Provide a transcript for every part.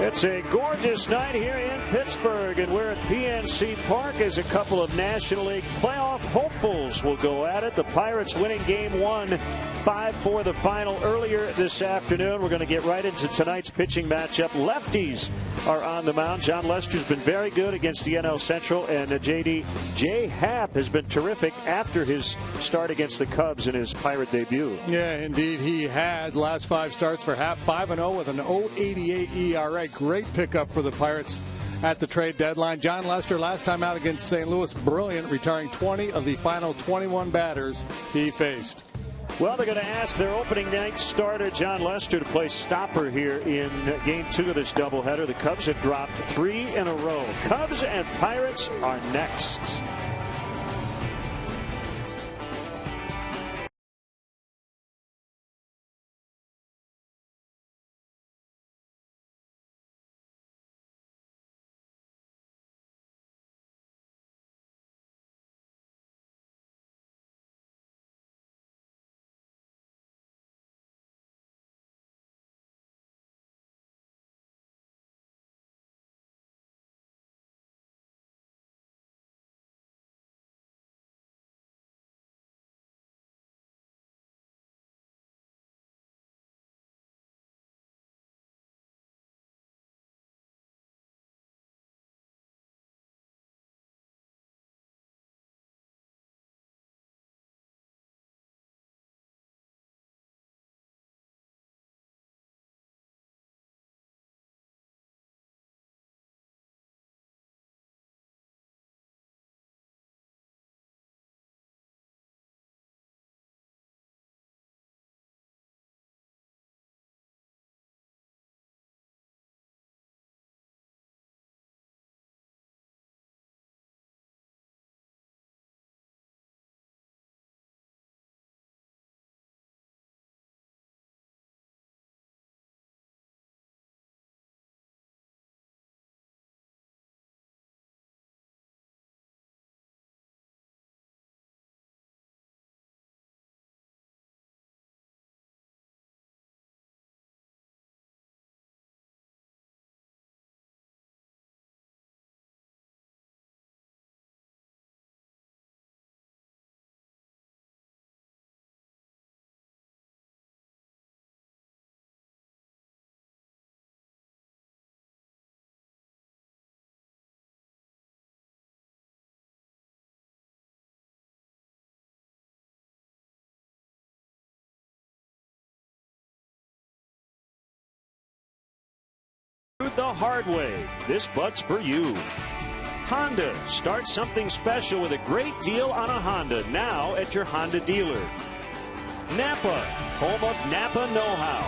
It's a gorgeous night here in Pittsburgh, and we're at PNC Park as a couple of National League playoff hopefuls will go at it. The Pirates winning Game 1, 5-4 the final earlier this afternoon. We're going to get right into tonight's pitching matchup. Lefties are on the mound. John Lester's been very good against the NL Central, and J. Happ has been terrific after his start against the Cubs in his Pirate debut. Yeah, indeed he has. Last 5 starts for Happ, 5-0 with an 0.88 ERA. Great pickup for the Pirates at the trade deadline. John Lester, last time out against St. Louis, brilliant, retiring 20 of the final 21 batters he faced. Well, they're going to ask their opening night starter, John Lester, to play stopper here in Game 2 of this doubleheader. The Cubs have dropped 3 in a row. Cubs and Pirates are next. The hard way. This bud's for you. Honda. Start something special with a great deal on a Honda now at your Honda dealer. Napa. Home of Napa know-how.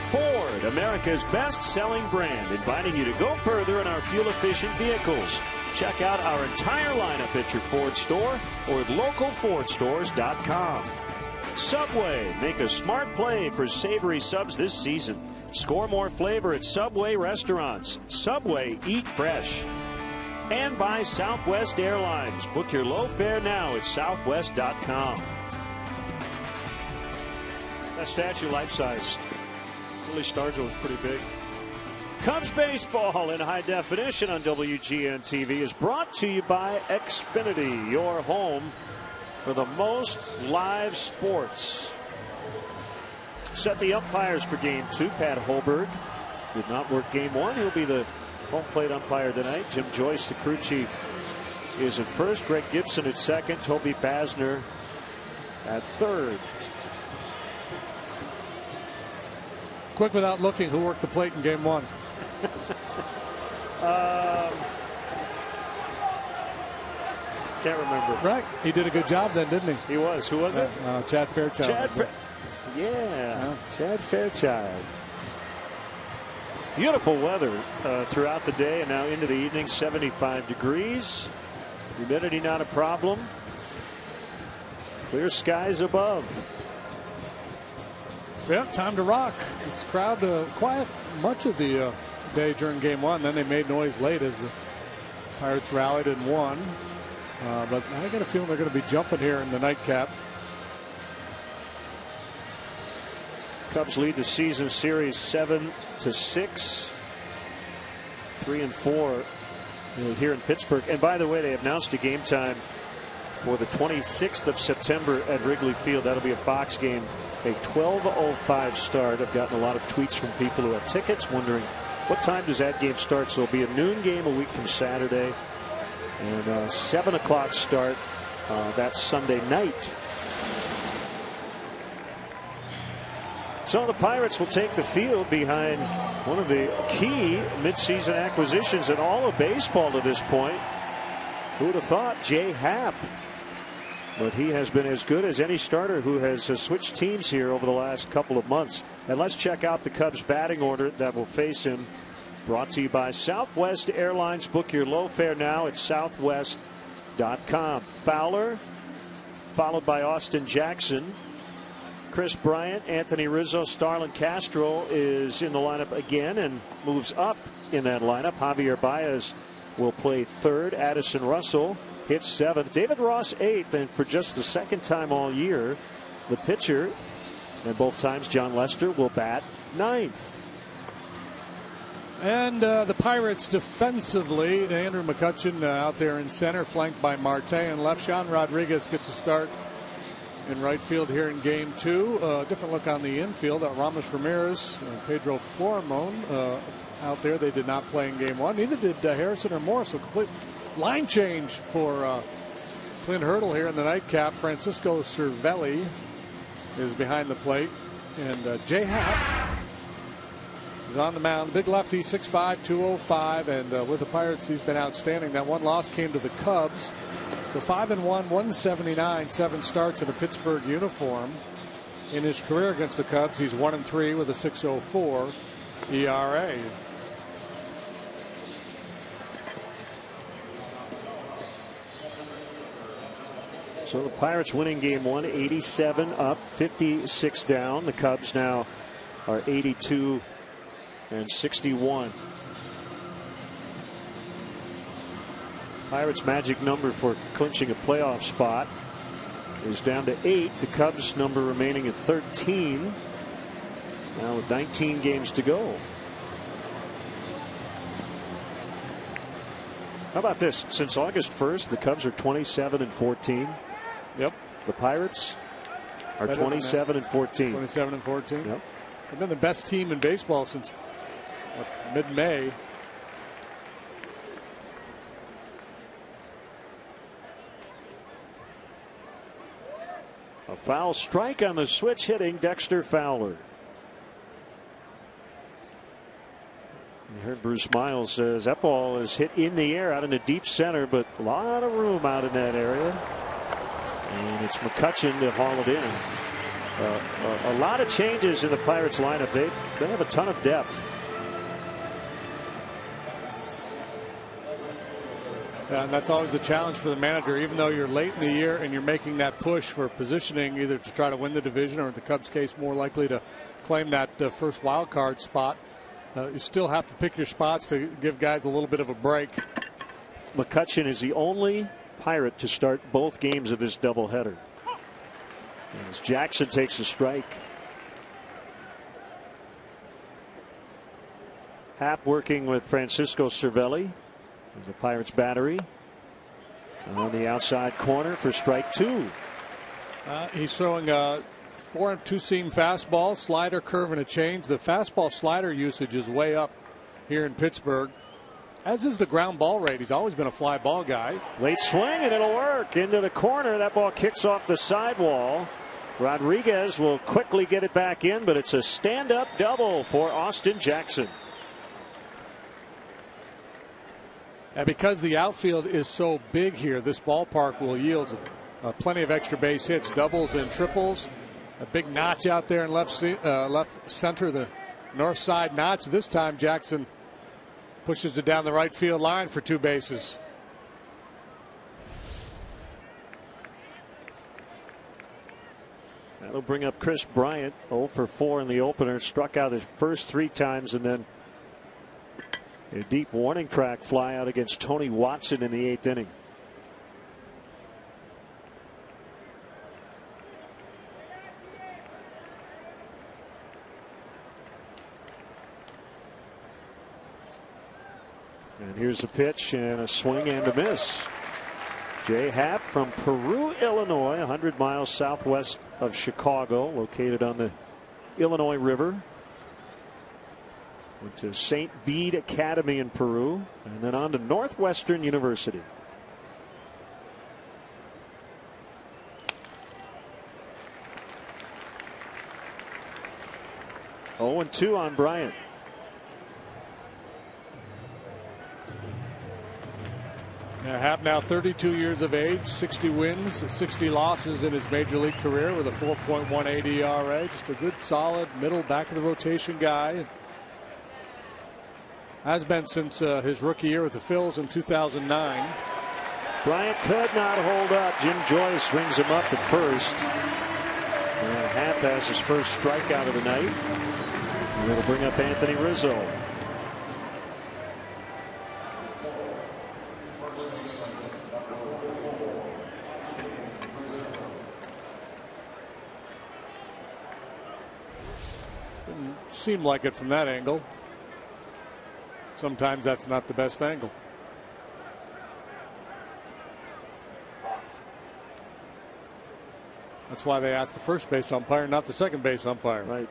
Ford. America's best-selling brand, inviting you to go further in our fuel-efficient vehicles. Check out our entire lineup at your Ford store or at localfordstores.com. Subway. Make a smart play for savory subs this season. Score more flavor at Subway restaurants. Subway, eat fresh. And by Southwest Airlines. Book your low fare now at southwest.com. That statue, life size. Willie Stargell was pretty big. Cubs baseball in high definition on WGN TV is brought to you by Xfinity, your home for the most live sports. Set the umpires for Game 2. Pat Holberg did not work Game 1. He'll be the home plate umpire tonight. Jim Joyce, the crew chief, is at first. Greg Gibson at second. Toby Basner at third. Quick without looking, who worked the plate in Game 1? Can't remember. Right. He did a good job then, didn't he? He was. Who was it? Chad Fairchild. Chad Fairchild. Beautiful weather throughout the day and now into the evening. 75 degrees. Humidity not a problem. Clear skies above. Yep, time to rock. This crowd quiet much of the day during Game 1. Then they made noise late as the Pirates rallied and won. But I got a feeling they're going to be jumping here in the nightcap. Cubs lead the season series 7-6. 3-4 here in Pittsburgh. And by the way, they announced a game time for the 26th of September at Wrigley Field. That'll be a Fox game, a 12:05 start. I've gotten a lot of tweets from people who have tickets wondering what time does that game start. So it'll be a noon game a week from Saturday, and a 7 o'clock start that Sunday night. So the Pirates will take the field behind one of the key midseason acquisitions in all of baseball to this point. Who would have thought? Jay Happ. But he has been as good as any starter who has switched teams here over the last couple of months. And let's check out the Cubs batting order that will face him. Brought to you by Southwest Airlines. Book your low fare now at southwest.com. Fowler, followed by Austin Jackson. Chris Bryant, Anthony Rizzo, Starlin Castro is in the lineup again and moves up in that lineup. Javier Baez will play third. Addison Russell hits seventh. David Ross eighth, and for just the second time all year, the pitcher, and both times John Lester, will bat ninth. And the Pirates defensively, Andrew Mccutchen out there in center, flanked by Marte, and left Sean Rodriguez gets a start in right field here in game two. Different look on the infield. Aramis Ramirez, Pedro Florimon out there. They did not play in game one. Neither did Harrison or Morris. So complete line change for Clint Hurdle here in the nightcap. Francisco Cervelli is behind the plate. And Jay Happ is on the mound. Big lefty, 6'5", 205. And with the Pirates, he's been outstanding. That one loss came to the Cubs. So 5-1, 179, 7 starts in a Pittsburgh uniform. In his career against the Cubs, he's 1-3 with a 6.04 ERA. So the Pirates winning game one, 87 up, 56 down. The Cubs now are 82 and 61. Pirates' magic number for clinching a playoff spot is down to 8. The Cubs' number remaining at 13. Now with 19 games to go. How about this? Since August 1st, the Cubs are 27 and 14. Yep. The Pirates are 27 and 14. 27 and 14. Yep. They've been the best team in baseball since mid-May. A foul strike on the switch, hitting Dexter Fowler. You heard Bruce Miles says that ball is hit in the air out in the deep center, but a lot of room out in that area. And it's Mccutchen to haul it in. A lot of changes in the Pirates lineup. They have a ton of depth. And that's always the challenge for the manager, even though you're late in the year and you're making that push for positioning either to try to win the division or in the Cubs case more likely to claim that first wild card spot. You still have to pick your spots to give guys a little bit of a break. Mccutchen is the only Pirate to start both games of this doubleheader. As Jackson takes a strike. Happ working with Francisco Cervelli. There's a Pirates battery on the outside corner for strike two. He's throwing a 4 2-seam fastball, slider, curve, and a change. The fastball slider usage is way up here in Pittsburgh, as is the ground ball rate. He's always been a fly ball guy. Late swing, and it'll work into the corner. That ball kicks off the sidewall. Rodriguez will quickly get it back in, but it's a stand-up double for Austin Jackson. And because the outfield is so big here, this ballpark will yield plenty of extra base hits, doubles and triples. A big notch out there in left center, the north side notch. This time Jackson pushes it down the right field line for 2 bases. That'll bring up Chris Bryant, 0 for 4 in the opener. Struck out his first 3 times, and then a deep warning track fly out against Tony Watson in the 8th inning. And here's a pitch and a swing and a miss. Jay Happ from Peru, Illinois, 100 miles southwest of Chicago, located on the Illinois River. Went to St. Bede Academy in Peru and then on to Northwestern University. Oh, 0-2 on Bryant. Happ now 32 years of age, 60 wins, 60 losses in his major league career with a 4.18 ERA. Just a good, solid, middle, back of the rotation guy. Has been since his rookie year with the Phillies in 2009. Bryant could not hold up. Jim Joyce swings him up at first. And Happ has his first strikeout of the night. And it'll bring up Anthony Rizzo. Seemed like it from that angle. Sometimes that's not the best angle. That's why they asked the first base umpire, not the second base umpire. Right.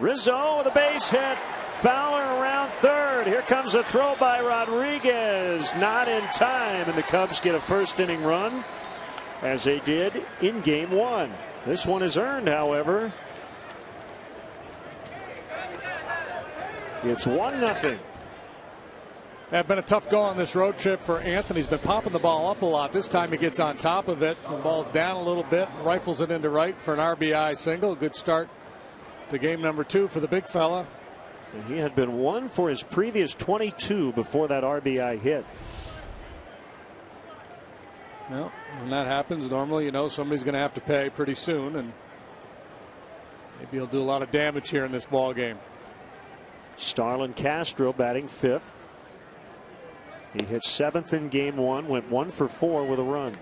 Rizzo with a base hit. Fowler around third. Here comes a throw by Rodriguez. Not in time, and the Cubs get a first inning run, as they did in game one. This one is earned, however. It's 1-0. It's been a tough go on this road trip for Anthony. He's been popping the ball up a lot. This time he gets on top of it. The ball's down a little bit, rifles it into right for an RBI single. Good start to game number 2 for the big fella. And he had been 1 for his previous 22 before that RBI hit. Well, when that happens, normally you know somebody's going to have to pay pretty soon, and maybe he'll do a lot of damage here in this ball game. Starlin Castro batting 5th. He hit 7th in game 1, went 1 for 4 with a run.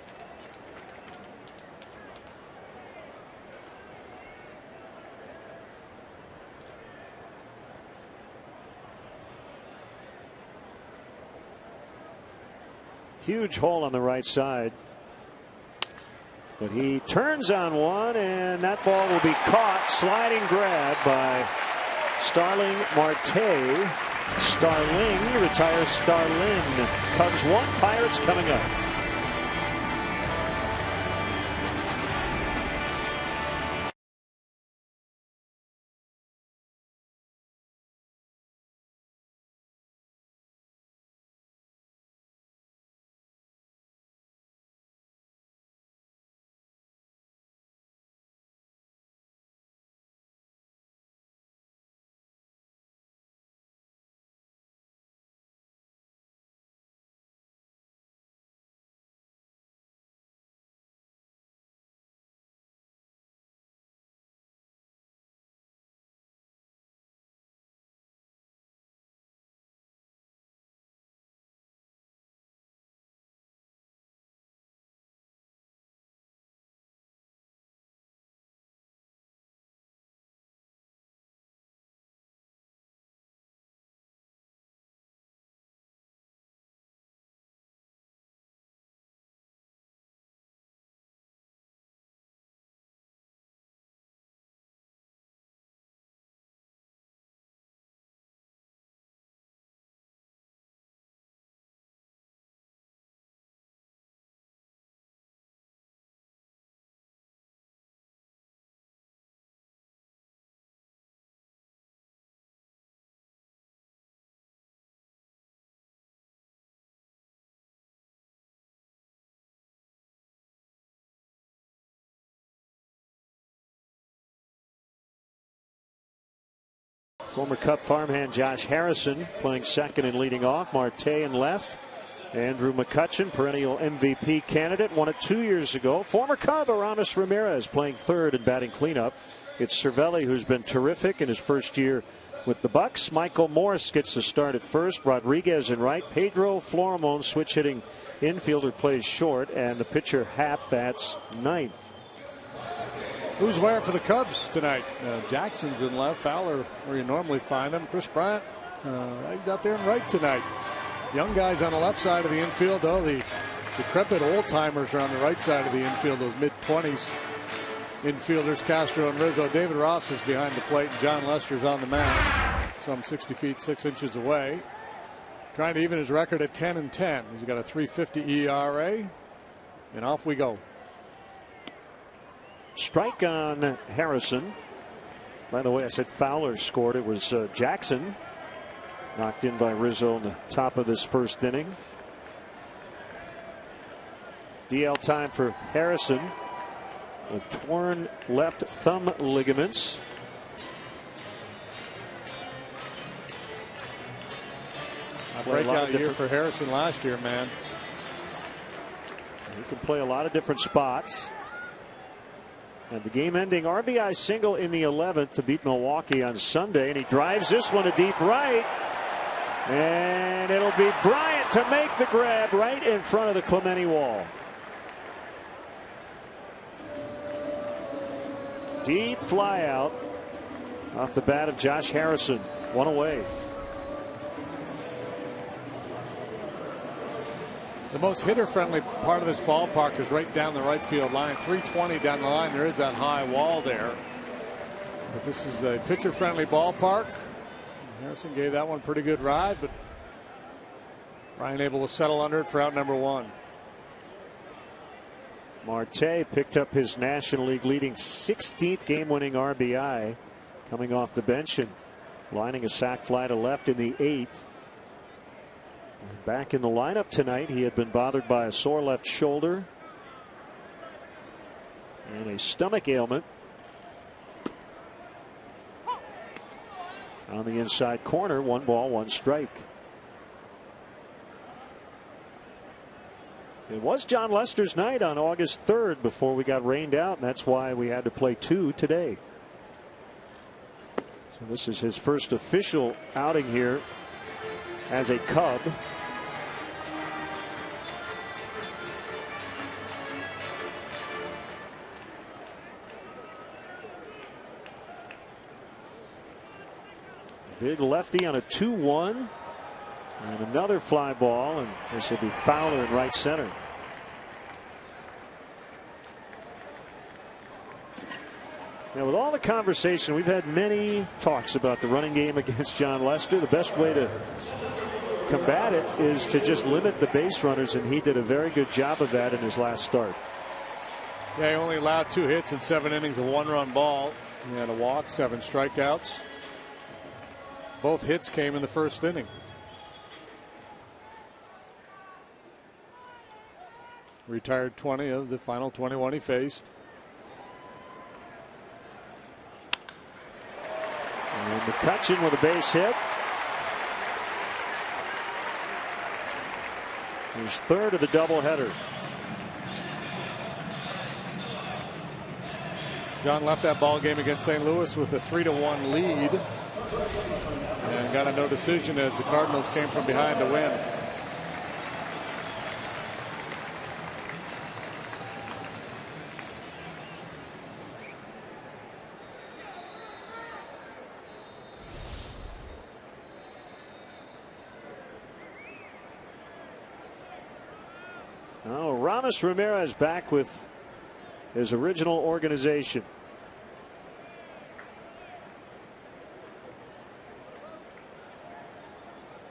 Huge hole on the right side. But he turns on one, and that ball will be caught. Sliding grab by Starling Marte. Starling retires Starlin. Cubs 1, Pirates coming up. Former Cup farmhand Josh Harrison playing second and leading off. Marte in left. Andrew McCutchen, perennial MVP candidate, won it 2 years ago. Former Cub Aramis Ramirez playing third and batting cleanup. It's Cervelli who's been terrific in his first year with the Bucks. Michael Morse gets the start at first. Rodriguez in right. Pedro Florimon, switch hitting infielder, plays short, and the pitcher Happ bats ninth. Who's where for the Cubs tonight? Jackson's in left. Fowler where you normally find him. Chris Bryant He's out there in right tonight. Young guys on the left side of the infield, though. The decrepit old-timers are on the right side of the infield, those mid-20s infielders, Castro and Rizzo. David Ross is behind the plate, and John Lester's on the mound, some 60 feet 6 inches away, trying to even his record at 10-10. He's got a 3.50 ERA, and off we go. Strike on Harrison. By the way, I said Fowler scored. It was Jackson, knocked in by Rizzo in the top of this first inning. DL time for Harrison with torn left thumb ligaments. A breakout year for Harrison last year, man. He can play a lot of different spots. And the game-ending RBI single in the 11th to beat Milwaukee on Sunday, and he drives this one to deep right. And it'll be Bryant to make the grab right in front of the Clemente wall. Deep fly out off the bat of Josh Harrison. One away. The most hitter-friendly part of this ballpark is right down the right field line. 320 down the line. There is that high wall there. But this is a pitcher-friendly ballpark. Harrison gave that one a pretty good ride, but Bryant able to settle under it for out number one. Marte picked up his National League leading 16th game-winning RBI, coming off the bench and lining a sac fly to left in the 8th. Back in the lineup tonight, he had been bothered by a sore left shoulder and a stomach ailment. On the inside corner, 1 ball, 1 strike. It was John Lester's night on August 3rd before we got rained out, and that's why we had to play 2 today. So this is his first official outing here as a Cub. Big lefty on a 2-1. And another fly ball, and this will be Fowler in right center. Now, with all the conversation, we've had many talks about the running game against John Lester. The best way to combat it is to just limit the base runners, and he did a very good job of that in his last start. Yeah, he only allowed 2 hits in 7 innings, a 1-run ball. He had a walk, 7 strikeouts. Both hits came in the first inning. Retired 20 of the final 21 he faced. And Mccutchen with a base hit. His 3rd of the doubleheader. John left that ball game against St. Louis with a 3-1 lead and got a no decision as the Cardinals came from behind to win. Now Aramis Ramirez back with his original organization.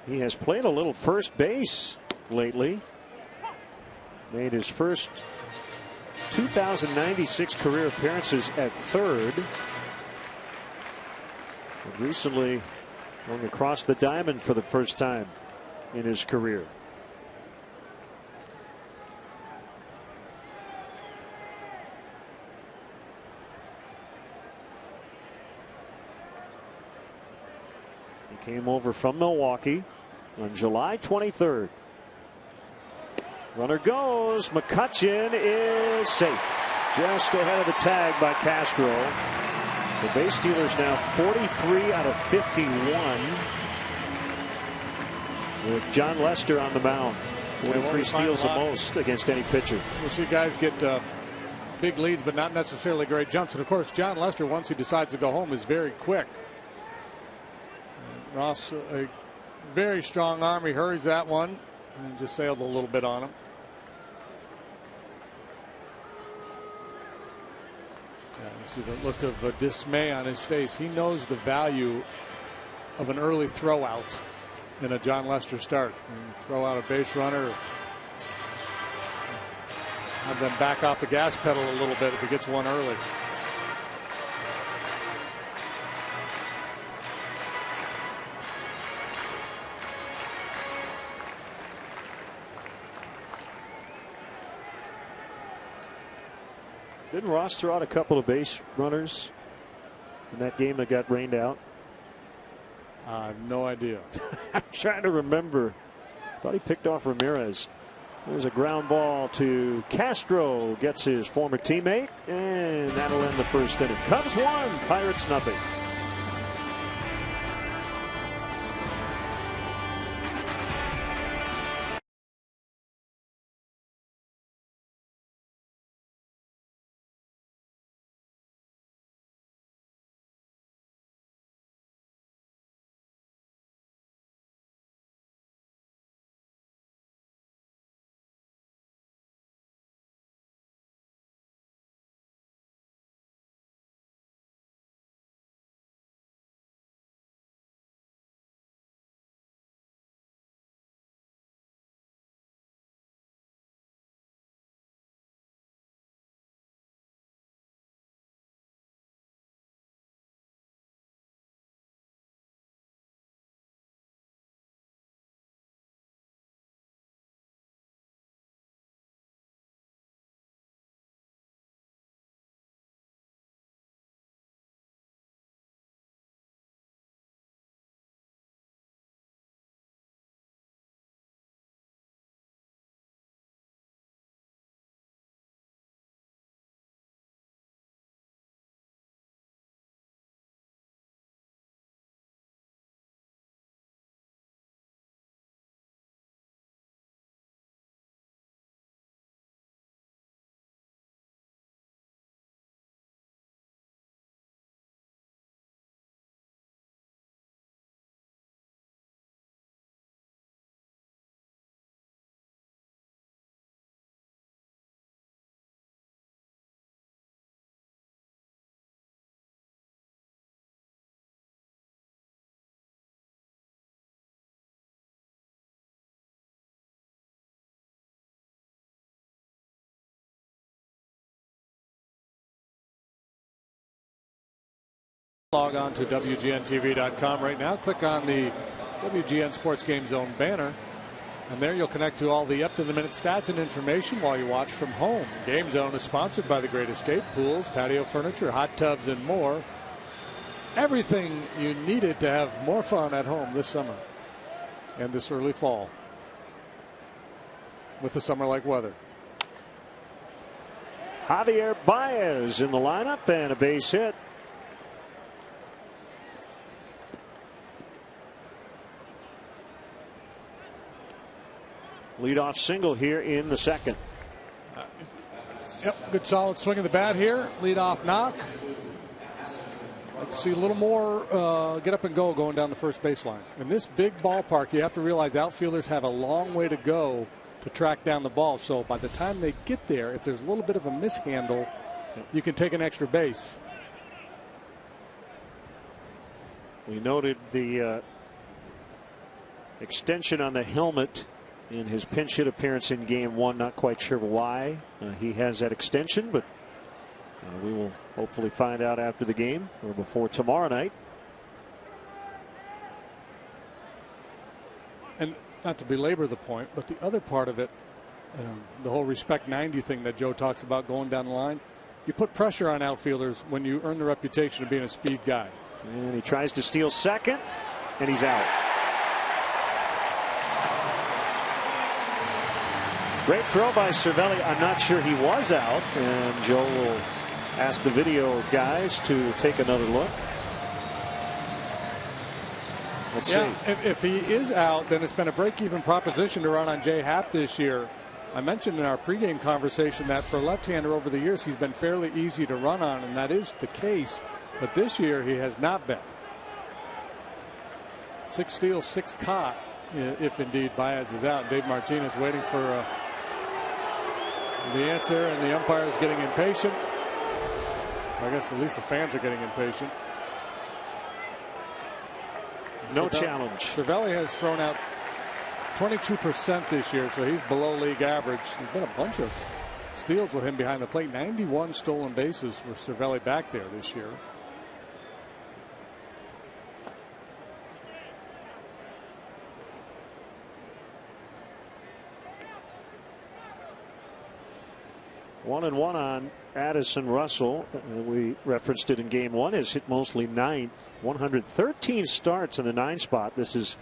He has played a little first base lately. Made his first 2,096 career appearances at third. And recently going across the diamond for the first time in his career. He came over from Milwaukee on July 23rd. Runner goes. McCutchen is safe. Just ahead of the tag by Castro. The base stealers now 43 out of 51. With John Lester on the mound. 43 steals the most against any pitcher. We'll see guys get big leads, but not necessarily great jumps. And of course, John Lester, once he decides to go home, is very quick. Ross very strong arm. He hurries that one and just sailed a little bit on him. Yeah, you see the look of dismay on his face. He knows the value of an early throw out in a John Lester start. And throw out a base runner. Have them back off the gas pedal a little bit if he gets one early. Didn't Ross throw out a couple of base runners in that game that got rained out? I have no idea. I'm trying to remember. Thought he picked off Ramirez. There's a ground ball to Castro. Gets his former teammate, and that'll end the first inning. Cubs 1, Pirates nothing. Log on to WGNTV.com right now. Click on the WGN Sports Game Zone banner, and there you'll connect to all the up-to-the-minute stats and information while you watch from home. Game Zone is sponsored by The Great Escape, pools, patio furniture, hot tubs, and more. Everything you needed to have more fun at home this summer and this early fall with the summer-like weather. Javier Baez in the lineup and a base hit. Leadoff single here in the second. Yep, good solid swing of the bat here. Leadoff knock. Let's see a little more get up and go going down the first baseline. In this big ballpark, you have to realize outfielders have a long way to go to track down the ball. So by the time they get there, if there's a little bit of a mishandle, you can take an extra base. We noted the extension on the helmet in his pinch hit appearance in game one. Not quite sure why he has that extension, but we will hopefully find out after the game or before tomorrow night. And not to belabor the point, but the other part of it, the whole respect 90 thing that Joe talks about going down the line, you put pressure on outfielders when you earn the reputation of being a speed guy. And he tries to steal second, and he's out. Great throw by Cervelli. I'm not sure he was out, and Joe will ask the video guys to take another look. Let's see. If he is out, then it's been a break-even proposition to run on Jay Happ this year. I mentioned in our pregame conversation that for a left-hander over the years, he's been fairly easy to run on, and that is the case. But this year, he has not been. 6 steals, 6 caught, if indeed Baez is out. Dave Martinez waiting for the answer, and the umpire is getting impatient. I guess at least the fans are getting impatient. No challenge. Cervelli has thrown out 22% this year, so he's below league average. There's been a bunch of steals with him behind the plate. 91 stolen bases with Cervelli back there this year. One and one on Addison Russell. We referenced it in game one. Has hit mostly ninth. 113 starts in the 9 spot. This is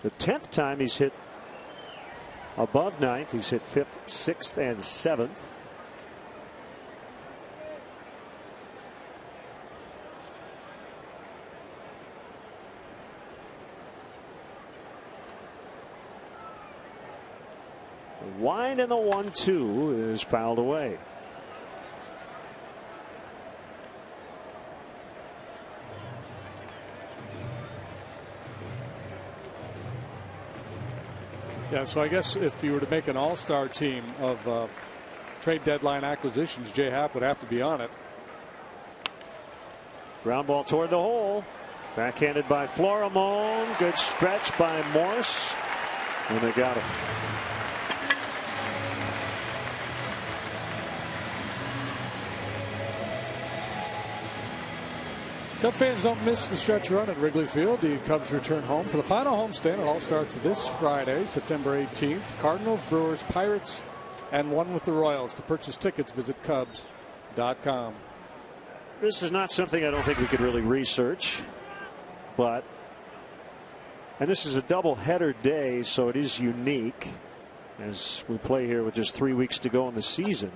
the 10th time he's hit above ninth. He's hit 5th, 6th, and 7th. Wide, and the 1-2 is fouled away. Yeah, so I guess if you were to make an all-star team of trade deadline acquisitions, Jay Happ would have to be on it. Ground ball toward the hole. Backhanded by Florimon. Good stretch by Morse. And they got him. Cub fans don't miss the stretch run at Wrigley Field. The Cubs return home for the final homestand. It all starts this Friday, September 18th. Cardinals, Brewers, Pirates, and one with the Royals. To purchase tickets, visit Cubs.com. This is not something I don't think we could really research, and this is a double-header day, so it is unique as we play here with just 3 weeks to go in the season.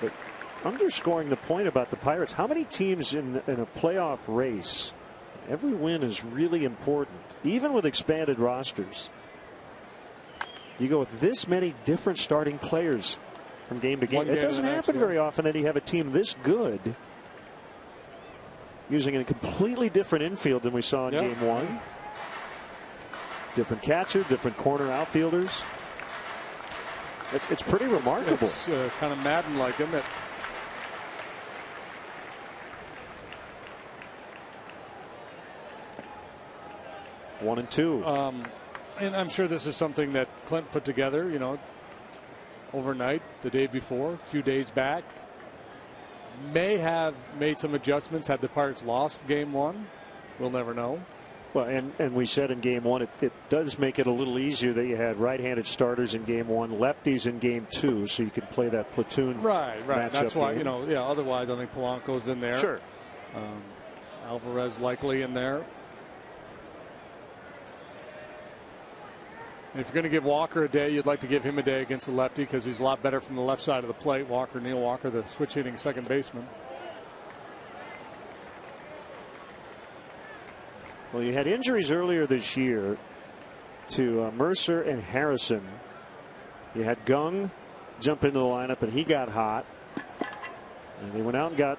But underscoring the point about the Pirates, how many teams in a playoff race, every win is really important, even with expanded rosters. You go with this many different starting players from game to game. It doesn't happen very often that you have a team this good using a completely different infield than we saw in game one. Different catcher, different corner outfielders. It's pretty remarkable. It's kind of Madden-like, isn't it? One and two. And I'm sure this is something that Clint put together, overnight, the day before, a few days back. May have made some adjustments had the Pirates lost game one. We'll never know. Well, and we said in game one, it does make it a little easier that you had right-handed starters in game one, lefties in game two, so you could play that platoon. Right. That's why, otherwise I think Polanco's in there. Sure. Alvarez likely in there. And if you're going to give Walker a day, you'd like to give him a day against the lefty because he's a lot better from the left side of the plate. Neil Walker, the switch-hitting second baseman. Well, you had injuries earlier this year to Mercer and Harrison. You had Gung jump into the lineup, and he got hot. And they went out and got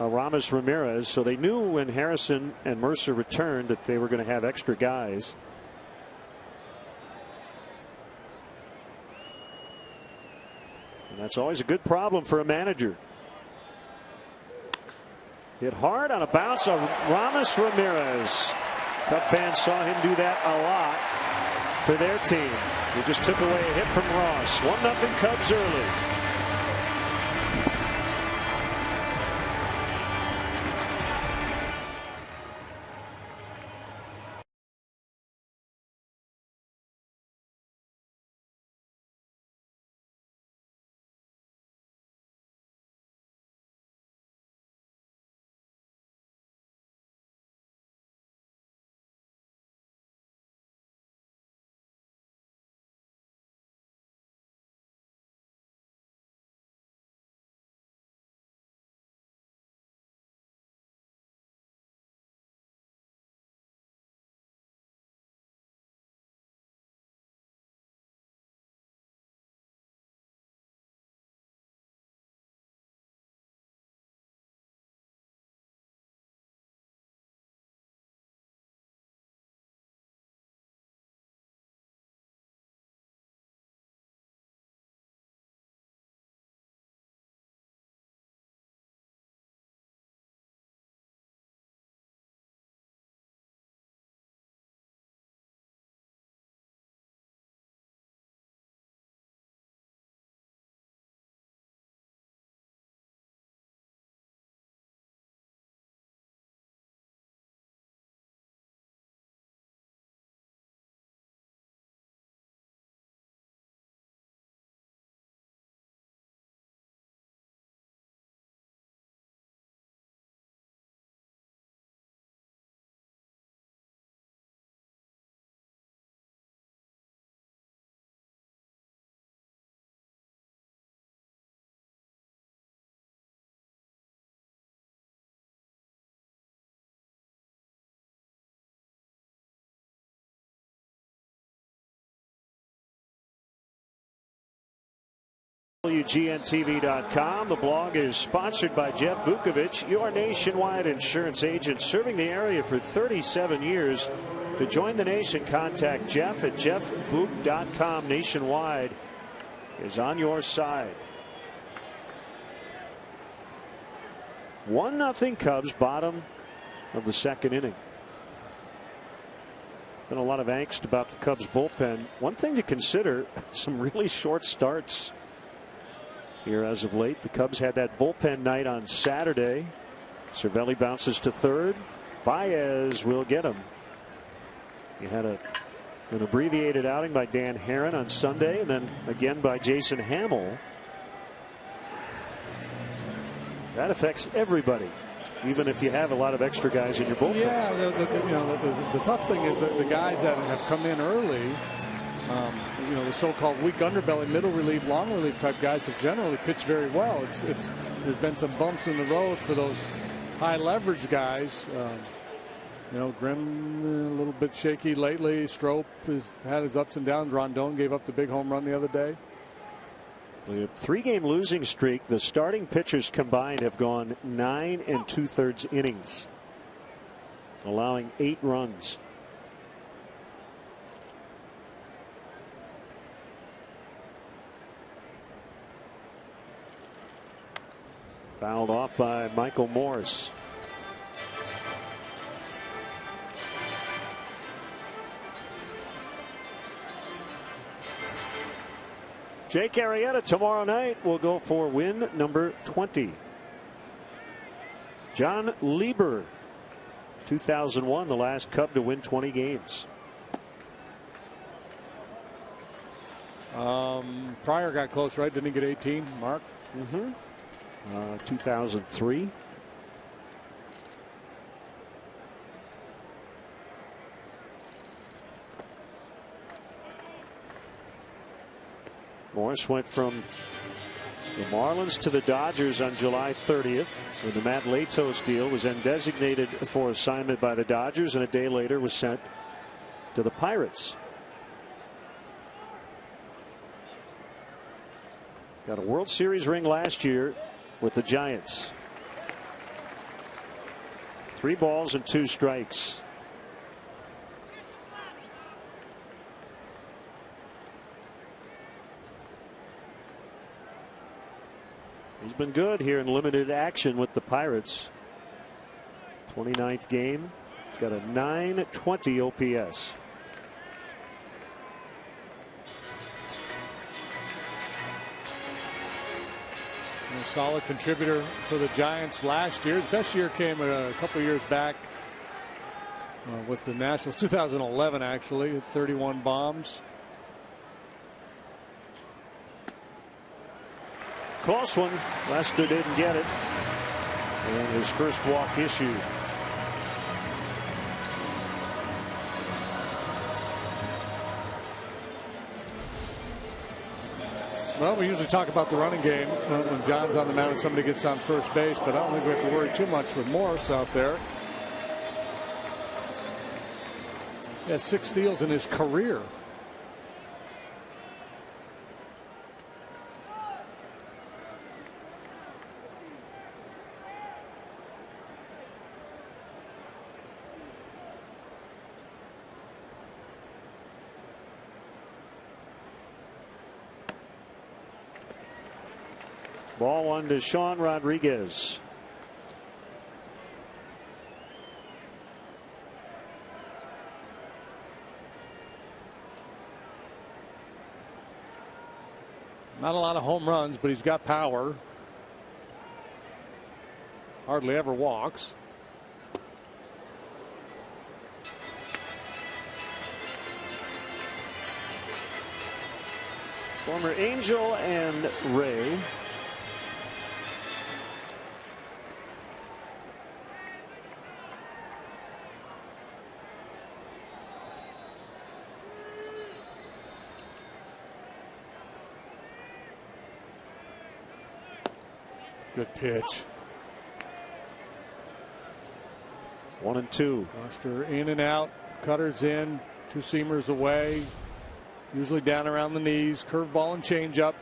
Aramis Ramirez, so they knew when Harrison and Mercer returned that they were going to have extra guys. And that's always a good problem for a manager. Hit hard on a bounce of Aramis Ramirez. Cub fans saw him do that a lot for their team. He just took away a hit from Ross. 1-0 Cubs early. WGNTV.com. The blog is sponsored by Jeff Vukovich, your nationwide insurance agent serving the area for 37 years. To join the nation, contact Jeff at jeffvuk.com. Nationwide is on your side. 1-0 Cubs, bottom of the second inning. Been a lot of angst about the Cubs bullpen. One thing to consider, some really short starts here as of late. The Cubs had that bullpen night on Saturday. Cervelli bounces to third. Baez will get him. You had an abbreviated outing by Dan Herron on Sunday, and then again by Jason Hamill. That affects everybody, even if you have a lot of extra guys in your bullpen. Yeah, the tough thing is that the guys that have come in early, the so-called weak underbelly, middle relief, long relief type guys have generally pitched very well. There's been some bumps in the road for those high leverage guys. Grimm a little bit shaky lately. Strop has had his ups and downs. Rondon gave up the big home run the other day. The 3-game losing streak. The starting pitchers combined have gone 9 2/3 innings, allowing 8 runs. Fouled off by Michael Morse. Jake Arrieta tomorrow night will go for win number 20. John Lieber, 2001, the last Cub to win 20 games. Pryor got close, right? Didn't he get 18, Mark? 2003. Morris went from the Marlins to the Dodgers on July 30th when the Matt Latos deal was then designated for assignment by the Dodgers, and a day later was sent to the Pirates. Got a World Series ring last year with the Giants. 3 balls and 2 strikes. He's been good here in limited action with the Pirates. 29th game. He's got a .920 OPS. A solid contributor for the Giants last year. His best year came a couple years back with the Nationals. 2011, actually, 31 bombs. Close one. Lester didn't get it. And his first walk issued. Well, we usually talk about the running game when John's on the mound and somebody gets on first base, but I don't think we have to worry too much with Morris out there. He has 6 steals in his career. Ball 1 to Sean Rodriguez. Not a lot of home runs, but he's got power. Hardly ever walks. Former Angel and Ray. Good pitch. 1-2. Lester in and out. Cutters in. 2 seamers away. Usually down around the knees. Curveball and changeup.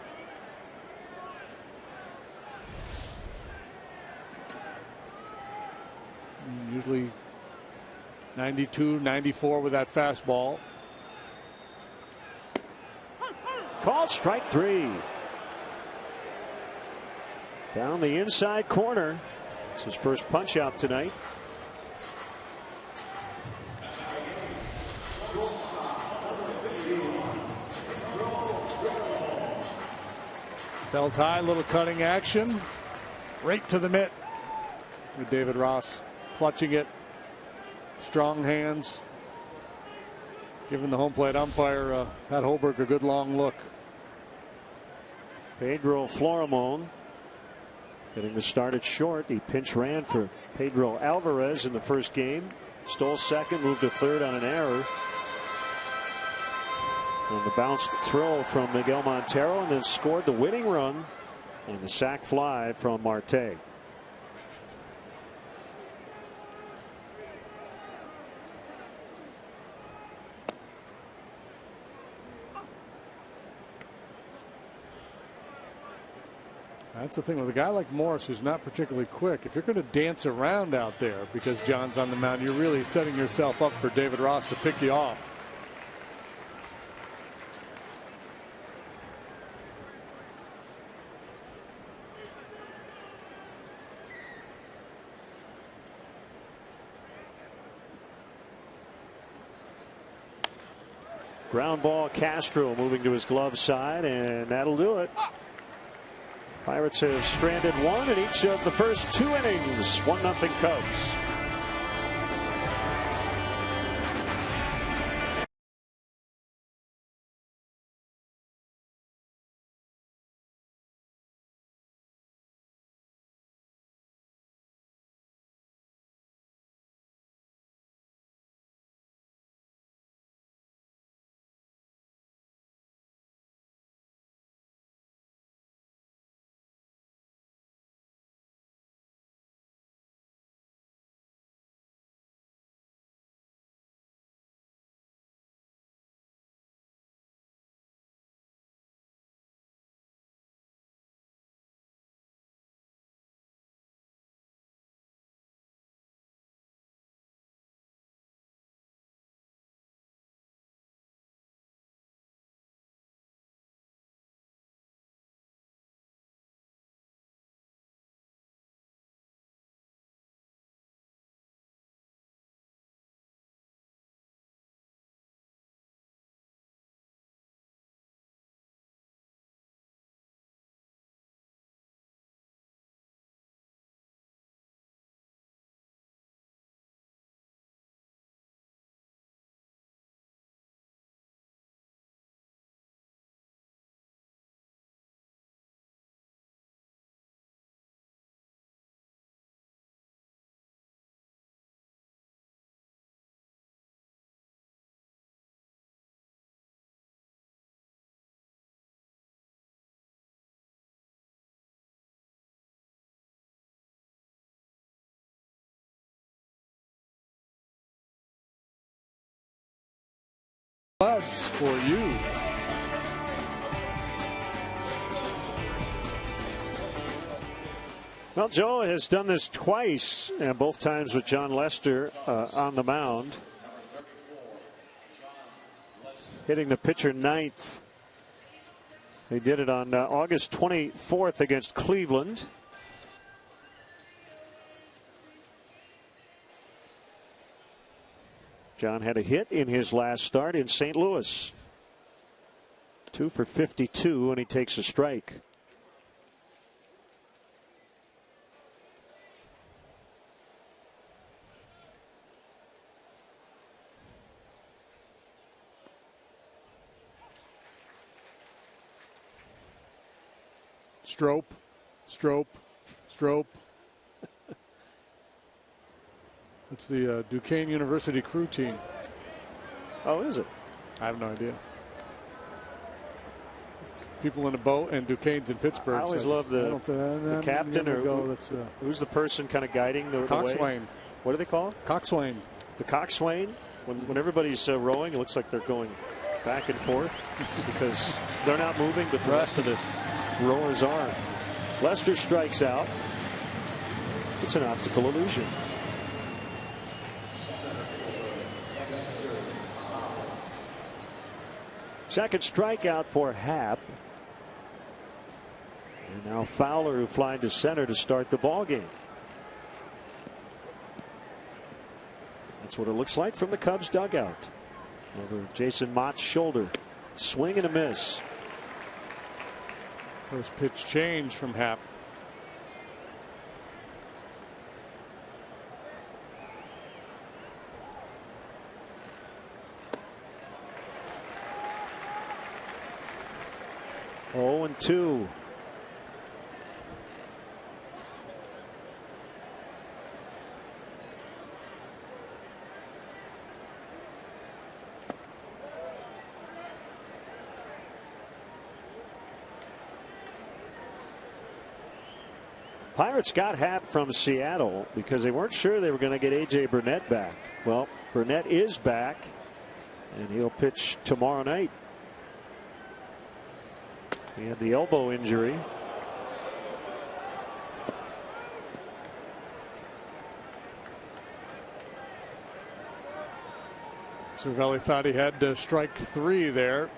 Usually 92, 94 with that fastball. Called strike 3. Down the inside corner. It's his first punch out tonight. Bell tie, little cutting action. Right to the mitt. With David Ross clutching it. Strong hands. Giving the home plate umpire, Pat Holberg, a good long look. Pedro Florimon getting the start at short. He pinch ran for Pedro Alvarez in the first game. Stole second, moved to third on an error. And the bounced throw from Miguel Montero, and then scored the winning run on the sac fly from Marte. That's the thing with a guy like Morris, who's not particularly quick. If you're going to dance around out there because John's on the mound, you're really setting yourself up for David Ross to pick you off. Ground ball, Castro moving to his glove side, and that'll do it. Pirates have stranded one in each of the first 2 innings. 1-0 Cubs. Buds for you. Well, Joe has done this twice, and both times with John Lester on the mound. Hitting the pitcher ninth. They did it on August 24th against Cleveland. John had a hit in his last start in St. Louis. 2 for 52, and he takes a strike. Strope, Strope, Strope. It's the Duquesne University crew team. Oh, is it? I have no idea. People in a boat, and Duquesne's in Pittsburgh. I always love the captain, or who's the person kind of guiding the coxswain. Way? What do they call it? Coxswain. The coxswain. When everybody's rowing, it looks like they're going back and forth because they're not moving, but the rest of the rowers are. Lester strikes out. It's an optical illusion. Second strikeout for Happ. And now Fowler, who flied to center to start the ball game. That's what it looks like from the Cubs dugout. Over Jason Mott's shoulder. Swing and a miss. First pitch change from Happ. Oh, and 2. Pirates got Happ from Seattle because they weren't sure they were going to get A.J. Burnett back. Well, Burnett is back, and he'll pitch tomorrow night. He had the elbow injury. Cervelli thought he had strike 3 there.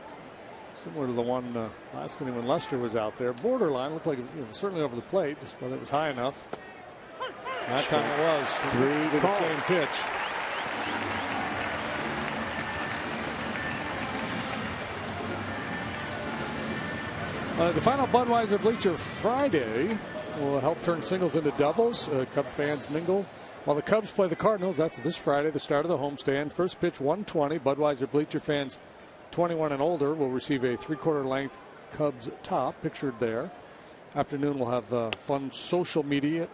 Similar to the one last inning when Lester was out there. Borderline, looked like certainly over the plate, just whether it was high enough. That time it was. 3 did the same pitch. The final Budweiser Bleacher Friday will help turn singles into doubles. Cub fans mingle while the Cubs play the Cardinals. That's this Friday, the start of the homestand. First pitch 1:20. Budweiser Bleacher fans 21 and older will receive a 3/4 length Cubs top pictured there. Afternoon we'll have fun social media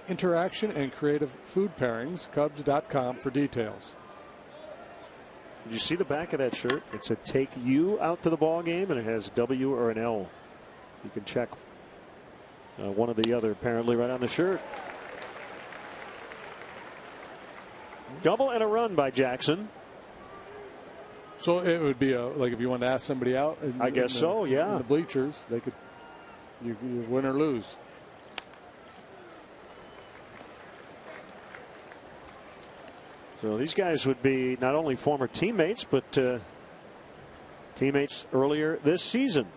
interaction and creative food pairings. Cubs.com for details. Did you see the back of that shirt? It said "Take you out to the ball game," and it has a W or an L. You can check one or the other apparently right on the shirt. Double and a run by Jackson. So it would be like if you wanted to ask somebody out. I guess so, yeah. In the bleachers, they could you win or lose. So these guys would be not only former teammates, but teammates earlier this season.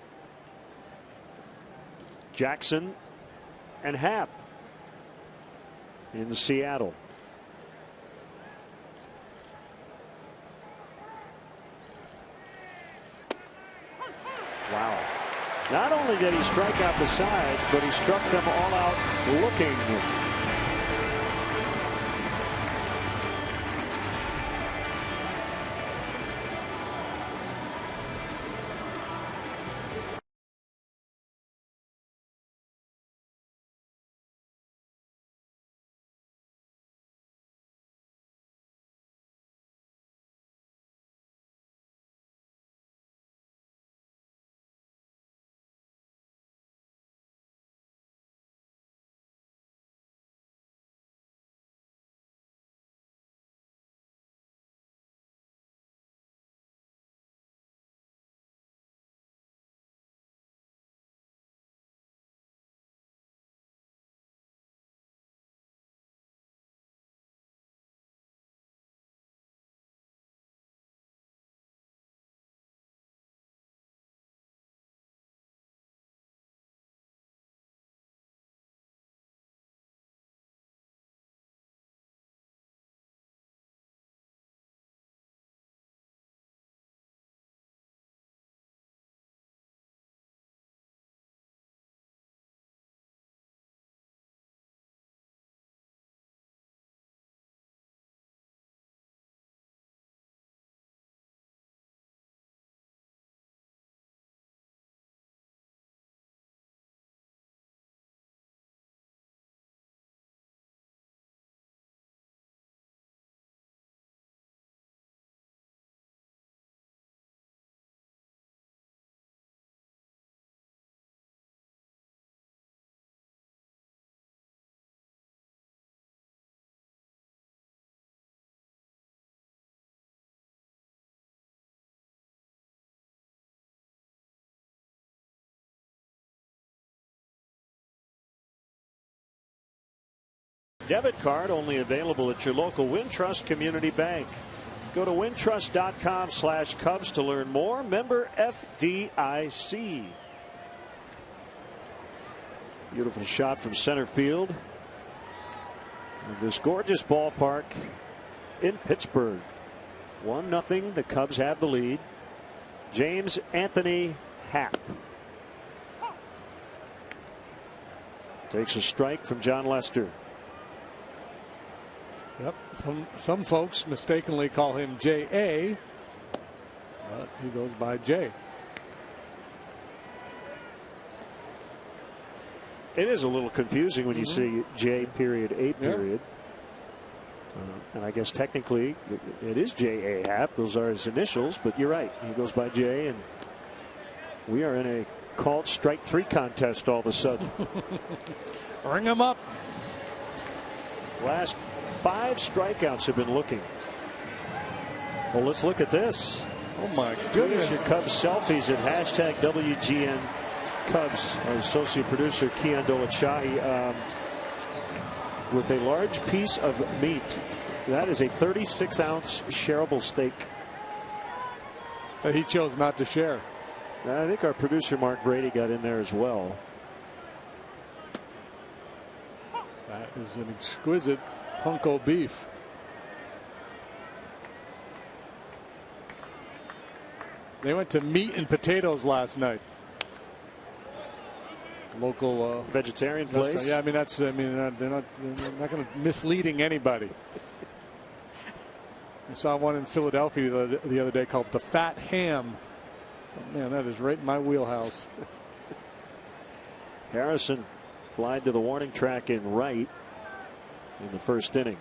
Jackson and Happ in Seattle. Wow. Not only did he strike out the side, but he struck them all out looking. Debit card only available at your local Wintrust Community Bank. Go to wintrust.com/Cubs to learn more. Member FDIC. Beautiful shot from center field. In this gorgeous ballpark in Pittsburgh. 1-0. The Cubs have the lead. James Anthony Happ takes a strike from John Lester. Yep. Some folks mistakenly call him J.A., but he goes by J. It is a little confusing when you see J period A period. And I guess technically it is J.A. Happ. Those are his initials, but you're right. He goes by J, and we are in a called strike 3 contest all of a sudden. Ring him up. Last 5 strikeouts have been looking. Well, let's look at this. Oh my goodness. Your Cubs selfies at hashtag WGN Cubs. Our associate producer Keon Dolachahi with a large piece of meat. That is a 36-ounce shareable steak that he chose not to share. I think our producer Mark Brady got in there as well. That is an exquisite hunko beef. They went to meat and potatoes last night. Local vegetarian place. Yeah, I mean they're not going to misleading anybody. I saw one in Philadelphia the other day called the Fat Ham. Oh, man, that is right in my wheelhouse. Harrison flied to the warning track in right in the first inning.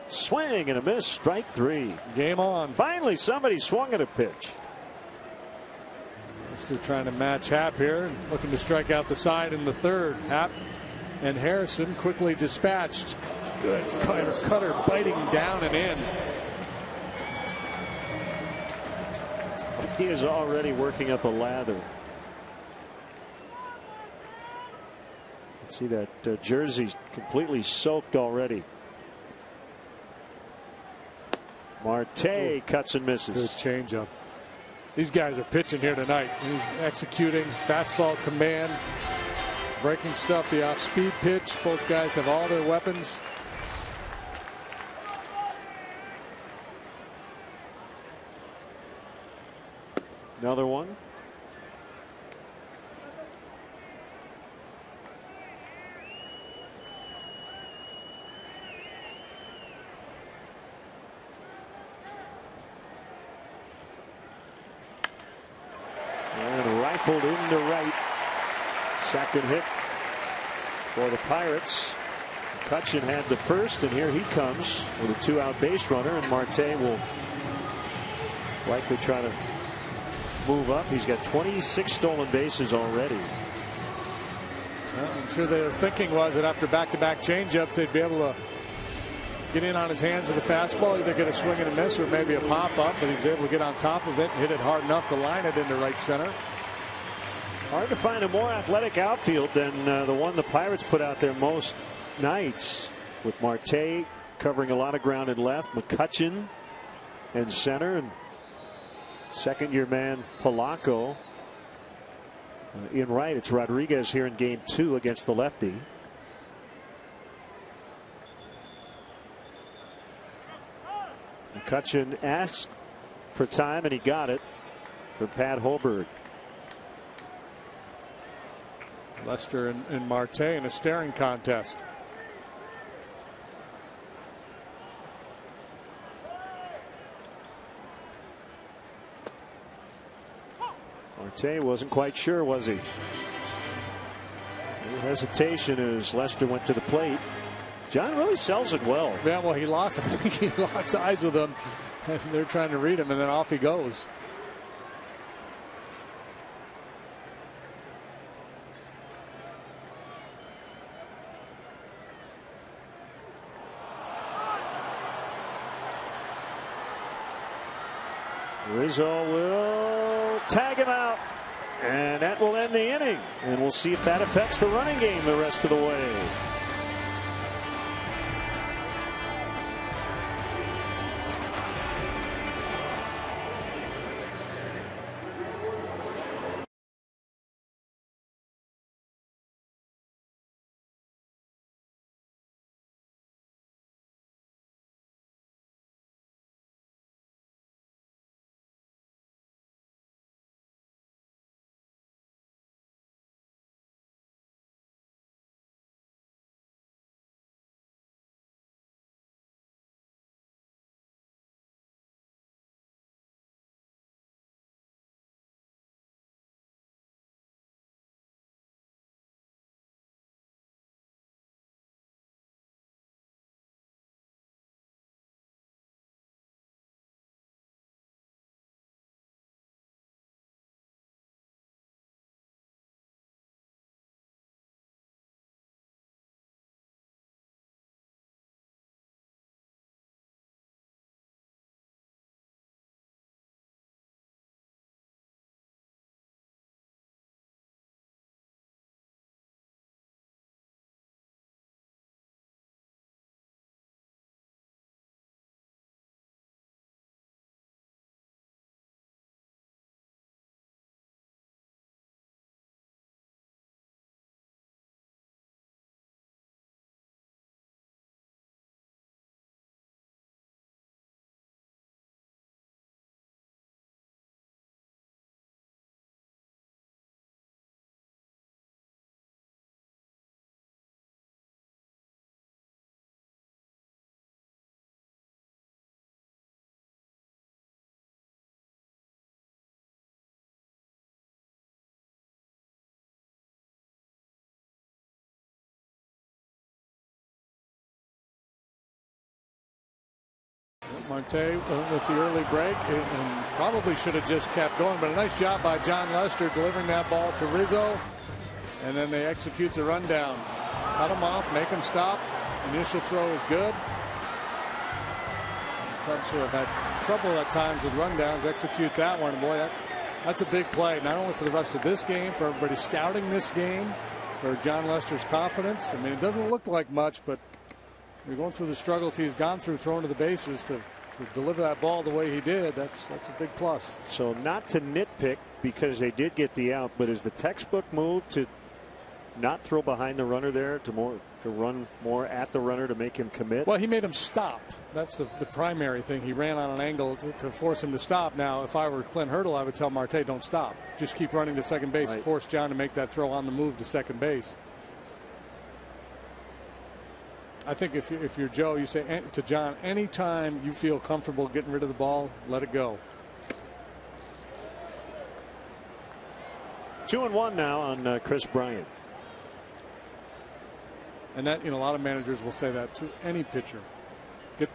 Swing and a miss. Strike 3. Game on. Finally, somebody swung at a pitch. They're trying to match Happ here, looking to strike out the side in the third. Happ and Harrison quickly dispatched. Good cutter biting down and in. He is already working up the lather. See that jersey completely soaked already. Marte cuts and misses. Good changeup. These guys are pitching here tonight. He's executing fastball command, breaking stuff, the off-speed pitch. Both guys have all their weapons. Another one. And rifled into right. Second hit for the Pirates. Mccutchen had the first, and here he comes with a 2-out base runner, and Marte will likely try to move up. He's got 26 stolen bases already. Well, I'm sure their thinking was that after back-to-back changeups, they'd be able to get in on his hands with a fastball, either get a swing and a miss or maybe a pop-up, but he was able to get on top of it and hit it hard enough to line it into right center. Hard to find a more athletic outfield than the one the Pirates put out there most nights, with Marte covering a lot of ground in left, Mccutchen in center, and second-year man Polanco in right. It's Rodriguez here in game 2 against the lefty. Mccutchen asked for time, and he got it for Pat Holberg. Lester and Marte in a staring contest. Marte wasn't quite sure, was he? No hesitation as Lester went to the plate. John really sells it well. Yeah, well, I think he locks eyes with him, and they're trying to read him, and then off he goes. Rizzo will tag him out, and that will end the inning, and we'll see if that affects the running game the rest of the way. Marte with the early break and probably should have just kept going, but a nice job by John Lester delivering that ball to Rizzo, and then they execute the rundown. Cut him off, make him stop. Initial throw is good. Cubs, who have had trouble at times with rundowns, execute that one. Boy, that's a big play, not only for the rest of this game, for everybody scouting this game, for John Lester's confidence. I mean, it doesn't look like much, but you're going through the struggles he's gone through throwing to the bases to deliver that ball the way he did. That's a big plus. So not to nitpick because they did get the out, but is the textbook move to not throw behind the runner there, to run more at the runner to make him commit? Well, he made him stop. That's the primary thing. He ran on an angle to force him to stop. Now, if I were Clint Hurdle, I would tell Marte, don't stop. Just keep running to second base. Right. Force John to make that throw on the move to second base. I think if you're Joe, you say to John, anytime you feel comfortable getting rid of the ball, let it go. 2-1 now on Chris Bryant. And that, a lot of managers will say that to any pitcher.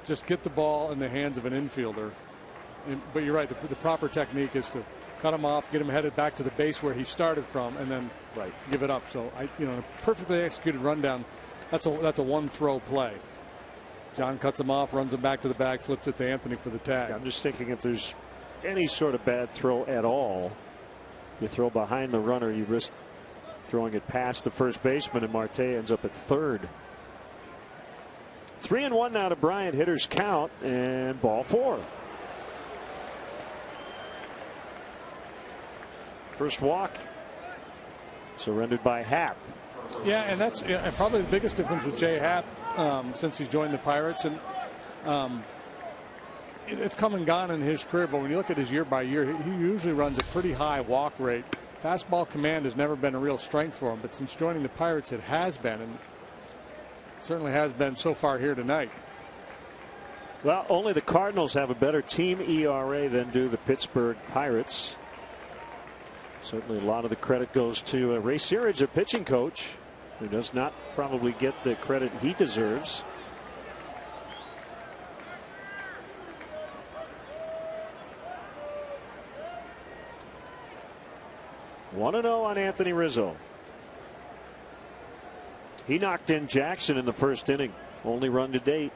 Just get the ball in the hands of an infielder. But you're right. The proper technique is to cut him off, get him headed back to the base where he started from, and then give it up. So a perfectly executed rundown. That's a one throw play. John cuts him off, runs him back to the bag, flips it to Anthony for the tag. I'm just thinking if there's any sort of bad throw at all, if you throw behind the runner, you risk throwing it past the first baseman, and Marte ends up at third. 3-1 now to Bryant. Hitters count, and ball 4. First walk surrendered by Happ. Yeah, and that's probably the biggest difference with Jay Happ since he joined the Pirates. And it's come and gone in his career, but when you look at his year by year, he usually runs a pretty high walk rate. Fastball command has never been a real strength for him, but since joining the Pirates, it has been, and certainly has been so far here tonight. Well, only the Cardinals have a better team ERA than do the Pittsburgh Pirates. Certainly a lot of the credit goes to Ray Searage, a pitching coach, who does not probably get the credit he deserves. One 1-0 on Anthony Rizzo. He knocked in Jackson in the first inning. Only run to date.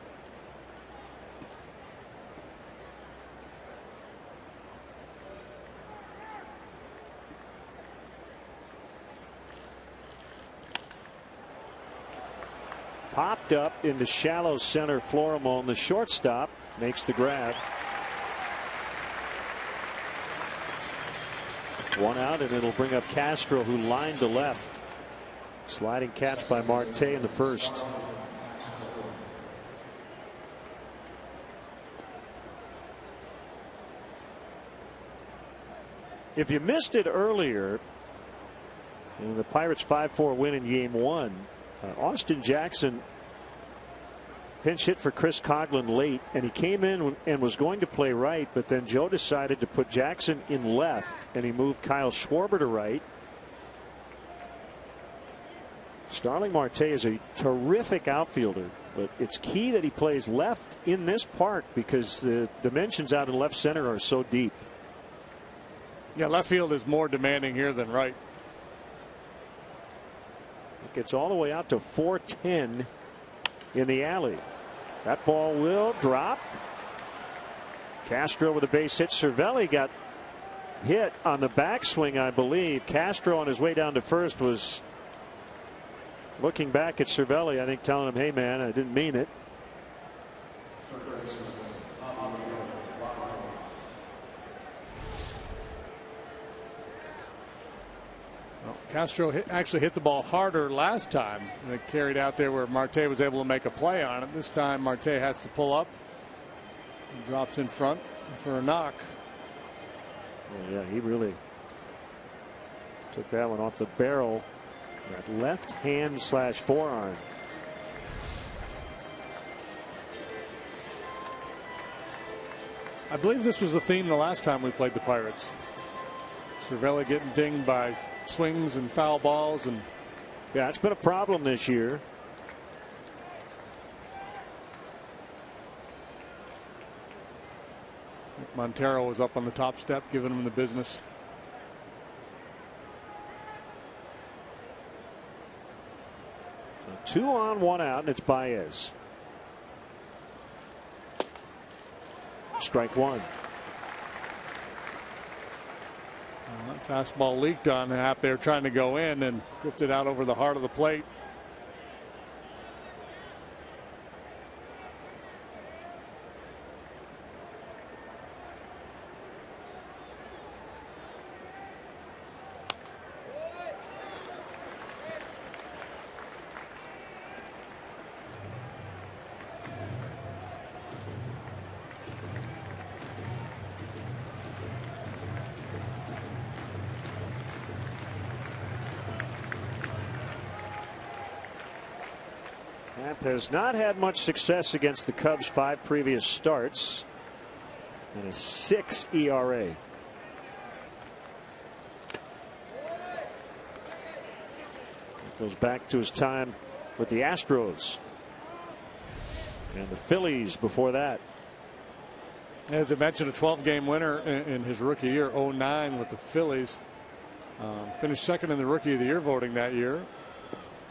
Popped up into shallow center. Florimon, the shortstop, makes the grab. One out, and it'll bring up Castro, who lined to left. Sliding catch by Marte in the first. If you missed it earlier, in the Pirates' 5-4 win in Game 1, Austin Jackson pinch hit for Chris Coghlan late, and he came in and was going to play right, but then Joe decided to put Jackson in left, and he moved Kyle Schwarber to right. Starling Marte is a terrific outfielder, but it's key that he plays left in this park because the dimensions out in left center are so deep. Yeah, left field is more demanding here than right. It gets all the way out to 410 in the alley. That ball will drop. Castro with a base hit. Cervelli got hit on the backswing, I believe. Castro on his way down to first was looking back at Cervelli, I think, telling him, hey man, I didn't mean it. Castro actually hit the ball harder last time, and it carried out there where Marte was able to make a play on it. This time Marte has to pull up and drops in front for a knock. Well, yeah, he really took that one off the barrel. That left hand / forearm. I believe this was the theme the last time we played the Pirates. Cervelli getting dinged by swings and foul balls, and yeah, it's been a problem this year. Montero was up on the top step giving him the business. So 2 on, 1 out, and it's Baez. Strike 1. That fastball leaked on half there, trying to go in and drifted out over the heart of the plate. Has not had much success against the Cubs 5 previous starts, and a 6 ERA. Goes back to his time with the Astros and the Phillies before that. As I mentioned, a 12-game winner in his rookie year, 09 with the Phillies. Finished second in the Rookie of the Year voting that year.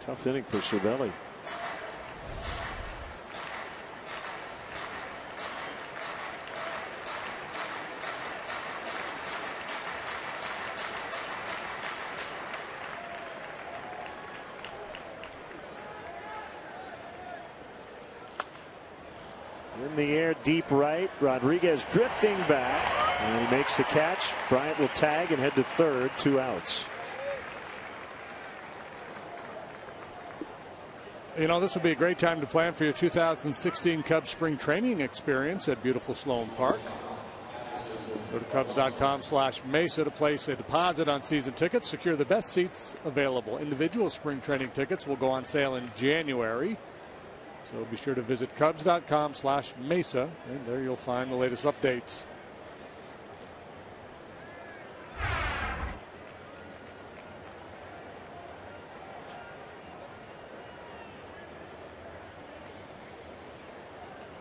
Tough inning for Cervelli. In the air, deep right. Rodriguez drifting back, and he makes the catch. Bryant will tag and head to third. 2 outs. You know, this would be a great time to plan for your 2016 Cubs spring training experience at beautiful Sloan Park. Go to Cubs.com/Mesa to place a deposit on season tickets. Secure the best seats available. Individual spring training tickets will go on sale in January. So be sure to visit Cubs.com/Mesa, and there you'll find the latest updates.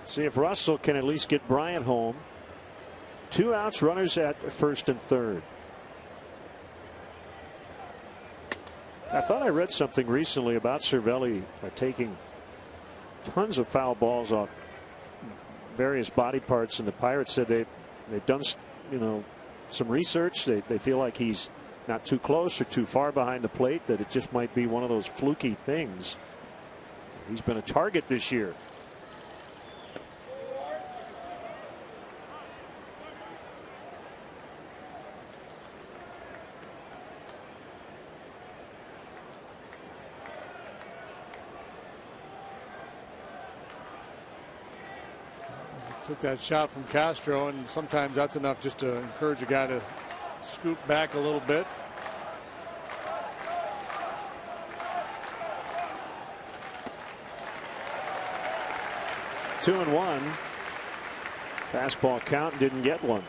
See if Russell can at least get Bryant home. 2 outs, runners at first and third. I thought I read something recently about Cervelli taking tons of foul balls off various body parts, and the Pirates said they've done, you know, some research. They feel like he's not too close or too far behind the plate, that it just might be one of those fluky things. He's been a target this year. Took that shot from Castro, and sometimes that's enough just to encourage a guy to scoot back a little bit. Two and one. Fastball count, didn't get one.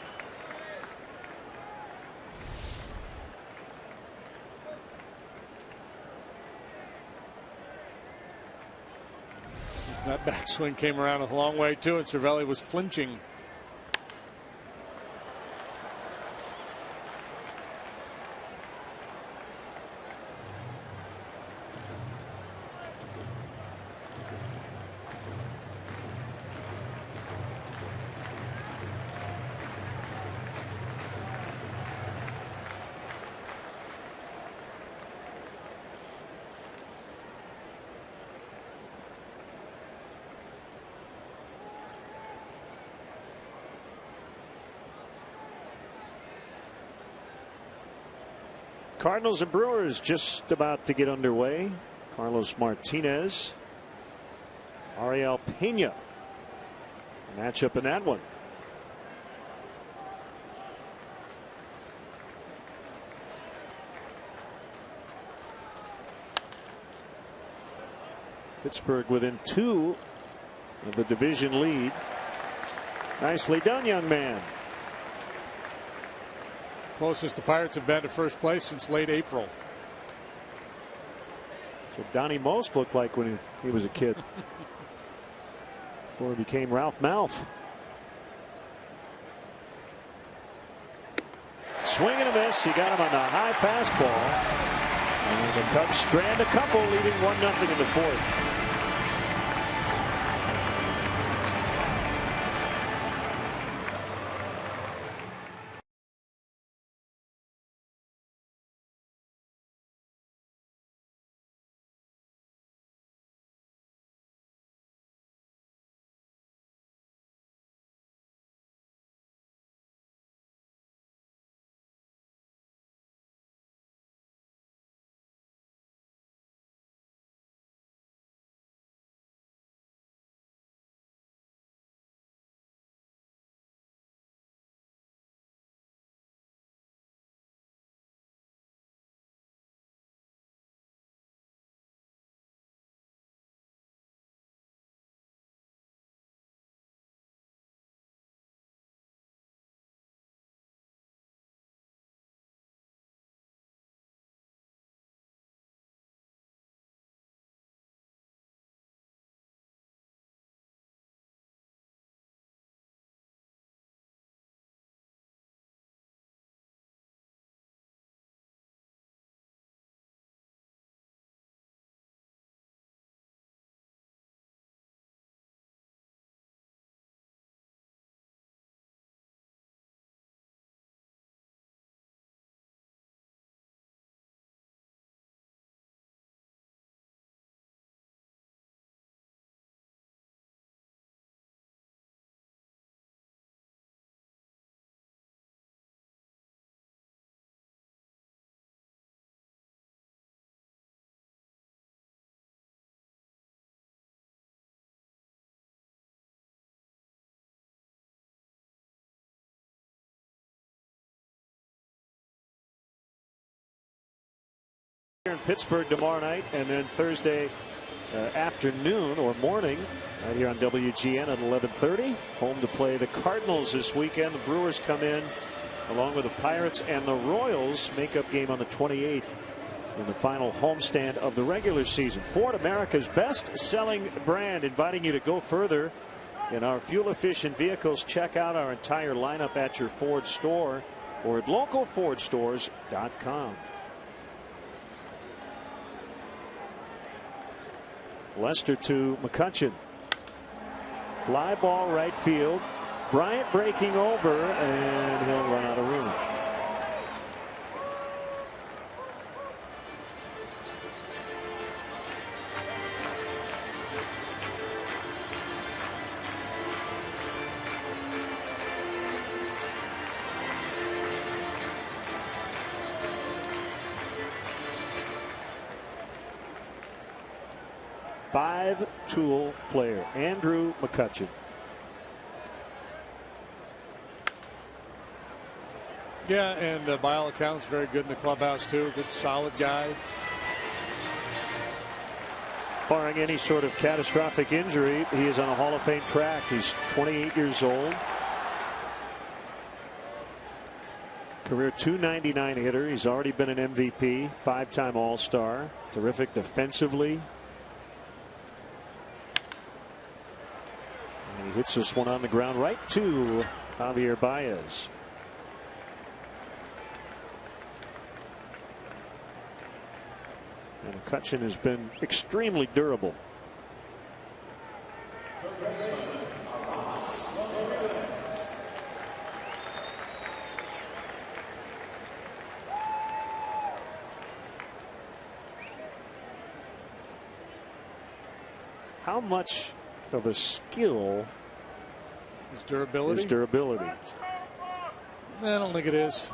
That backswing came around a long way too, and Cervelli was flinching. Cardinals and Brewers just about to get underway. Carlos Martinez, Ariel Pena. Matchup in that one. Pittsburgh within 2 of the division lead. Nicely done, young man. Closest the Pirates have been to first place since late April. So Donnie Most looked like when he was a kid. Before he became Ralph Malph. swing and a miss. He got him on the high fastball. And the Cubs strand a couple, leading 1-0 in the fourth. In Pittsburgh tomorrow night, and then Thursday afternoon or morning right here on WGN at 11:30. Home to play the Cardinals this weekend. The Brewers come in along with the Pirates, and the Royals make-up game on the 28th in the final homestand of the regular season. Ford, America's best-selling brand, inviting you to go further in our fuel-efficient vehicles. Check out our entire lineup at your Ford store or at localfordstores.com. Lester to Mccutchen. Fly ball right field. Bryant breaking over, and he'll run out of room. Five-tool player, Andrew Mccutchen. Yeah, and by all accounts, very good in the clubhouse too. Good, solid guy. Barring any sort of catastrophic injury, he is on a Hall of Fame track. He's 28 years old. Career .299 hitter. He's already been an MVP, five-time All-Star. Terrific defensively. And he hits this one on the ground right to Javier Baez. And Mccutchen has been extremely durable. How much of a skill is durability? I don't think it is.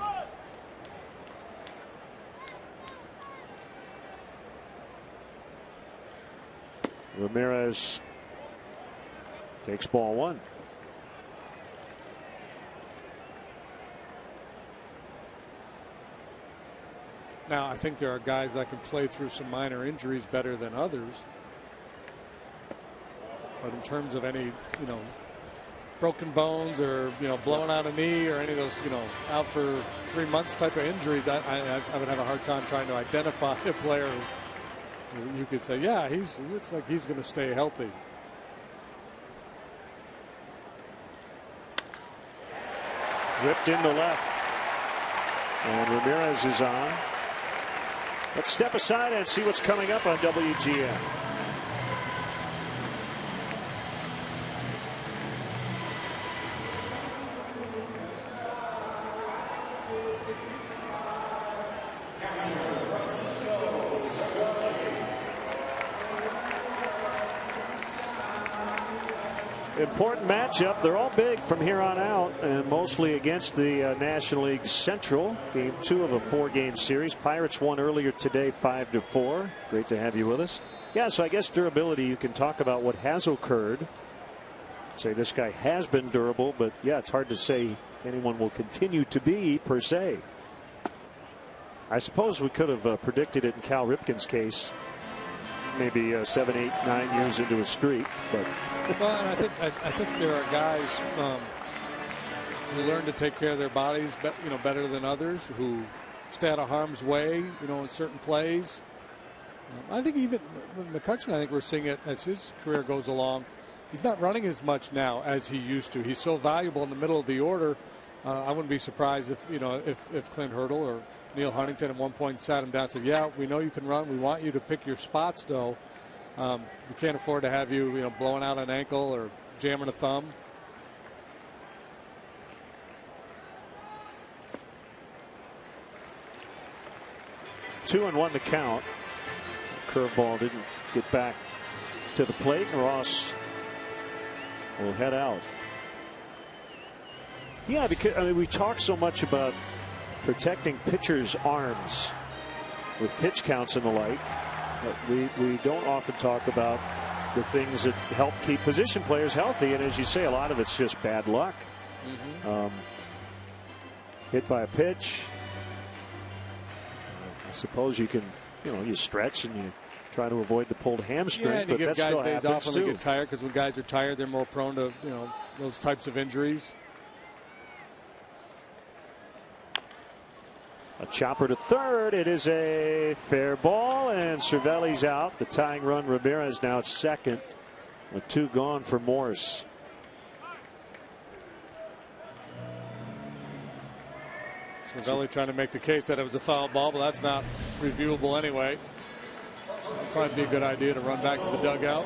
Ramirez takes ball one. Now, I think there are guys that can play through some minor injuries better than others. But in terms of any, broken bones or, blowing out a knee or any of those, out for 3 months type of injuries, I would have a hard time trying to identify a player who you could say, yeah, he looks like he's going to stay healthy. Ripped into left. And Ramirez is on. Let's step aside and see what's coming up on WGN. Important matchup. They're all big from here on out, and mostly against the National League Central. Game 2 of a 4-game series. Pirates won earlier today 5-4. Great to have you with us. Yeah, so I guess durability, you can talk about what has occurred. Say this guy has been durable, but yeah, it's hard to say anyone will continue to be per se. I suppose we could have predicted it in Cal Ripken's case. Maybe 7, 8, 9 years into a streak, but well, and I think there are guys who learn to take care of their bodies, better than others, who stay out of harm's way, in certain plays. I think even with Mccutchen, I think we're seeing it as his career goes along. He's not running as much now as he used to. He's so valuable in the middle of the order. I wouldn't be surprised if Clint Hurdle or Neil Huntington at one point sat him down and said, yeah, we know you can run. We want you to pick your spots, though. We can't afford to have you, blowing out an ankle or jamming a thumb. Two and one to count. Curveball didn't get back to the plate. Ross will head out. Yeah, because we talk so much about protecting pitchers' arms with pitch counts and the like. We don't often talk about the things that help keep position players healthy. And as you say, a lot of it's just bad luck. Hit by a pitch. I suppose you can, you stretch and you try to avoid the pulled hamstring. Yeah, and you but give guys days off when too. they get tired, because when guys are tired, they're more prone to, those types of injuries. A chopper to third. It is a fair ball, and Cervelli's out. The tying run, Ramirez, now at second with 2 gone for Morse. Cervelli trying to make the case that it was a foul ball, but that's not reviewable anyway. So it'd probably be a good idea to run back to the dugout,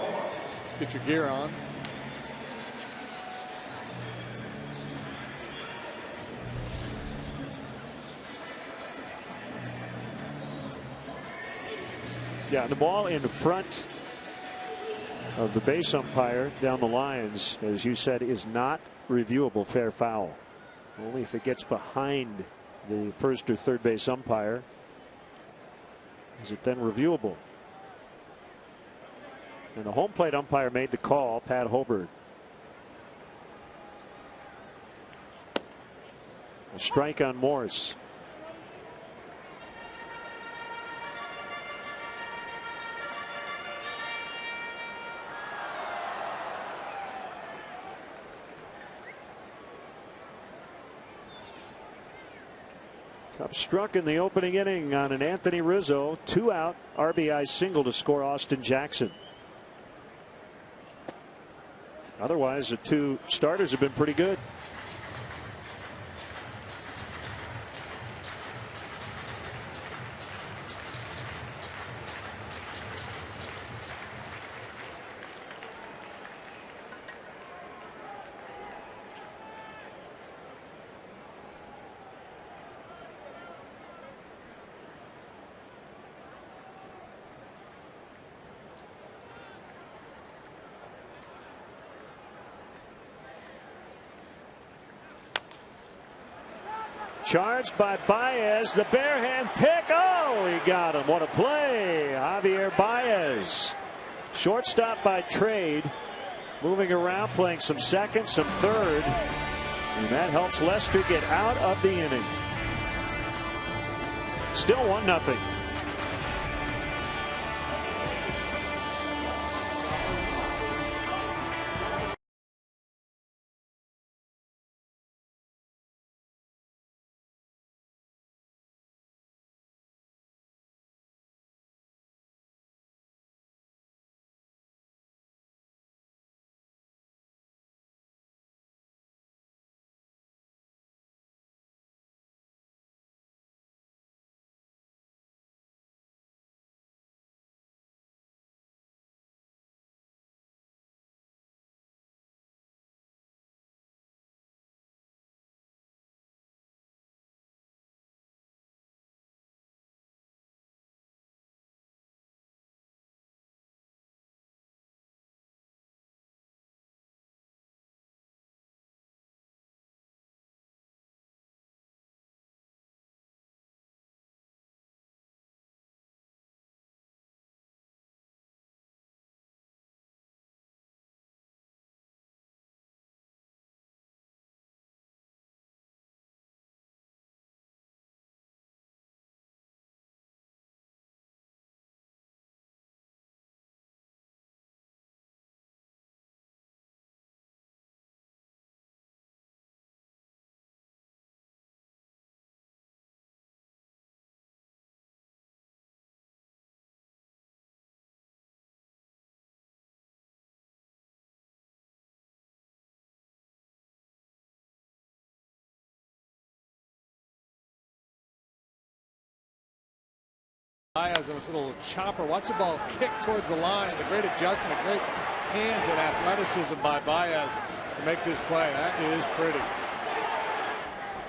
get your gear on. Yeah, the ball in front of the base umpire down the lines, as you said, is not reviewable. Fair foul. Only if it gets behind the first or third base umpire is it then reviewable. And the home plate umpire made the call, Pat Hobert. A strike on Morse. Cubs struck in the opening inning on an Anthony Rizzo 2-out RBI single to score Austin Jackson. Otherwise, the 2 starters have been pretty good. Charged by Baez, the bare hand pick. Oh, he got him. What a play. Javier Baez. Shortstop by trade. Moving around, playing some second, some third. And that helps Lester get out of the inning. Still 1-0. Baez and this little chopper. Watch the ball kick towards the line. The great adjustment, great hands and athleticism by Baez to make this play. That is pretty.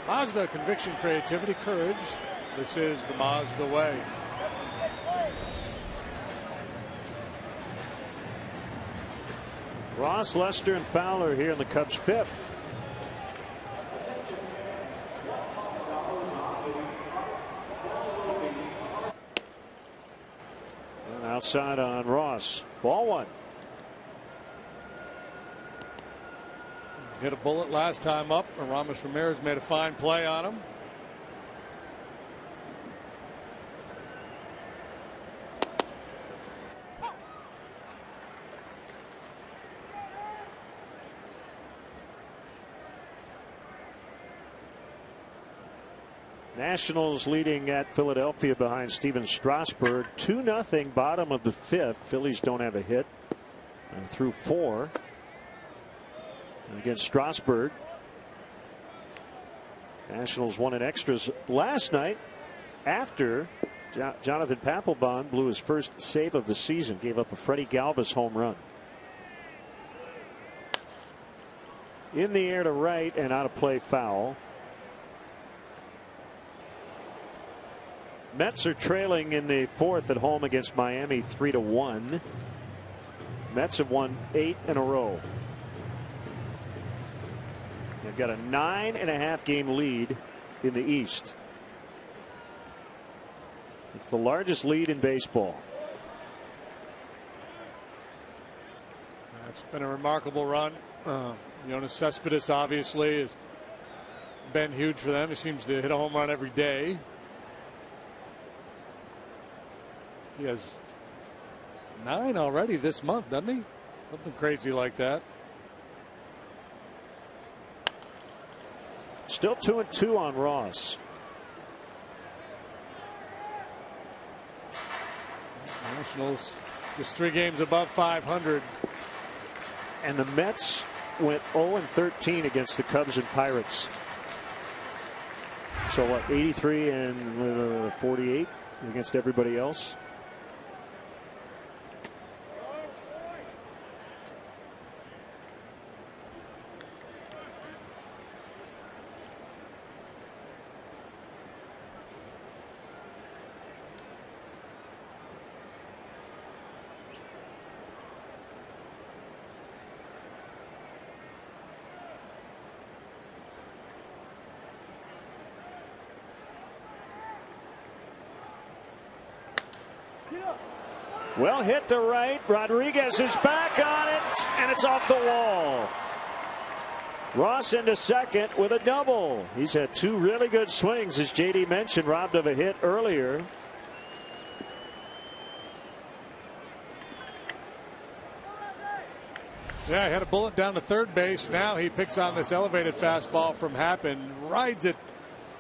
Mazda, conviction, creativity, courage. This is the Mazda way. Ross, Lester, and Fowler here in the Cubs' fifth. And outside on Ross. Ball one. Hit a bullet last time up. Aramis Ramirez made a fine play on him. Nationals leading at Philadelphia behind Steven Strasburg. 2-0 bottom of the fifth. Phillies don't have a hit through 4. Against Strasburg. Nationals won in extras last night after Jonathan Papelbon blew his first save of the season. Gave up a Freddie Galvis home run. In the air to right and out of play, foul. Mets are trailing in the fourth at home against Miami 3-1. Mets have won 8 in a row. They've got a 9.5 game lead in the East. It's the largest lead in baseball. It's been a remarkable run. Jonas Cespedes obviously has been huge for them. He seems to hit a home run every day. He has 9 already this month, doesn't he? Something crazy like that. Still 2-2 on Ross. Nationals just 3 games above 500. And the Mets went 0-13 against the Cubs and Pirates. So what, 83 and 48 against everybody else? Well hit to right. Rodriguez is back on it, and it's off the wall. Ross into second with a double. He's had 2 really good swings, as JD mentioned, robbed of a hit earlier. Yeah, he had a bullet down to third base. Now he picks on this elevated fastball from Happen, rides it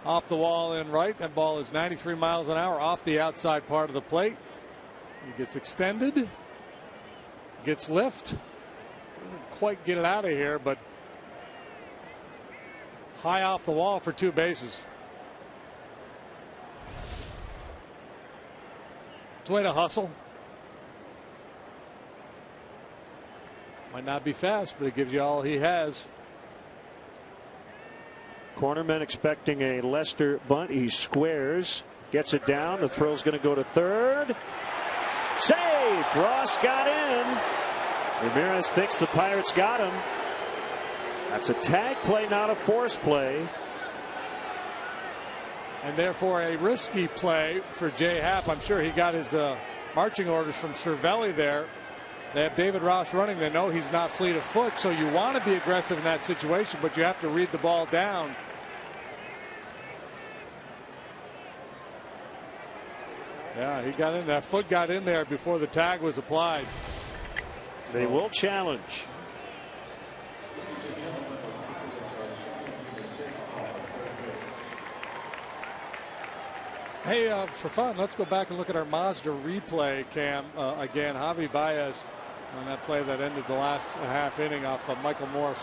off the wall in right. That ball is 93 miles an hour off the outside part of the plate. He gets extended, gets lift, doesn't quite get it out of here, but high off the wall for 2 bases. It's a way to hustle. Might not be fast, but it gives you all he has. Cornerman expecting a Lester bunt. He squares, gets it down. The throw's going to go to third. Save! Ross got in. Ramirez thinks the Pirates got him. That's a tag play, not a force play. And therefore a risky play for Jay Happ. I'm sure he got his marching orders from Cervelli there. They have David Ross running. They know he's not fleet of foot, so you want to be aggressive in that situation, but you have to read the ball down. Yeah, he got in. That foot got in there before the tag was applied. They will challenge. Hey, for fun, let's go back and look at our Mazda replay cam again. Javi Baez on that play that ended the last half inning off of Michael Morse.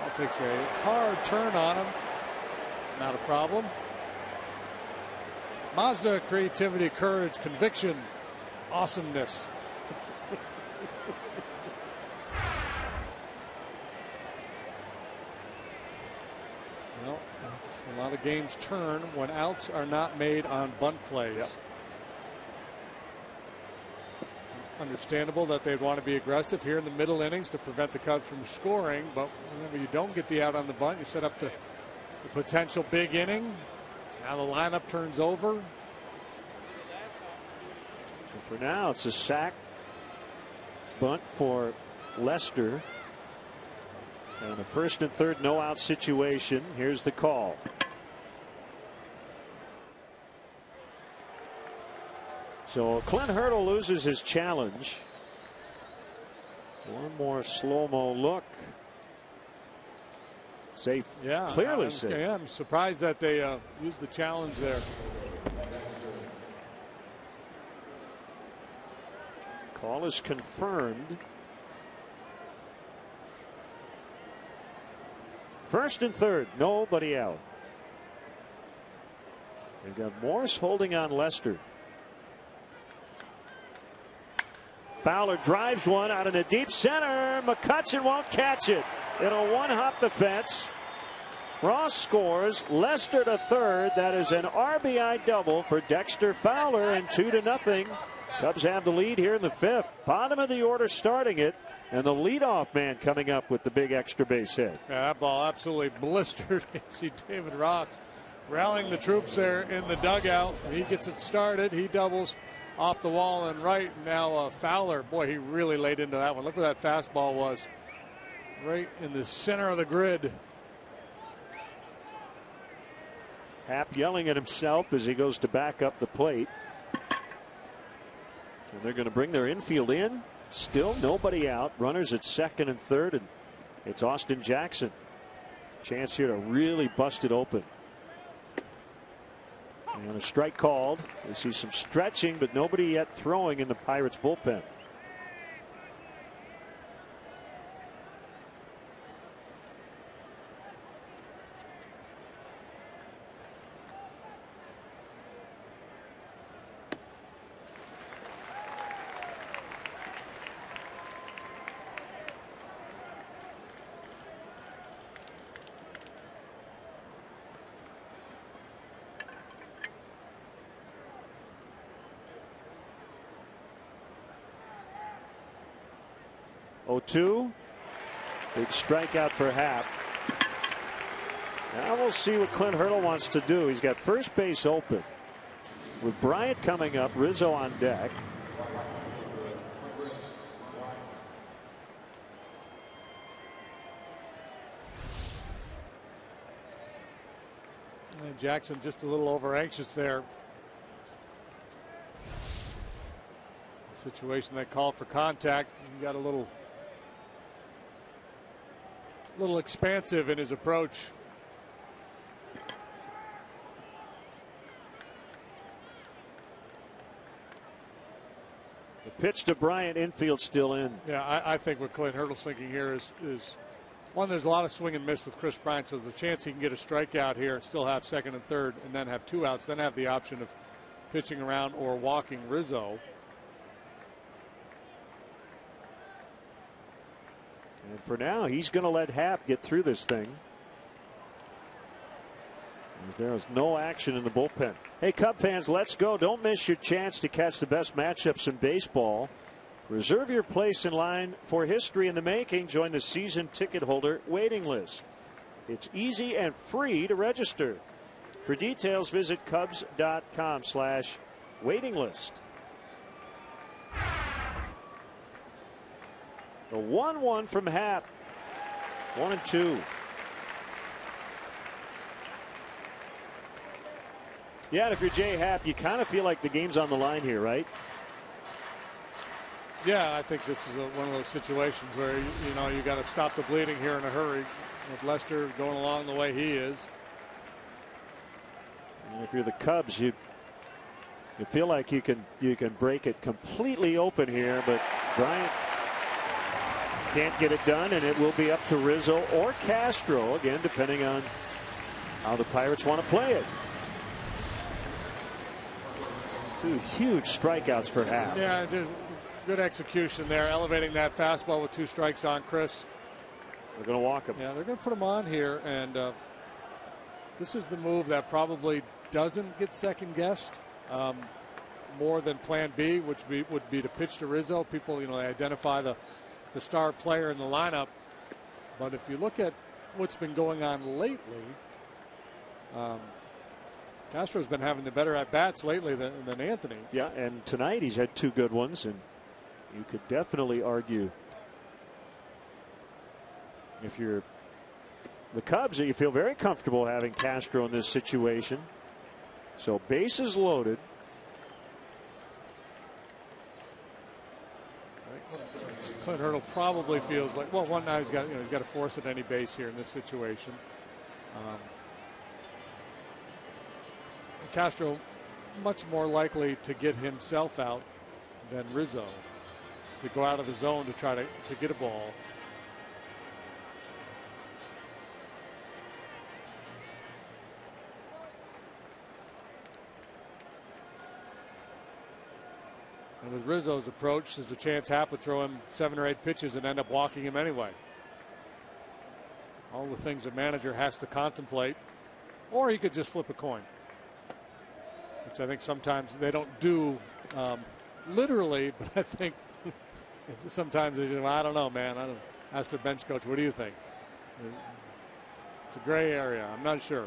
That takes a hard turn on him. Not a problem. Mazda, creativity, courage, conviction, awesomeness. Well, a lot of games turn when outs are not made on bunt plays. Yep. Understandable that they'd want to be aggressive here in the middle innings to prevent the Cubs from scoring, but whenever you don't get the out on the bunt, you set up the potential big inning. Now the lineup turns over. And for now, it's a sac bunt for Lester. And a first and third no out situation. Here's the call. So Clint Hurdle loses his challenge. One more slow-mo look. Safe. Yeah, clearly safe. Yeah, I'm surprised that they used the challenge there. Call is confirmed. First and third, nobody out. They've got Morse holding on Lester. Fowler drives one out in the deep center. McCutchen won't catch it. It'll one-hop the fence. Ross scores. Lester to third. That is an RBI double for Dexter Fowler, and 2-0. Cubs have the lead here in the fifth. Bottom of the order starting it, and the leadoff man coming up with the big extra base hit. Yeah, that ball absolutely blistered. You see David Ross rallying the troops there in the dugout. He gets it started. He doubles off the wall and right. Now Fowler, boy, he really laid into that one. Look where that fastball was. Right in the center of the grid. Happ yelling at himself as he goes to back up the plate. And they're going to bring their infield in. Still nobody out. Runners at second and third, and it's Austin Jackson. Chance here to really bust it open. And a strike called. We see some stretching, but nobody yet throwing in the Pirates bullpen. Two. Big strikeout for Happ. Now we'll see what Clint Hurdle wants to do. He's got first base open with Bryant coming up, Rizzo on deck. And Jackson just a little over anxious there. Situation that called for contact. He got a little expansive in his approach. The pitch to Bryant, infield still in. Yeah, I think what Clint Hurdle's thinking here is one, there's a lot of swing and miss with Chris Bryant, so there's a chance he can get a strikeout here and still have second and third and then have two outs, then have the option of pitching around or walking Rizzo. And for now, he's going to let Happ get through this thing. There is no action in the bullpen. Hey, Cub fans, let's go. Don't miss your chance to catch the best matchups in baseball. Reserve your place in line for history in the making. Join the season ticket holder waiting list. It's easy and free to register. For details, visit Cubs.com/waiting list. The 1-1 from Happ. 1-2. Yeah, and if you're Jay Happ, you kind of feel like the game's on the line here, right? Yeah, I think this is one of those situations where you got to stop the bleeding here in a hurry. With Lester going along the way he is. And if you're the Cubs, you feel like you can break it completely open here, but Bryant can't get it done, and it will be up to Rizzo or Castro, again, depending on how the Pirates want to play it. 2 huge strikeouts for Happ. Yeah, good execution there, elevating that fastball with 2 strikes on Chris. They're going to walk him. Yeah, they're going to put him on here, and this is the move that probably doesn't get second guessed more than Plan B, which would be to pitch to Rizzo. People, they identify the star player in the lineup, but if you look at what's been going on lately, Castro's been having the better at bats lately than Anthony. Yeah, and tonight he's had 2 good ones, and you could definitely argue if you're the Cubs that you feel very comfortable having Castro in this situation. So bases loaded. Clint Hurdle probably feels like, well, one now he's got to force at any base here in this situation. Castro much more likely to get himself out than Rizzo, to go out of the zone to try to get a ball. And with Rizzo's approach, there's a chance Happ would throw him 7 or 8 pitches and end up walking him anyway. All the things a manager has to contemplate. Or he could just flip a coin, which I think sometimes they don't do literally, but I think sometimes they just, I don't know, man. I don't ask their bench coach, what do you think? It's a gray area. I'm not sure.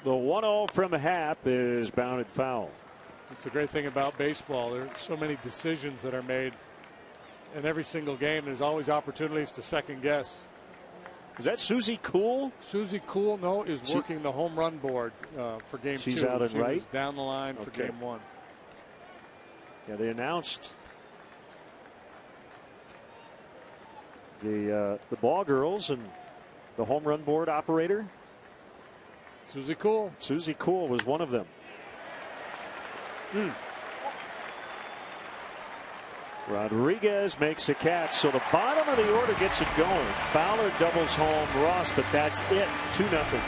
The 1-0 from Happ is bounded foul. It's the great thing about baseball. There are so many decisions that are made in every single game. There's always opportunities to second guess. Is that Susie Cool? Susie Cool, no, is working the home run board for game 2. She's out and right? Was down the line for game 1. Yeah, they announced the ball girls and the home run board operator. Susie Cool. Susie Cool was one of them. Rodriguez makes a catch, so the bottom of the order gets it going. Fowler doubles home Ross, but that's it. 2-0.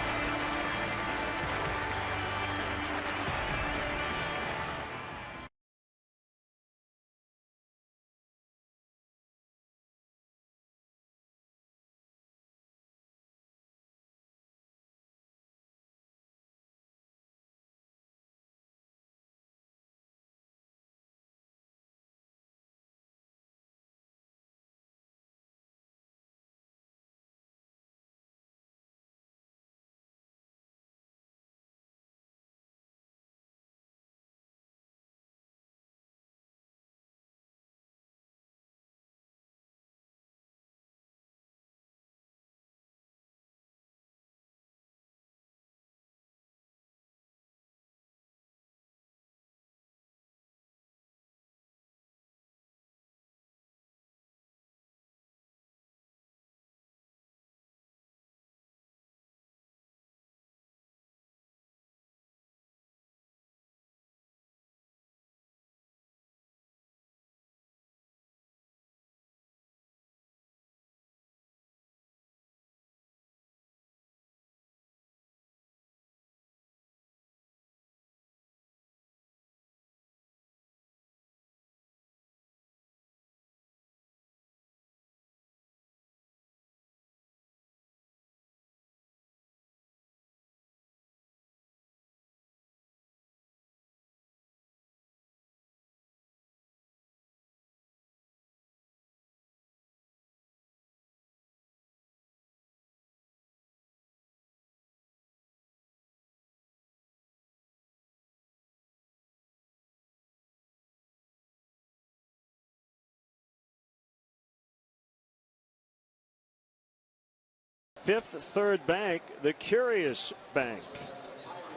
Fifth Third Bank, the Curious Bank.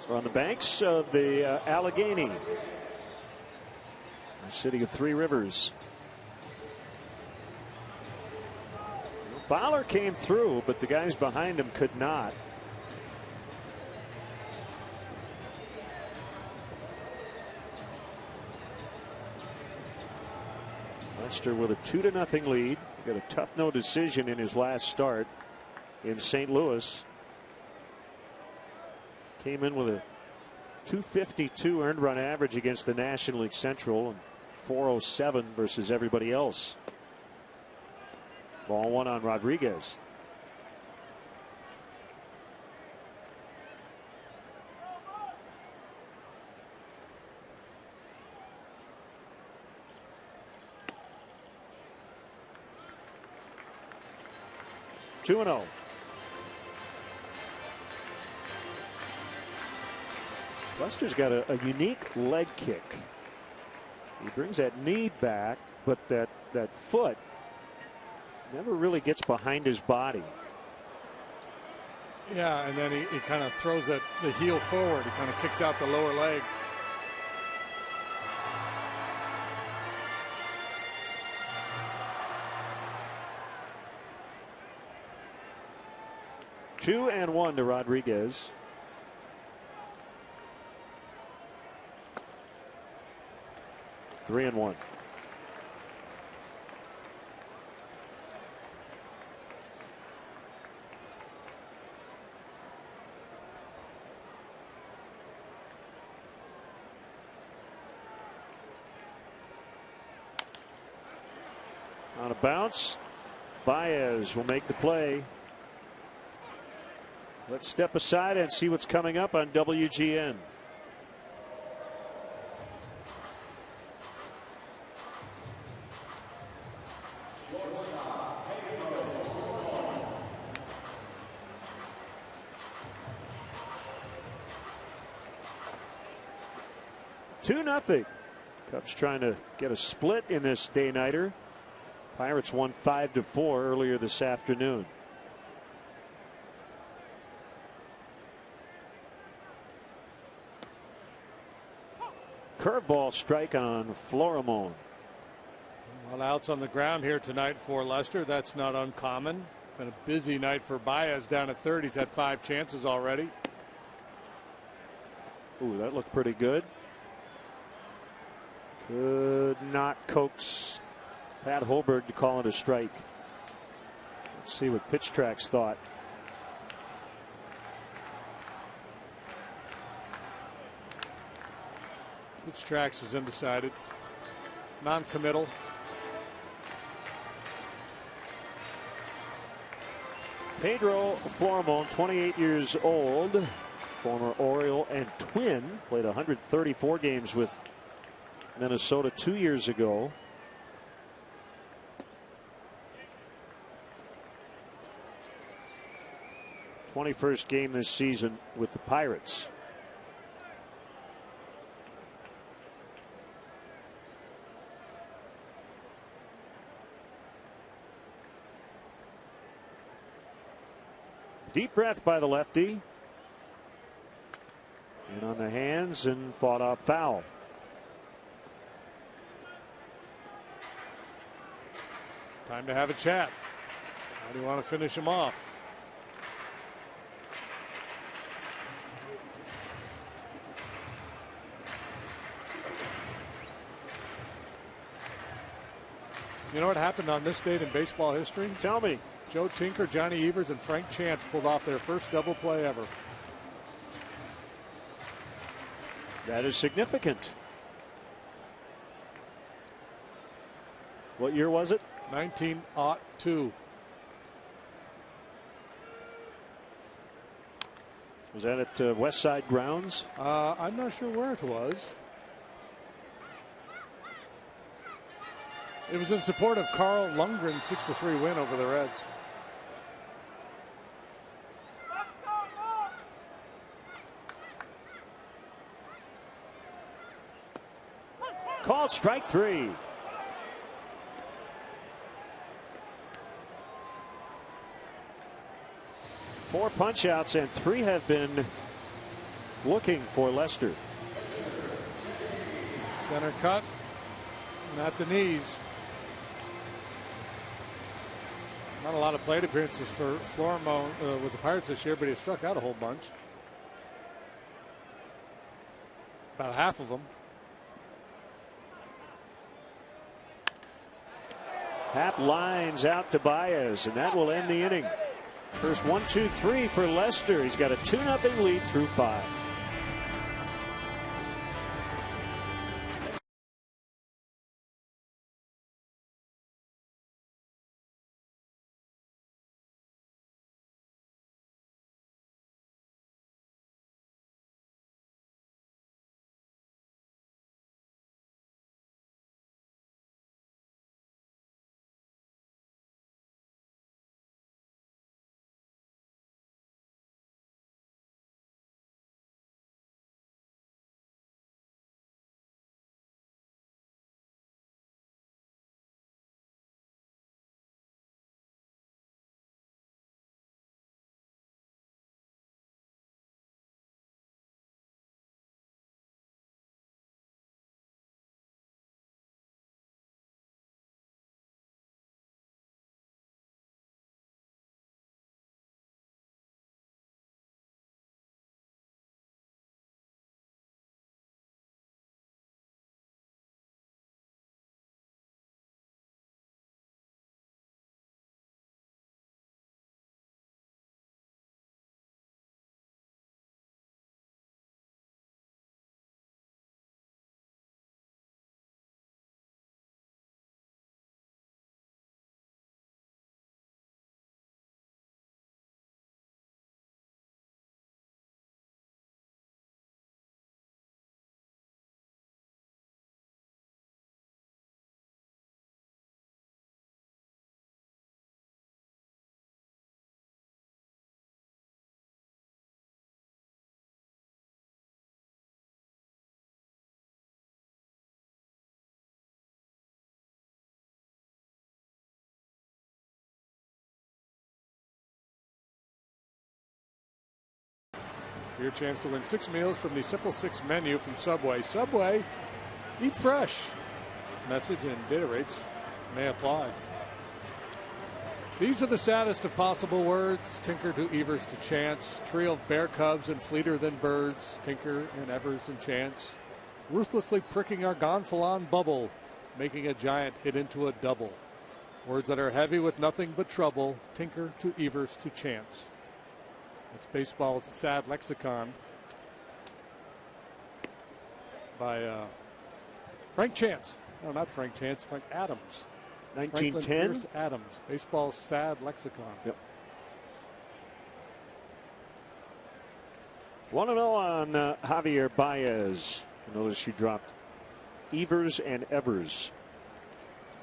We're on the banks of the Allegheny, the city of Three Rivers. Fowler came through, but the guys behind him could not. Lester with a 2-0 lead. Got a tough no decision in his last start in St. Louis. Came in with a .252 earned run average against the National League Central and .407 versus everybody else. Ball one on Rodriguez. Two and 0. Lester's got a unique leg kick. He brings that knee back, but that foot never really gets behind his body. Yeah, and then he kind of throws the heel forward. He kind of kicks out the lower leg. Two and one to Rodriguez. Three and one. On a bounce, Baez will make the play. Let's step aside and see what's coming up on WGN. Two nothing. Cubs trying to get a split in this day-nighter. Pirates won 5-4 earlier this afternoon. Curveball strike on Florimon. Well, outs on the ground here tonight for Lester. That's not uncommon. Been a busy night for Baez down at third. He's had 5 chances already. Ooh, that looked pretty good. Could not coax Pat Holberg to call it a strike. Let's see what Pitch Tracks thought. Pitch Tracks is undecided. Non-committal. Pedro Florimon, 28 years old, former Oriole and Twin, played 134 games with Minnesota 2 years ago. '21st game this season with the Pirates. Deep breath by the lefty. In on the hands and fought off foul. Time to have a chat. How do you want to finish him off? You know what happened on this date in baseball history? Tell me. Joe Tinker, Johnny Evers, and Frank Chance pulled off their first double play ever. That is significant. What year was it? 1902. Was that at West Side Grounds? I'm not sure where it was. It was in support of Carl Lundgren's 6-3 win over the Reds. Called strike 3. Four punch outs and 3 have been looking for Lester. Center cut, not the knees. Not a lot of plate appearances for Florimon with the Pirates this year, but he struck out a whole bunch. About half of them. Happ lines out to Baez, and that will end the inning. First 1, 2, 3 for Lester. He's got a 2-0 lead through 5. Your chance to win 6 meals from the Simple 6 menu from Subway. Subway, eat fresh. Message and data rates may apply. These are the saddest of possible words. Tinker to Evers to Chance. Trio of bear cubs and fleeter than birds. Tinker and Evers and Chance. Ruthlessly pricking our gonfalon bubble. Making a giant hit into a double. Words that are heavy with nothing but trouble. Tinker to Evers to Chance. It's baseball's sad lexicon by Frank Chance. No, not Frank Chance, Frank Adams. 1910? Adams. Baseball's sad lexicon. Yep. 1-0 on Javier Baez. Notice she dropped Evers and Evers.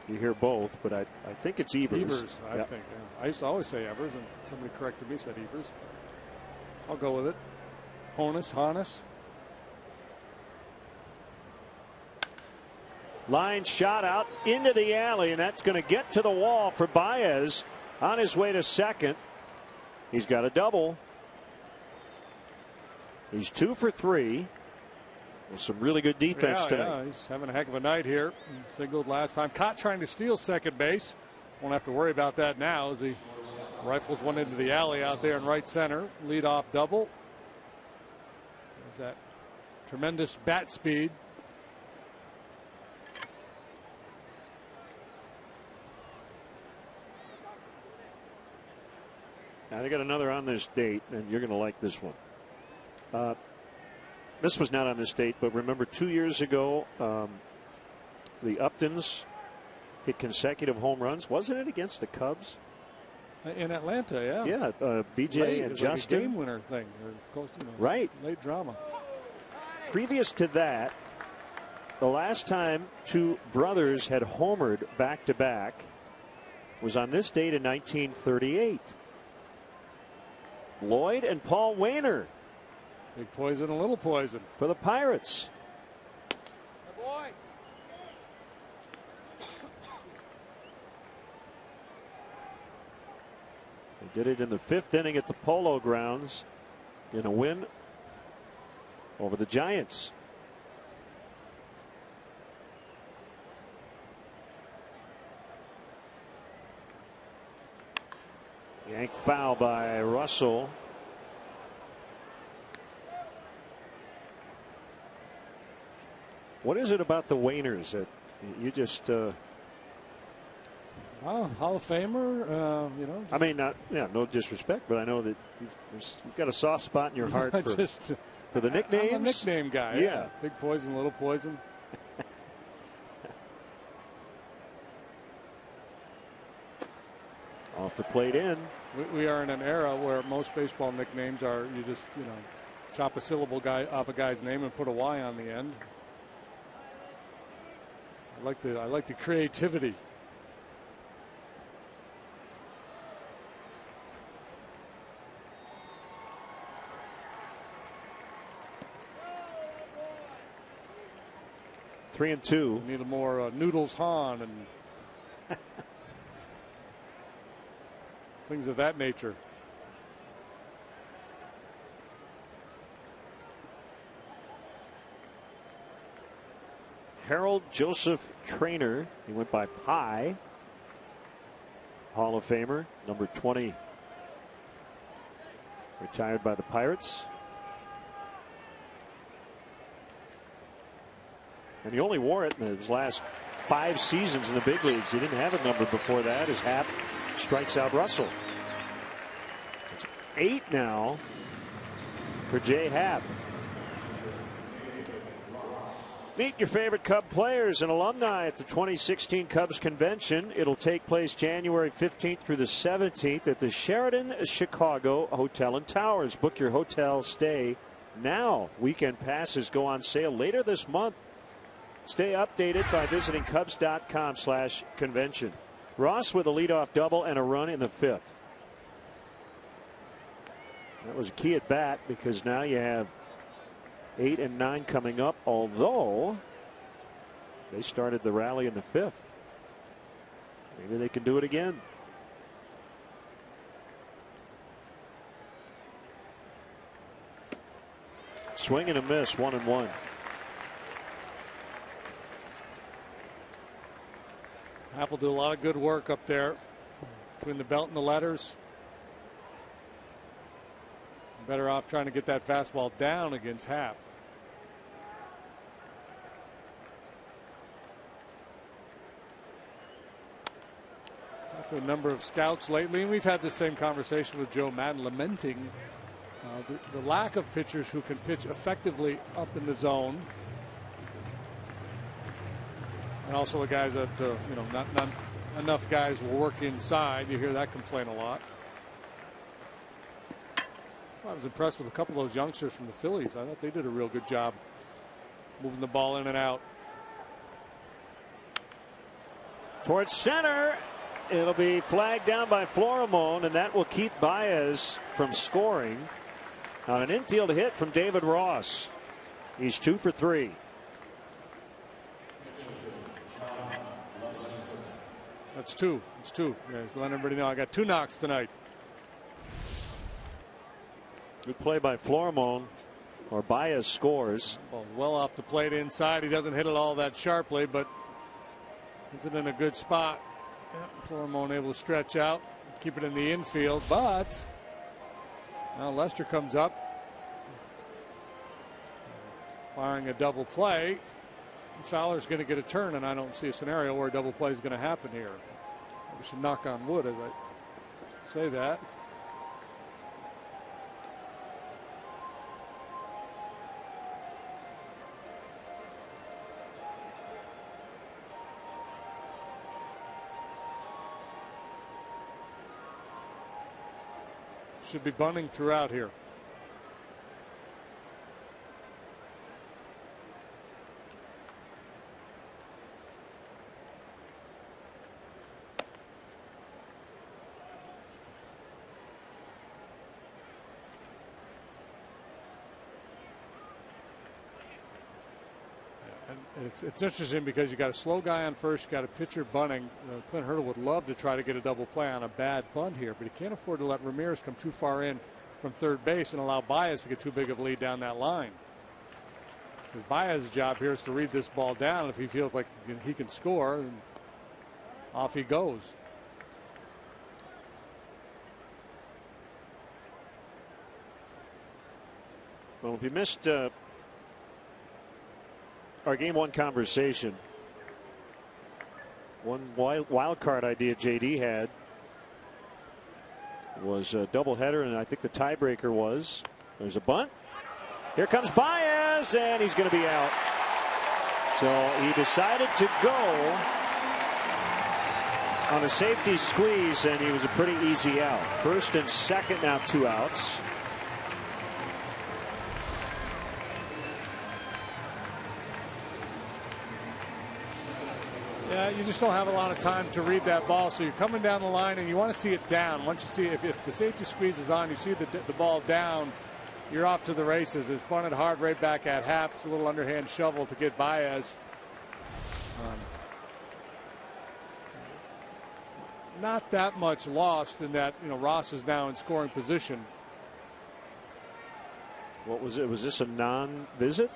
You hear both, but I think it's Evers. Evers, I think. Yeah. I used to always say Evers, and somebody corrected me, said Evers. I'll go with it. Honus. Line shot out into the alley, and that's going to get to the wall for Baez on his way to second. He's got a double. He's 2 for 3 with some really good defense tonight. Yeah, he's having a heck of a night here. Singled last time. Caught trying to steal second base. Won't have to worry about that now as he rifles one into the alley out there in right center. Leadoff double. There's that tremendous bat speed. Now they got another on this date, and you're going to like this one. This was not on this date, but remember 2 years ago, the Uptons hit consecutive home runs. Wasn't it against the Cubs? In Atlanta, yeah. Yeah, BJ and Justin. Like a game winner thing. Or close to, right. Late drama. Previous to that, the last time two brothers had homered back-to-back was on this date in 1938. Lloyd and Paul Wainer. Big poison, a little poison. For the Pirates. Good boy. They did it in the 5th inning at the Polo Grounds in a win over the Giants. Yanked foul by Russell. What is it about the Wainers that you just Oh, Hall of Famer, you know. I mean, no disrespect, but I know that you've got a soft spot in your heart for the nicknames. I'm a nickname guy. Yeah. Big Poison, Little Poison. Off the plate in. We are in an era where most baseball nicknames are you just, chop a syllable off a guy's name and put a Y on the end. I like the creativity. Three and two. Need a more Noodles Hahn and things of that nature. Harold Joseph Trainer. He went by Pie. Hall of Famer, number 20. Retired by the Pirates. And he only wore it in his last 5 seasons in the big leagues. He didn't have a number before that as Happ strikes out Russell. It's 8 now for Jay Happ. Meet your favorite Cub players and alumni at the 2016 Cubs Convention. It'll take place January 15th through the 17th at the Sheraton Chicago Hotel and Towers. Book your hotel stay now. Weekend passes go on sale later this month. Stay updated by visiting Cubs.com/convention. Ross with a leadoff double and a run in the 5th. That was a key at bat because now you have 8 and 9 coming up, although they started the rally in the 5th. Maybe they can do it again. Swing and a miss, 1-1. Happ will do a lot of good work up there between the belt and the letters. Better off trying to get that fastball down against Happ. A number of scouts lately, and we've had the same conversation with Joe Madden, lamenting the lack of pitchers who can pitch effectively up in the zone, and also the guys that not enough guys will work inside. You hear that complaint a lot. I was impressed with a couple of those youngsters from the Phillies. I thought they did a real good job moving the ball in and out. Towards center. It'll be flagged down by Florimon, and that will keep Baez from scoring on an infield hit from David Ross. He's 2 for 3. That's 2. It's 2. Guys, let everybody know I got 2 knocks tonight. Good play by Florimon, or Baez scores. Ball well off the plate inside. He doesn't hit it all that sharply, but puts it in a good spot. Florimon able to stretch out, keep it in the infield, but now Lester comes up, firing a double play. Fowler's going to get a turn, and I don't see a scenario where a double play is going to happen here. We should knock on wood as I say that. Should be bunting throughout here. It's interesting because you got a slow guy on first, you got a pitcher bunting. Clint Hurdle would love to try to get a double play on a bad bunt here, but he can't afford to let Ramirez come too far in from third base and allow Baez to get too big of a lead down that line. Because Baez's job here is to read this ball down. If he feels like he can score, and off he goes. Well, if you missed our Game 1 conversation, One wild card idea JD had was a doubleheader, and I think the tiebreaker was there's a bunt. Here comes Baez, and he's going to be out. So he decided to go on a safety squeeze, and he was a pretty easy out. First and second, now 2 outs. Yeah, you just don't have a lot of time to read that ball, so you're coming down the line and you want to see it down. Once you see if the safety squeeze is on, you see the ball down, you're off to the races. It's bunted hard right back at Happ. It's a little underhand shovel to get Baez. Not that much lost in that, Ross is now in scoring position. What was it? Was this a non-visit?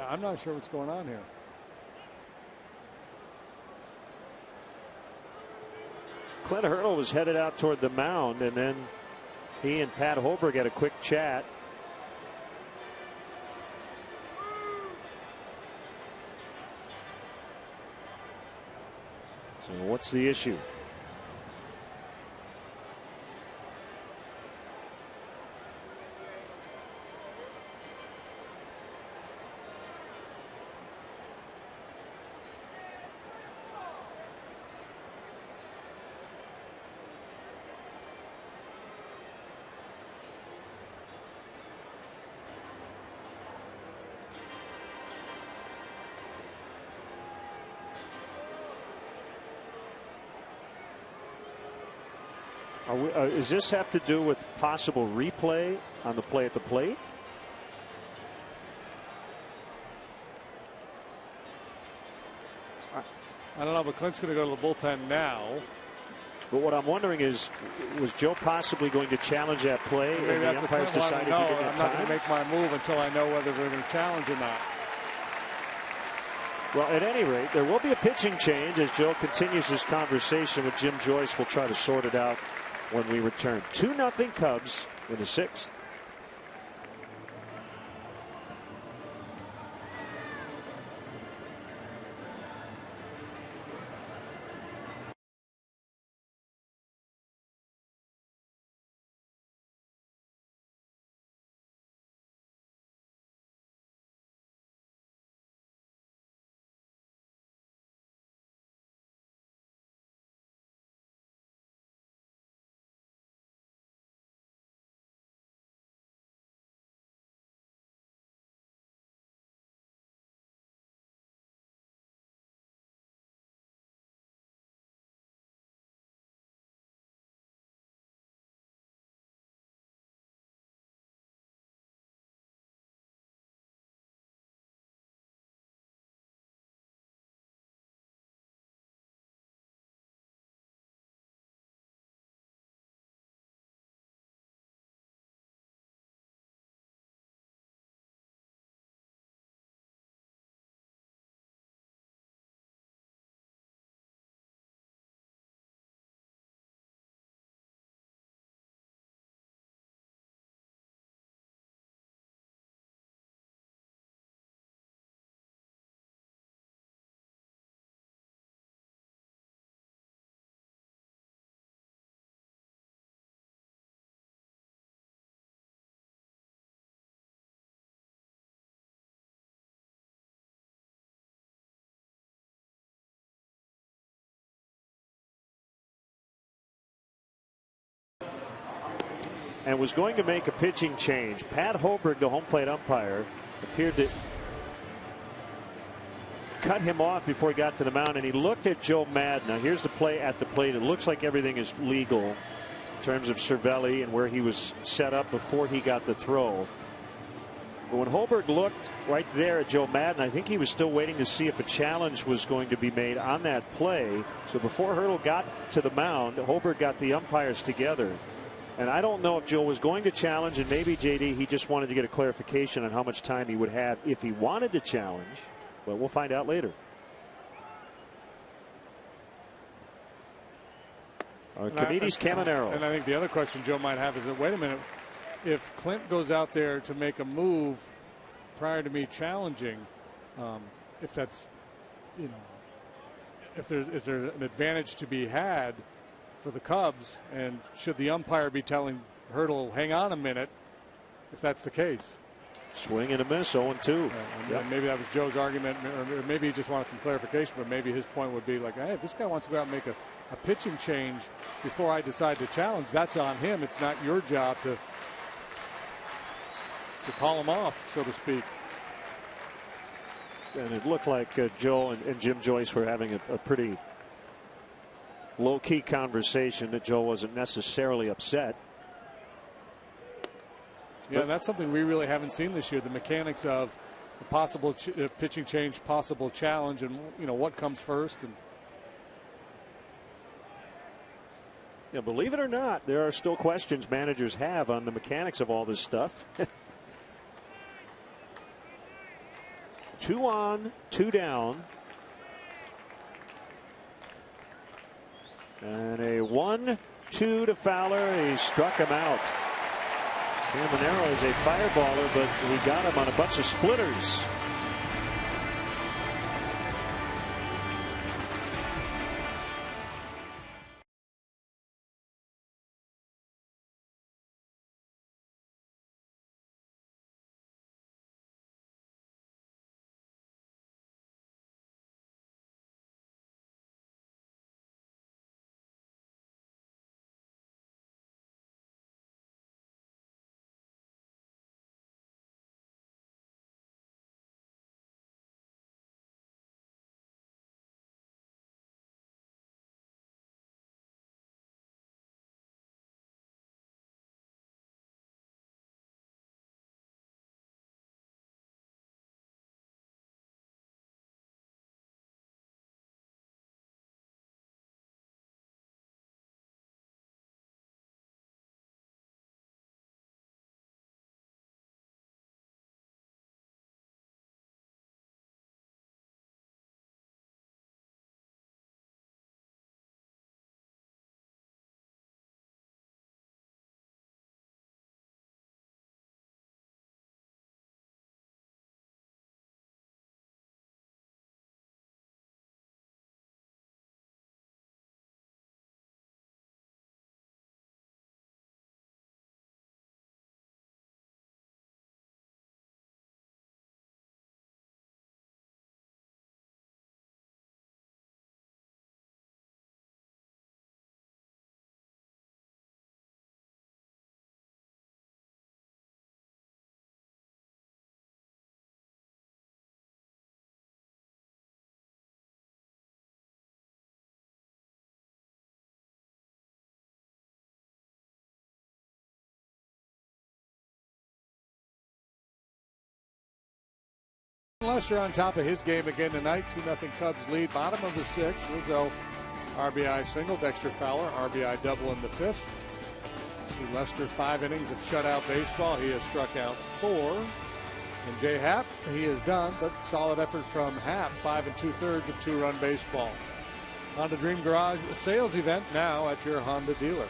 I'm not sure what's going on here. Clint Hurdle was headed out toward the mound, and then he and Pat Holberg had a quick chat. So what's the issue? Does this have to do with possible replay on the play at the plate? I don't know, but Clint's going to go to the bullpen now. But what I'm wondering is, was Joe possibly going to challenge that play? Maybe and the umpires decided he didn't have I'm not going to make my move until I know whether they're going to challenge or not. Well, at any rate, there will be a pitching change as Joe continues his conversation with Jim Joyce. We'll try to sort it out when we return. 2-0 Cubs in the 6th. And was going to make a pitching change. Pat Holberg, the home plate umpire, appeared to cut him off before he got to the mound, and he looked at Joe Madden. Now here's the play at the plate. It looks like everything is legal in terms of Cervelli and where he was set up before he got the throw. But when Holberg looked right there at Joe Madden, I think he was still waiting to see if a challenge was going to be made on that play. So before Hurdle got to the mound, Holberg got the umpires together. And I don't know if Joe was going to challenge, and maybe JD, he just wanted to get a clarification on how much time he would have if he wanted to challenge. But we'll find out later. Archimedes Caminero. And I think the other question Joe might have is that, wait a minute, if Clint goes out there to make a move prior to me challenging, if that's, if is there an advantage to be had for the Cubs, and should the umpire be telling Hurdle, hang on a minute, if that's the case? Swing and a miss, 0-2. And maybe that was Joe's argument, or maybe he just wanted some clarification, but maybe his point would be like, hey, if this guy wants to go out and make a pitching change before I decide to challenge, that's on him. It's not your job to call him off, so to speak. And it looked like Joe and Jim Joyce were having a pretty low-key conversation, that Joe wasn't necessarily upset. Yeah, and that's something we really haven't seen this year, the mechanics of a possible pitching change, possible challenge, and what comes first. And yeah, believe it or not, there are still questions managers have on the mechanics of all this stuff. 2 on, 2 down. And a 1-2 to Fowler. He struck him out. Caminero is a fireballer, but we got him on a bunch of splitters. Lester on top of his game again tonight. 2-0 Cubs lead. Bottom of the 6th. Rizzo RBI single. Dexter Fowler RBI double in the 5th. See Lester 5 innings of shutout baseball. He has struck out 4. And Jay Happ, he is done, but solid effort from Happ. 5 2/3 of 2-run baseball. Honda Dream Garage sales event now at your Honda dealer.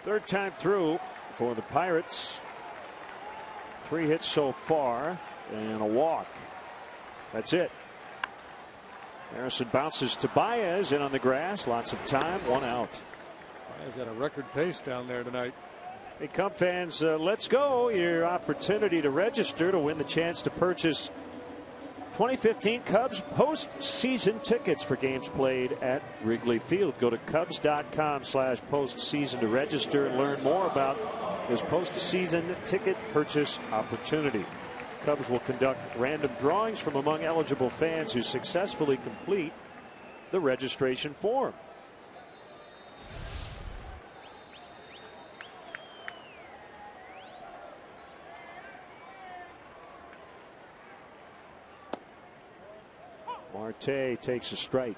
Third time through for the Pirates. 3 hits so far and a walk. That's it. Harrison bounces to Baez in on the grass. Lots of time. 1 out. Baez at a record pace down there tonight. Hey, Cub fans, let's go. Your opportunity to register to win the chance to purchase 2015 Cubs postseason tickets for games played at Wrigley Field. Go to Cubs.com/postseason to register and learn more about this postseason ticket purchase opportunity. Cubs will conduct random drawings from among eligible fans who successfully complete the registration form. Marte takes a strike.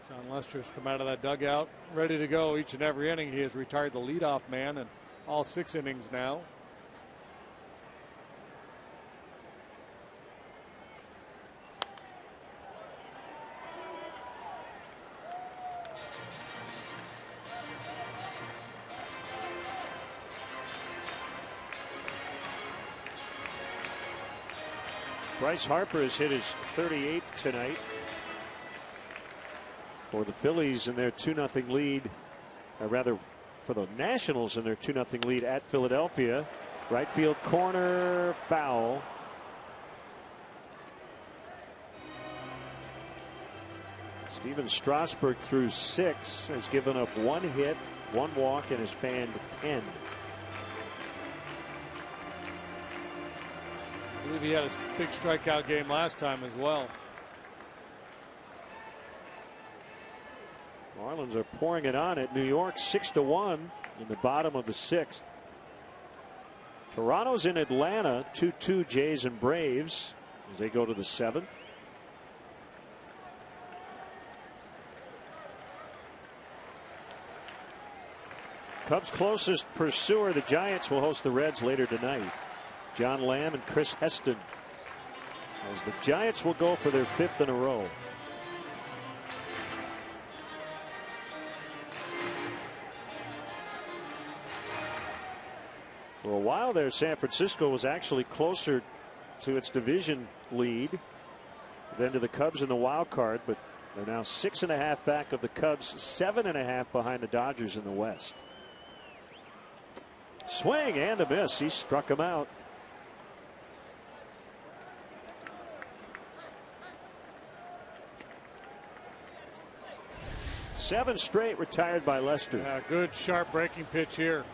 John Lester's come out of that dugout ready to go each and every inning. He has retired the leadoff man in all 6 innings now. Bryce Harper has hit his 38th tonight for the Phillies in their 2-0 lead, or rather for the Nationals in their 2-0 lead at Philadelphia. Right field corner, foul. Steven Strasburg through 6 has given up 1 hit, 1 walk, and has fanned 10. I believe he had a big strikeout game last time as well. Marlins are pouring it on at New York, 6-1 in the bottom of the 6th. Toronto's in Atlanta, 2-2 Jays and Braves as they go to the 7th. Cubs' closest pursuer, the Giants, will host the Reds later tonight. John Lamb and Chris Heston, as the Giants will go for their 5th in a row. For a while there, San Francisco was actually closer to its division lead than to the Cubs in the wild card, but they're now 6.5 back of the Cubs, 7.5 behind the Dodgers in the West. Swing and a miss. He struck him out. Seven straight retired by Lester. Yeah, good sharp breaking pitch here.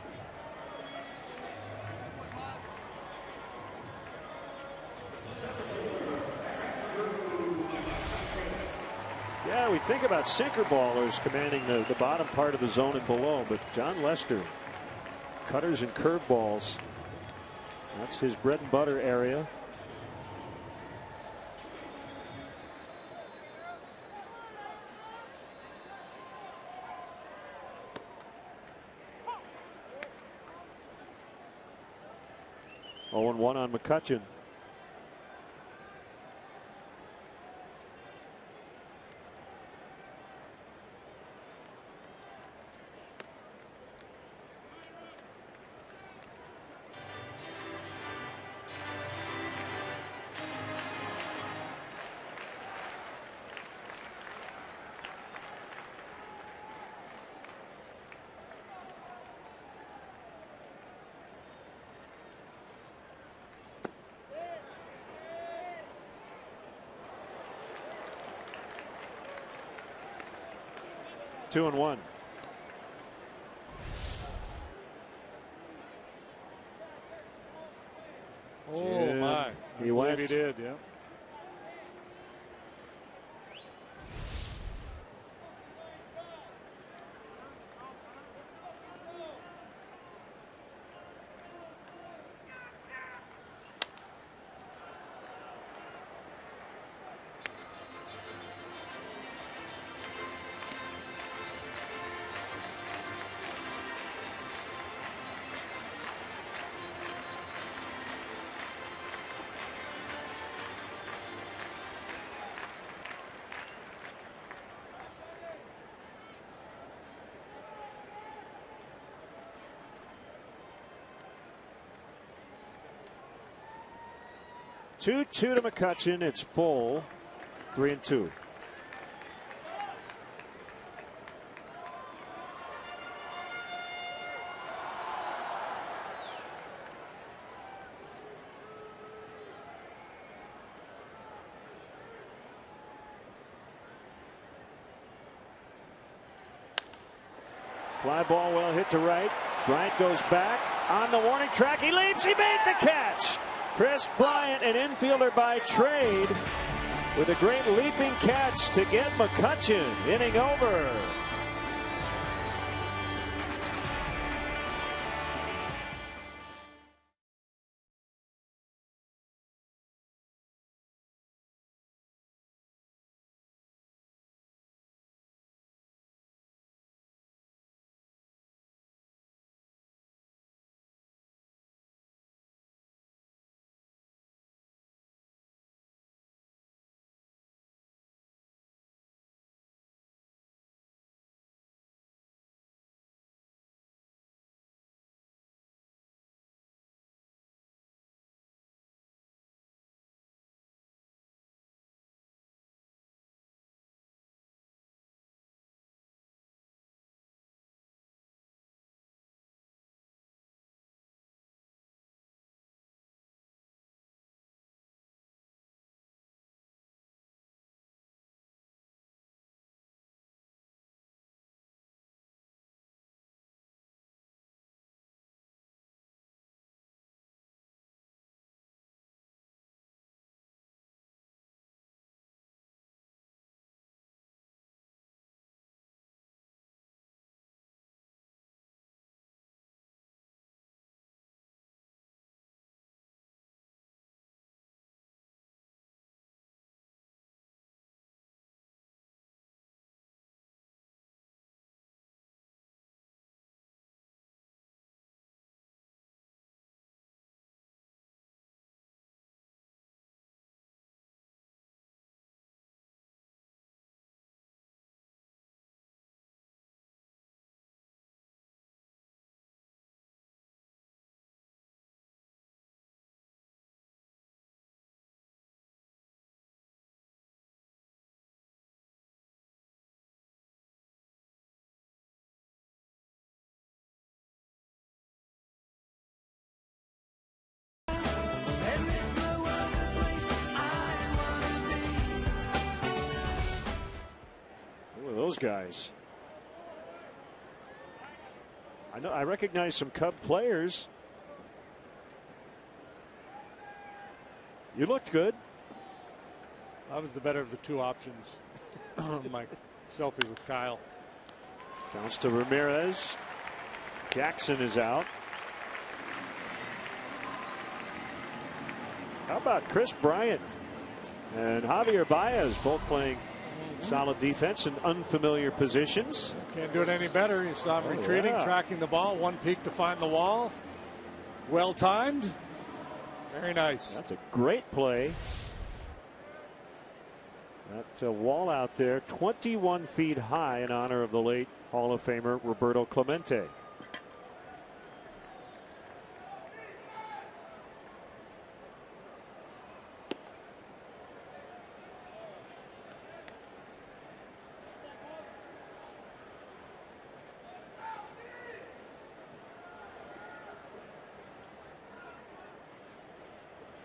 Yeah, we think about sinker ballers commanding the bottom part of the zone and below, but John Lester, cutters and curveballs, that's his bread and butter area. Oh, and 1 on McCutchen. Two and 1. Oh my! He went. He did. Yeah. Two to McCutchen. It's full. 3-2. Fly ball well hit to right. Bryant goes back on the warning track. He leaps. He made the catch. Chris Bryant, an infielder by trade, with a great leaping catch to get McCutchen. Inning over. those guys. I recognize some Cub players. You looked good. I was the better of the two options. My selfie with Kyle. Bounce to Ramirez. Jackson is out. How about Chris Bryant and Javier Baez both playing solid defense in unfamiliar positions? Can't do it any better. You saw him retreating, tracking the ball, one peek to find the wall. Well timed. Very nice. That's a great play. That wall out there, 21 feet high, in honor of the late Hall of Famer Roberto Clemente.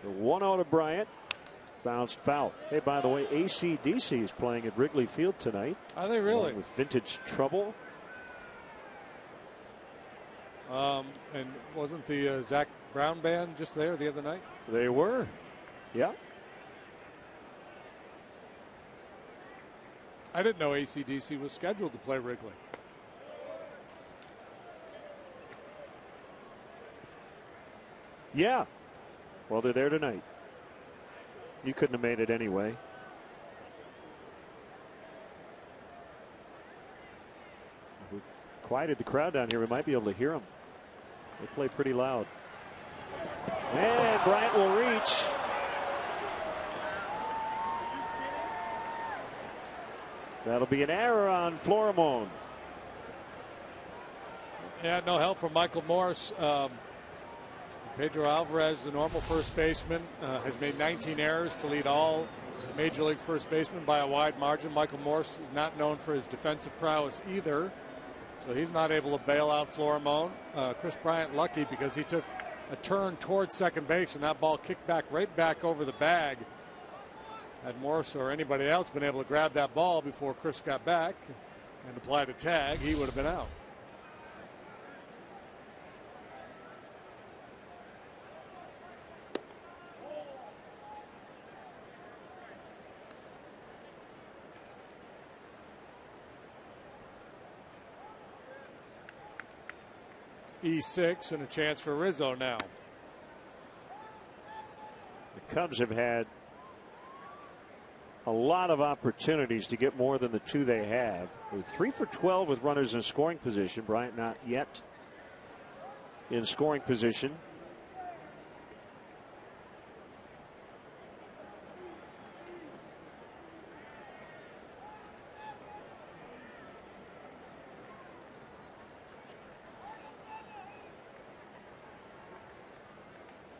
The 1-0 to Bryant. Bounced foul. Hey, by the way, AC/DC is playing at Wrigley Field tonight. Are they really? With Vintage Trouble. And wasn't the Zach Brown band just there the other night? They were. Yeah. I didn't know AC/DC was scheduled to play Wrigley. Yeah. Well, they're there tonight. You couldn't have made it anyway. If we quieted the crowd down here, we might be able to hear them. They play pretty loud. And Bryant will reach. That'll be an error on Florimon. Yeah, no help from Michael Morse. Pedro Alvarez, the normal first baseman, has made 19 errors to lead all major league first basemen by a wide margin. Michael Morse is not known for his defensive prowess either, so he's not able to bail out Florimon. Chris Bryant lucky because he took a turn towards second base and that ball kicked back right back over the bag. Had Morse or anybody else been able to grab that ball before Chris got back and applied a tag, he would have been out. E6 and a chance for Rizzo now. The Cubs have had a lot of opportunities to get more than the two they have. They're 3 for 12 with runners in scoring position. Bryant not yet in scoring position.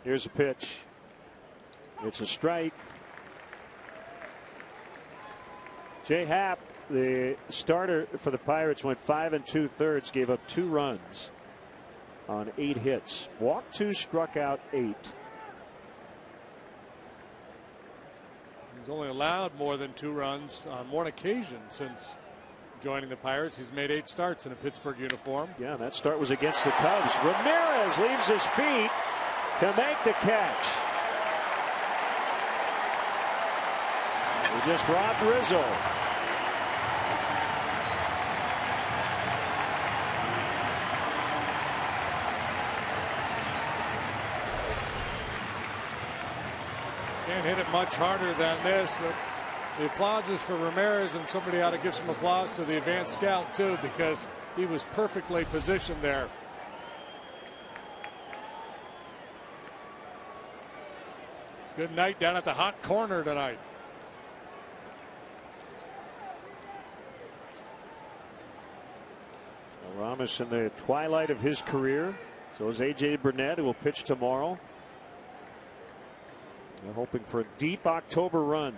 Here's a pitch. It's a strike. Jay Happ, the starter for the Pirates, went 5 2/3, gave up 2 runs on 8 hits. Walked 2, struck out 8. He's only allowed more than 2 runs on 1 occasion since joining the Pirates. He's made 8 starts in a Pittsburgh uniform. Yeah, that start was against the Cubs. Ramirez leaves his feet to make the catch. We just robbed Rizzo. Can't hit it much harder than this, but the applause is for Ramirez, and somebody ought to give some applause to the advanced scout too, because he was perfectly positioned there. Good night down at the hot corner tonight. Aramis in the twilight of his career. So is A.J. Burnett, who will pitch tomorrow. They're hoping for a deep October run.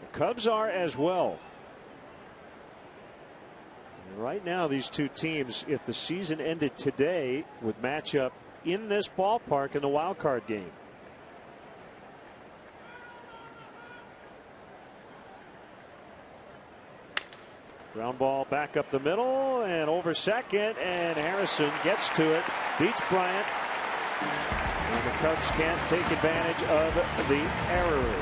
The Cubs are as well. Right now, these two teams, if the season ended today, would match up in this ballpark in the wild card game. Ground ball back up the middle and over second, and Harrison gets to it, beats Bryant, and the Cubs can't take advantage of the error.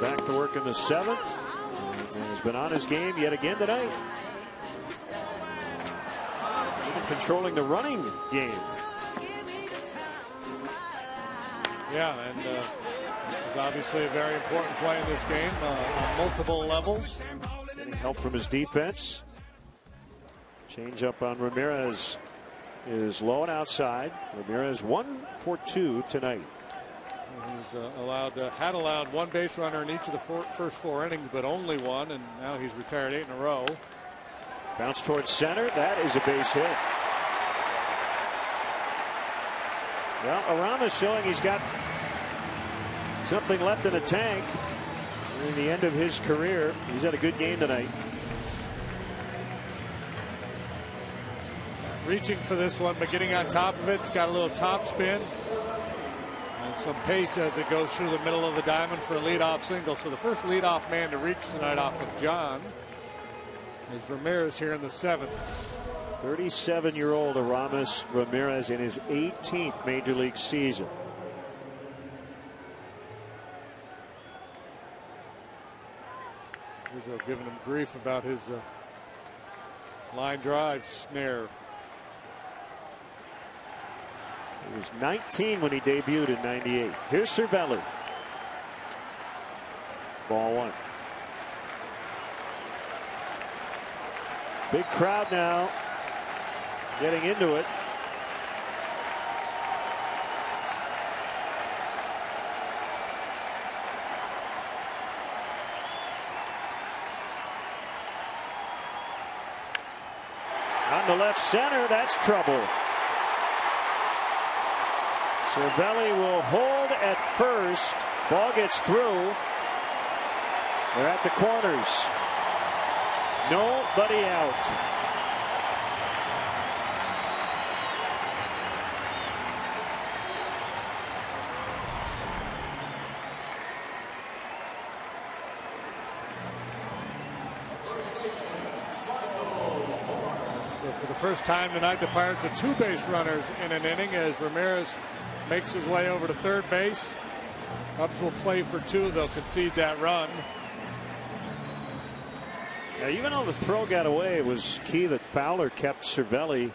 Back to work in the seventh, and has been on his game yet again tonight. Even controlling the running game. Yeah, and it's obviously a very important play in this game on multiple levels. Getting help from his defense. Change up on Ramirez is low and outside. Ramirez 1 for 2 tonight. He's had allowed one base runner in each of the first 4 innings, but only one, and now he's retired 8 in a row. Bounce towards center. That is a base hit. Well, Aramis showing he's got something left in the tank. Near the end of his career, he's had a good game tonight. Reaching for this one, but getting on top of it. It's got a little top spin. Some pace as it goes through the middle of the diamond for a leadoff single. So the first leadoff man to reach tonight off of John is Ramirez here in the 7th. 37-year-old Aramis Ramirez in his 18th major league season. Rizzo giving him grief about his line drive snare. He was 19 when he debuted in '98. Here's Cervelli. Ball 1. Big crowd now getting into it. On the left center, that's trouble. Cervelli will hold at first. Ball gets through. They're at the corners. Nobody out. So for the first time tonight, the Pirates are 2 base runners in an inning as Ramirez makes his way over to third base. Cubs will play for 2. They'll concede that run. Now, even though the throw got away, it was key that Fowler kept Cervelli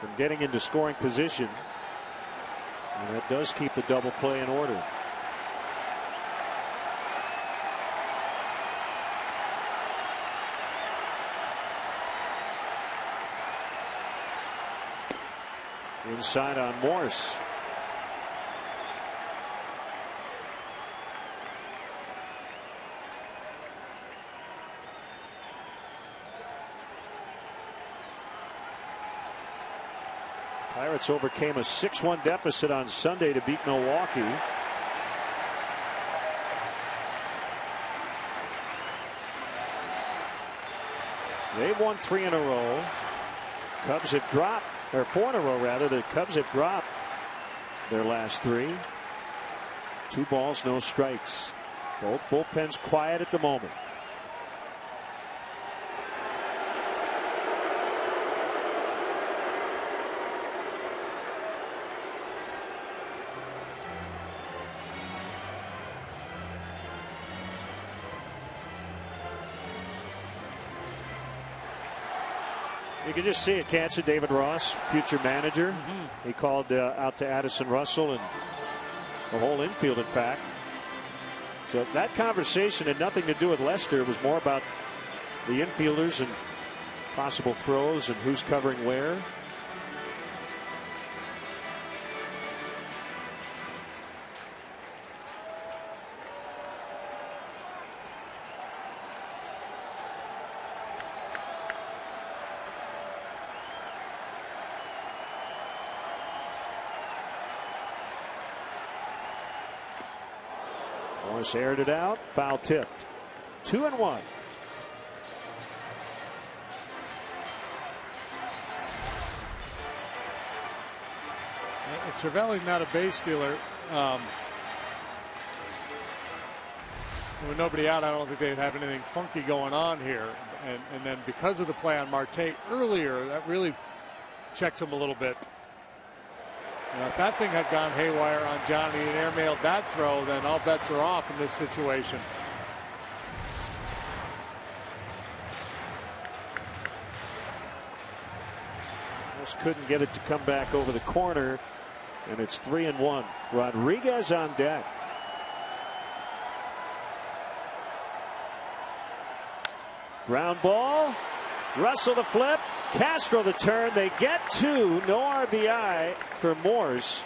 from getting into scoring position. And that does keep the double play in order. Inside on Morse. Pirates overcame a 6-1 deficit on Sunday to beat Milwaukee. They've won 3 in a row. Cubs have dropped, or 4 in a row rather. The Cubs have dropped their last 3. 2 balls, no strikes. Both bullpens quiet at the moment. You can just see it, can't you? David Ross, future manager. He called out to Addison Russell and the whole infield, in fact. So that conversation had nothing to do with Lester. It was more about the infielders and possible throws and who's covering where. Morris aired it out, foul tipped. 2-1. Cervelli's not a base stealer. With nobody out, I don't think they'd have anything funky going on here. And then because of the play on Marte earlier, that really checks him a little bit. If that thing had gone haywire on Johnny and airmailed that throw, then all bets are off in this situation. Just couldn't get it to come back over the corner, and it's 3-1. Rodriguez on deck. Ground ball. Russell the flip. Castro the turn. They get 2. No RBI for Morse.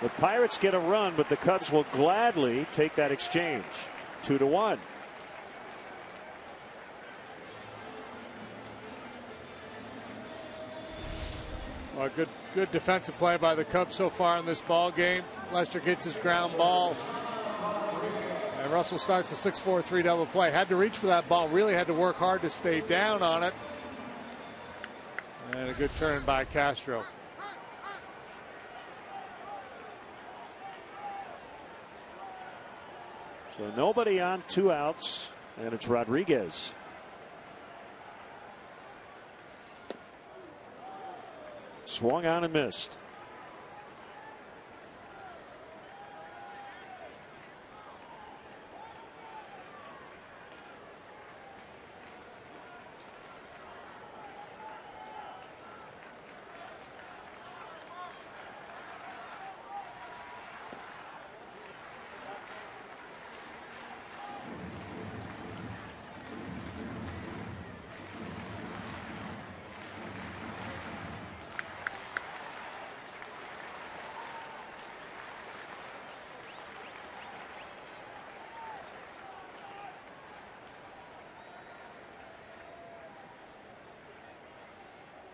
The Pirates get a run, but the Cubs will gladly take that exchange. 2-1. Well, good defensive play by the Cubs so far in this ball game. Lester gets his ground ball. And Russell starts a 6-4-3 double play. Had to reach for that ball. Really had to work hard to stay down on it. And a good turn by Castro. So nobody on, 2 outs, and it's Rodriguez. Swung on and missed.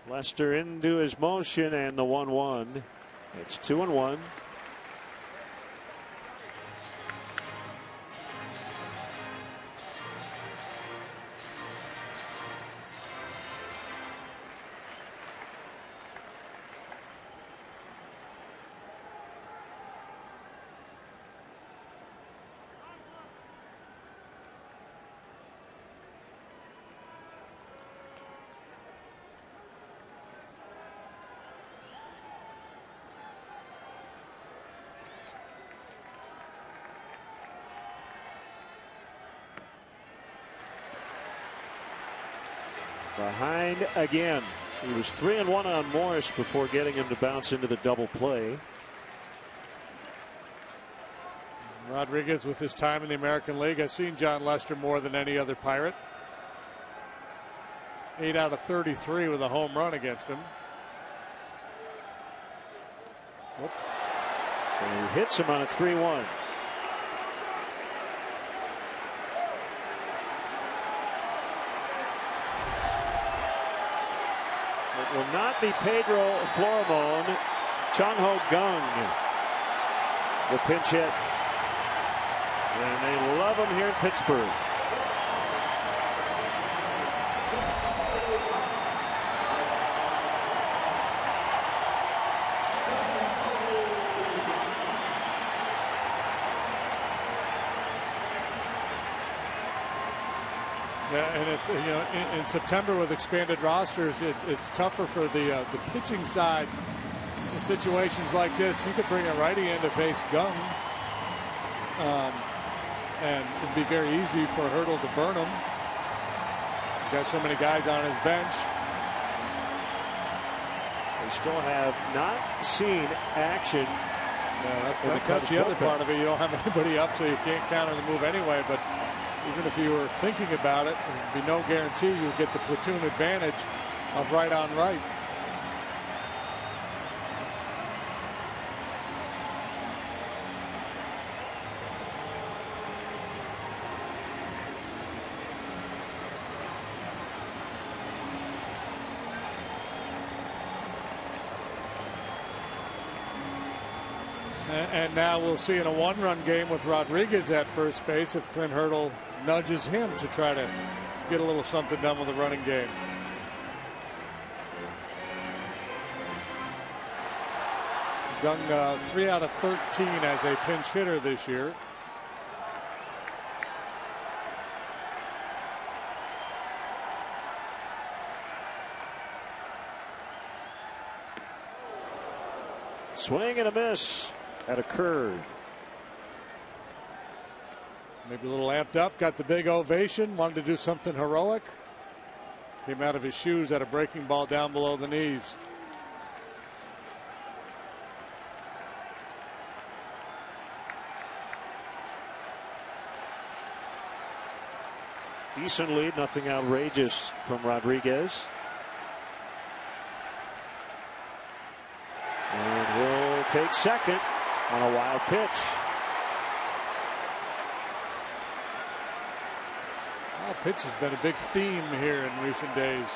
Lester into his motion and the 1-1. It's 2-1. Behind again. He was 3-1 on Morris before getting him to bounce into the double play. Rodriguez, with his time in the American League, has seen John Lester more than any other Pirate. 8 out of 33 with a home run against him. And he hits him on a 3-1. It will not be Pedro Florimon. Chung-Ho Gung, the pinch hit. And they love him here in Pittsburgh. Yeah, and it's in September with expanded rosters, it's tougher for the pitching side. In situations like this, you could bring a righty in to face Gung, and it'd be very easy for Hurdle to burn him. He's got so many guys on his bench. They still have not seen action. That's the other part of it. You don't have anybody up, so you can't count on the move anyway. But even if you were thinking about it, there'd be no guarantee you'd get the platoon advantage of right on right. And now we'll see in a one-run game with Rodriguez at first base if Clint Hurdle nudges him to try to get a little something done with the running game. Gung 3 out of 13 as a pinch hitter this year. Swing and a miss at a curve. Maybe a little amped up, got the big ovation, wanted to do something heroic. Came out of his shoes, had a breaking ball down below the knees. Decent lead, nothing outrageous from Rodriguez. And he'll take second on a wild pitch. Wild pitch has been a big theme here in recent days,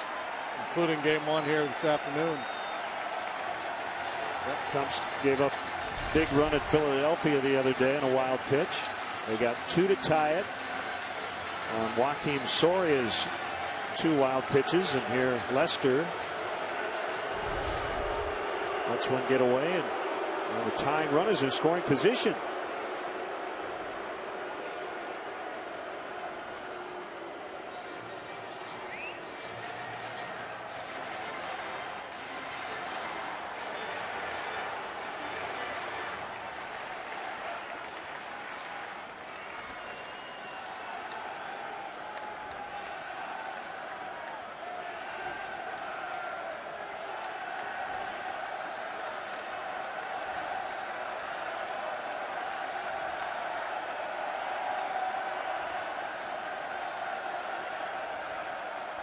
including game one here this afternoon. Cubs gave up a big run at Philadelphia the other day on a wild pitch. They got 2 to tie it on Joaquin Soria's 2 wild pitches, and here Lester lets one get away, and the tying run is in scoring position.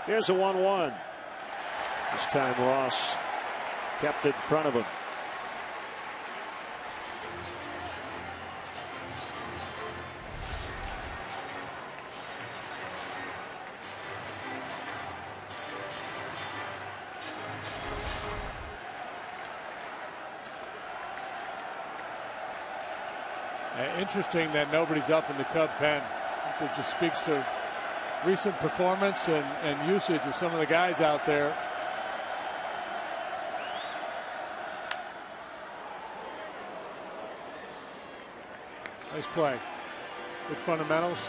Here's a 1-1. This time Ross kept it in front of him. Interesting that nobody's up in the Cub pen. I think it just speaks to recent performance and usage of some of the guys out there. Nice play. Good fundamentals.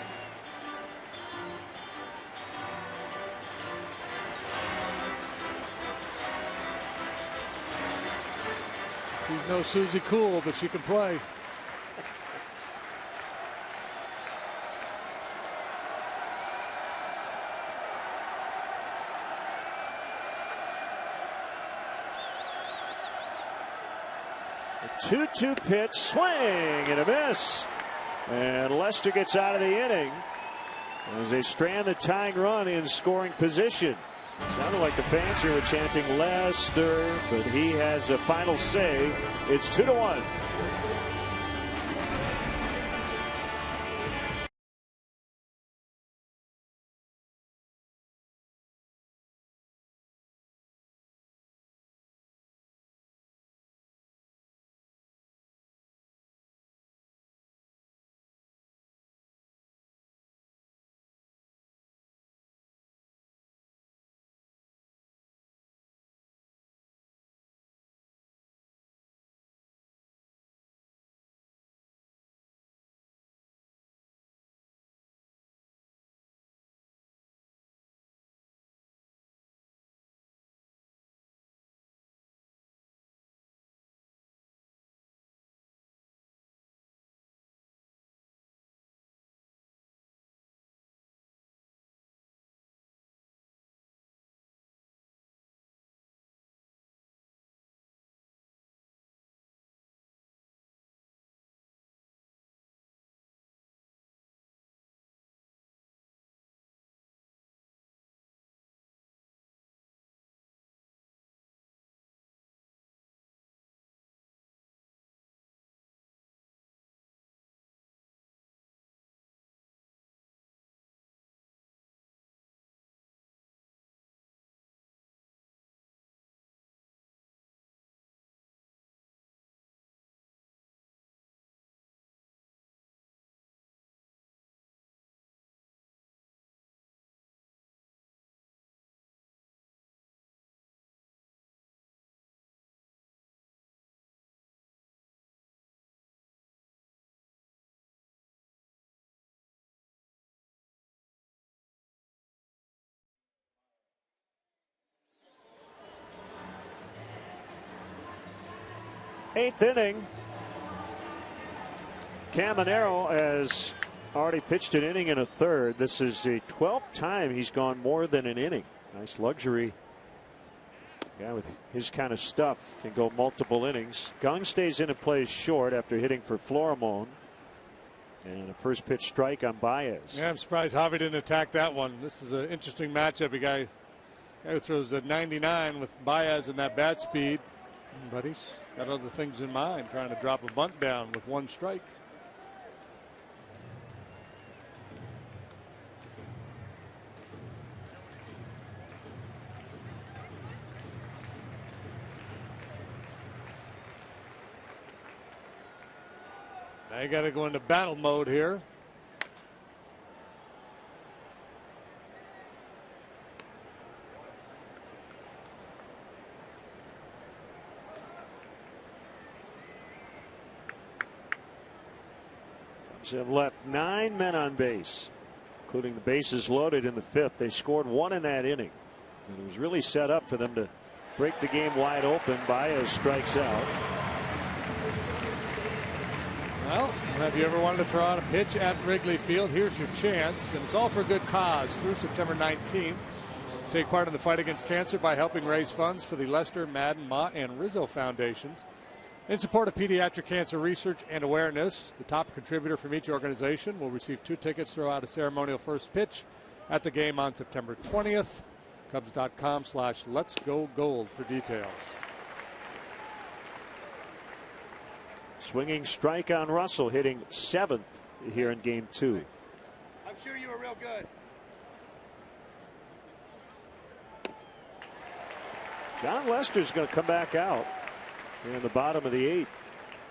She's no Susie Cool, but she can play. A 2-2 pitch, swing and a miss. And Lester gets out of the inning as they strand the tying run in scoring position. Sounded like the fans here were chanting Lester, but he has a final say. It's 2-1. Eighth inning. Caminero has already pitched an inning and a third. This is the 12th time he's gone more than an inning. Nice luxury. Guy with his kind of stuff can go multiple innings. Gung stays in and plays short after hitting for Florimon. And a first pitch strike on Baez. Yeah, I'm surprised Javi didn't attack that one. This is an interesting matchup. A guy who throws at 99 with Baez and that bat speed. But he's got other things in mind, trying to drop a bunt down with one strike. Now you got to go into battle mode here. Have left 9 men on base, including the bases loaded in the 5th. They scored 1 in that inning, and it was really set up for them to break the game wide open. Baez strikes out. Well, have you ever wanted to throw out a pitch at Wrigley Field? Here's your chance, and it's all for a good cause. Through September 19th, take part in the fight against cancer by helping raise funds for the Lester, Madden, Mott, and Rizzo Foundations. In support of pediatric cancer research and awareness, the top contributor from each organization will receive 2 tickets, throw out a ceremonial first pitch at the game on September 20th. Cubs.com/letsgogold for details. Swinging strike on Russell, hitting 7th here in game 2. I'm sure you were real good. John Lester's going to come back out in the bottom of the 8th.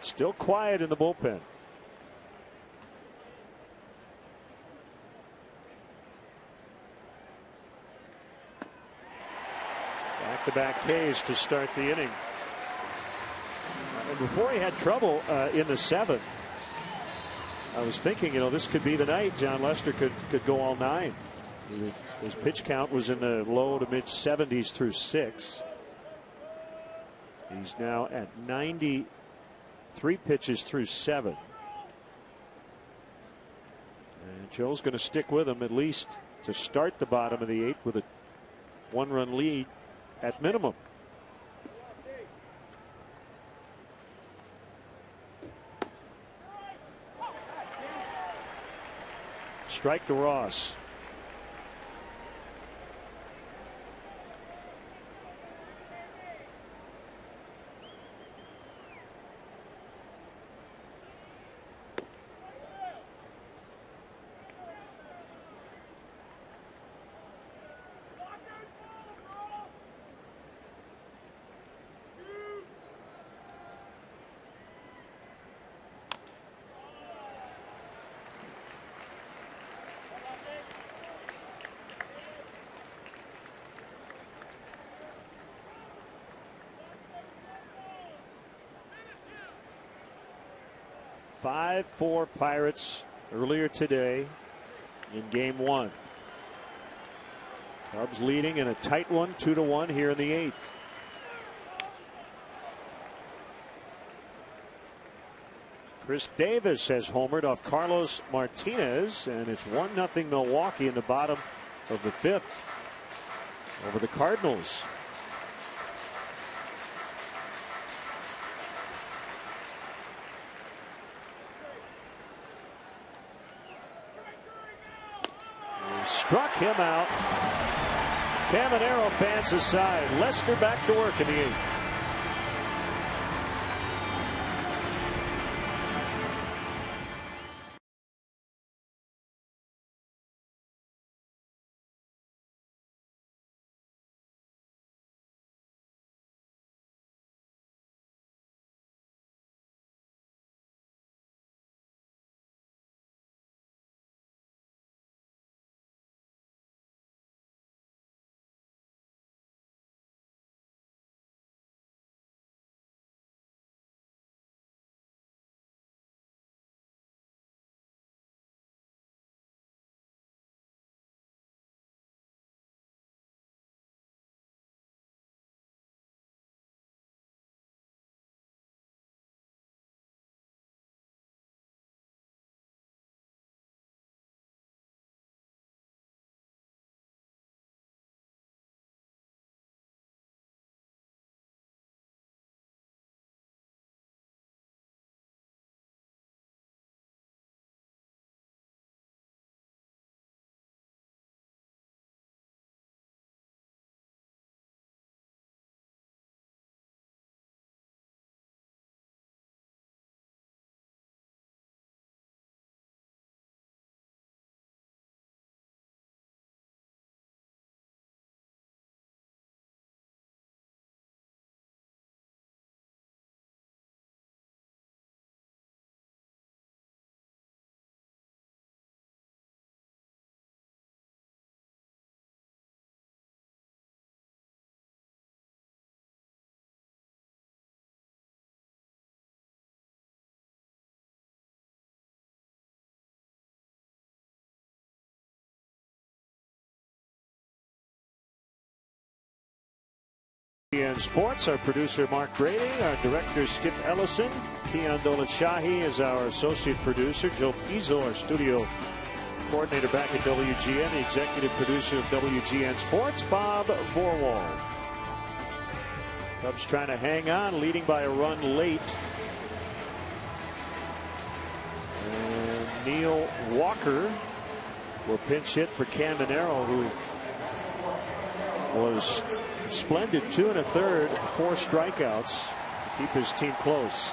Still quiet in the bullpen. Back-to-back Ks to start the inning. And before he had trouble in the 7th, I was thinking, this could be the night John Lester could go all 9. His pitch count was in the low to mid 70s through 6. He's now at 93 pitches through 7. And Joe's going to stick with him at least to start the bottom of the 8th with a 1-run lead at minimum. Strike to Ross. 5-4 Pirates earlier today in game 1. Cubs leading in a tight one, 2-1 here in the 8th. Chris Davis has homered off Carlos Martinez, and it's 1-0 Milwaukee in the bottom of the 5th over the Cardinals. He struck him out. Caminero fans aside. Lester back to work in the 8th. CHN Sports, our producer Mark Brady, our director Skip Ellison, Keon Dolan-Shahi is our associate producer, Joe Pizzo, our studio coordinator back at WGN, the executive producer of WGN Sports, Bob Vorwald. Cubs trying to hang on, leading by a run late. And Neil Walker will pinch hit for Caminero, who was splendid. 2 1/3, 4 strikeouts to keep his team close.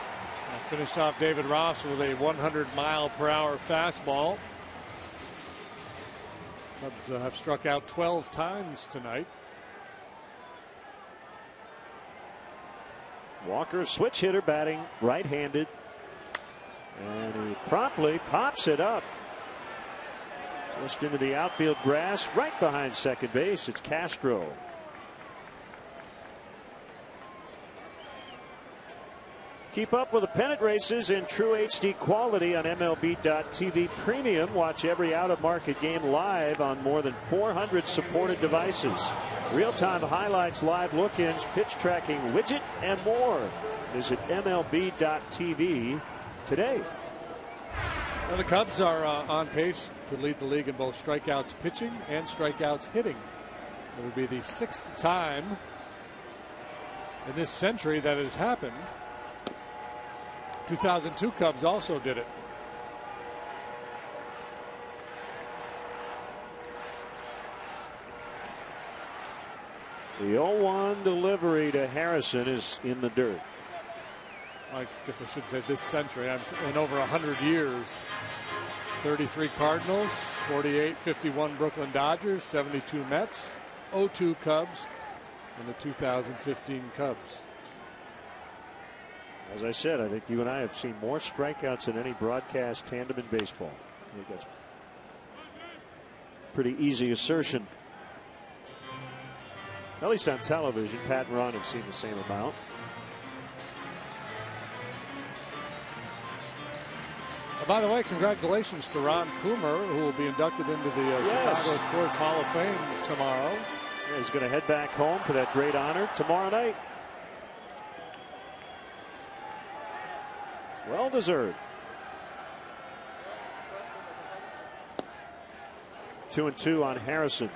Finished off David Ross with a 100-mile-per-hour fastball. Cubs have struck out 12 times tonight. Walker, switch hitter, batting right-handed, and he promptly pops it up just into the outfield grass right behind second base. It's Castro. Keep up with the pennant races in true HD quality on MLB.TV Premium. Watch every out-of-market game live on more than 400 supported devices. Real-time highlights, live look-ins, pitch tracking widget, and more. Visit MLB.TV today. Well, the Cubs are on pace to lead the league in both strikeouts pitching and strikeouts hitting. It would be the 6th time in this century that it has happened. 2002 Cubs also did it. The 0-1 delivery to Harrison is in the dirt. I guess I should say this century. In over 100 years. 33 Cardinals, 48-51 Brooklyn Dodgers, 72 Mets, 0-2 Cubs, and the 2015 Cubs. As I said, I think you and I have seen more strikeouts than any broadcast tandem in baseball. I think that's a pretty easy assertion. At least on television, Pat and Ron have seen the same amount. By the way, congratulations to Ron Coomer, who will be inducted into the Chicago Sports Hall of Fame tomorrow. Yeah, he's going to head back home for that great honor tomorrow night. Well deserved. 2-2 on Harrison.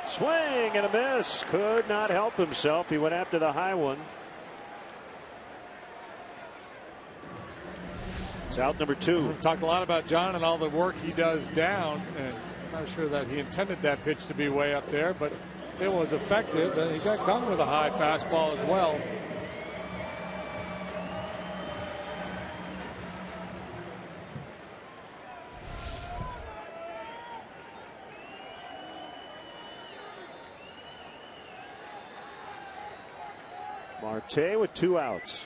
Swing and a miss. Could not help himself. He went after the high one. It's out number 2. We've talked a lot about John and all the work he does down, and I'm not sure that he intended that pitch to be way up there, but it was effective, and he got done with a high fastball as well. Marte with 2 outs.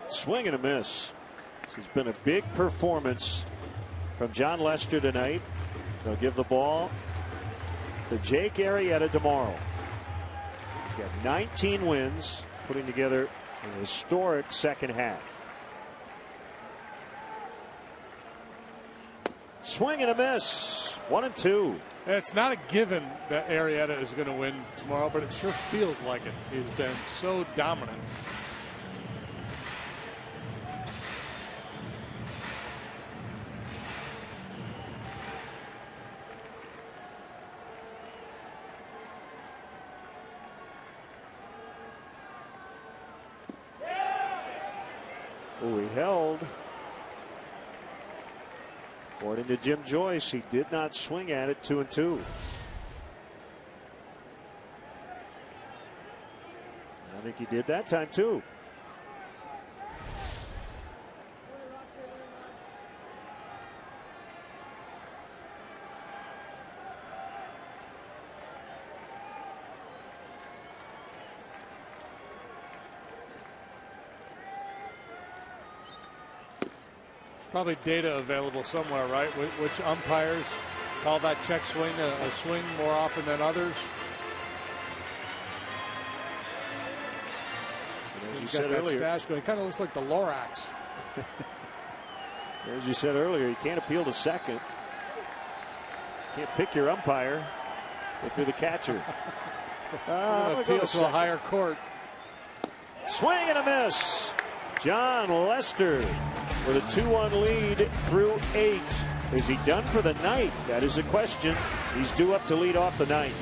Swing and a miss. This has been a big performance from Jon Lester tonight. They'll give the ball to Jake Arrieta tomorrow. He's got 19 wins, putting together an historic second half. Swing and a miss. 1-2. It's not a given that Arrieta is going to win tomorrow, but it sure feels like it. He's been so dominant. Oh, he held. According to Jim Joyce, he did not swing at it. 2-2. I think he did that time too. Probably data available somewhere, right? Which umpires call that check swing a swing more often than others? As you said earlier, stash going. It kind of looks like the Lorax. As you said earlier, you can't appeal to second. Can't pick your umpire if you're the catcher. Appeal to a higher court. Swing and a miss. Jon Lester with a 2-1 lead through 8. Is he done for the night? That is a question. He's due up to lead off the ninth.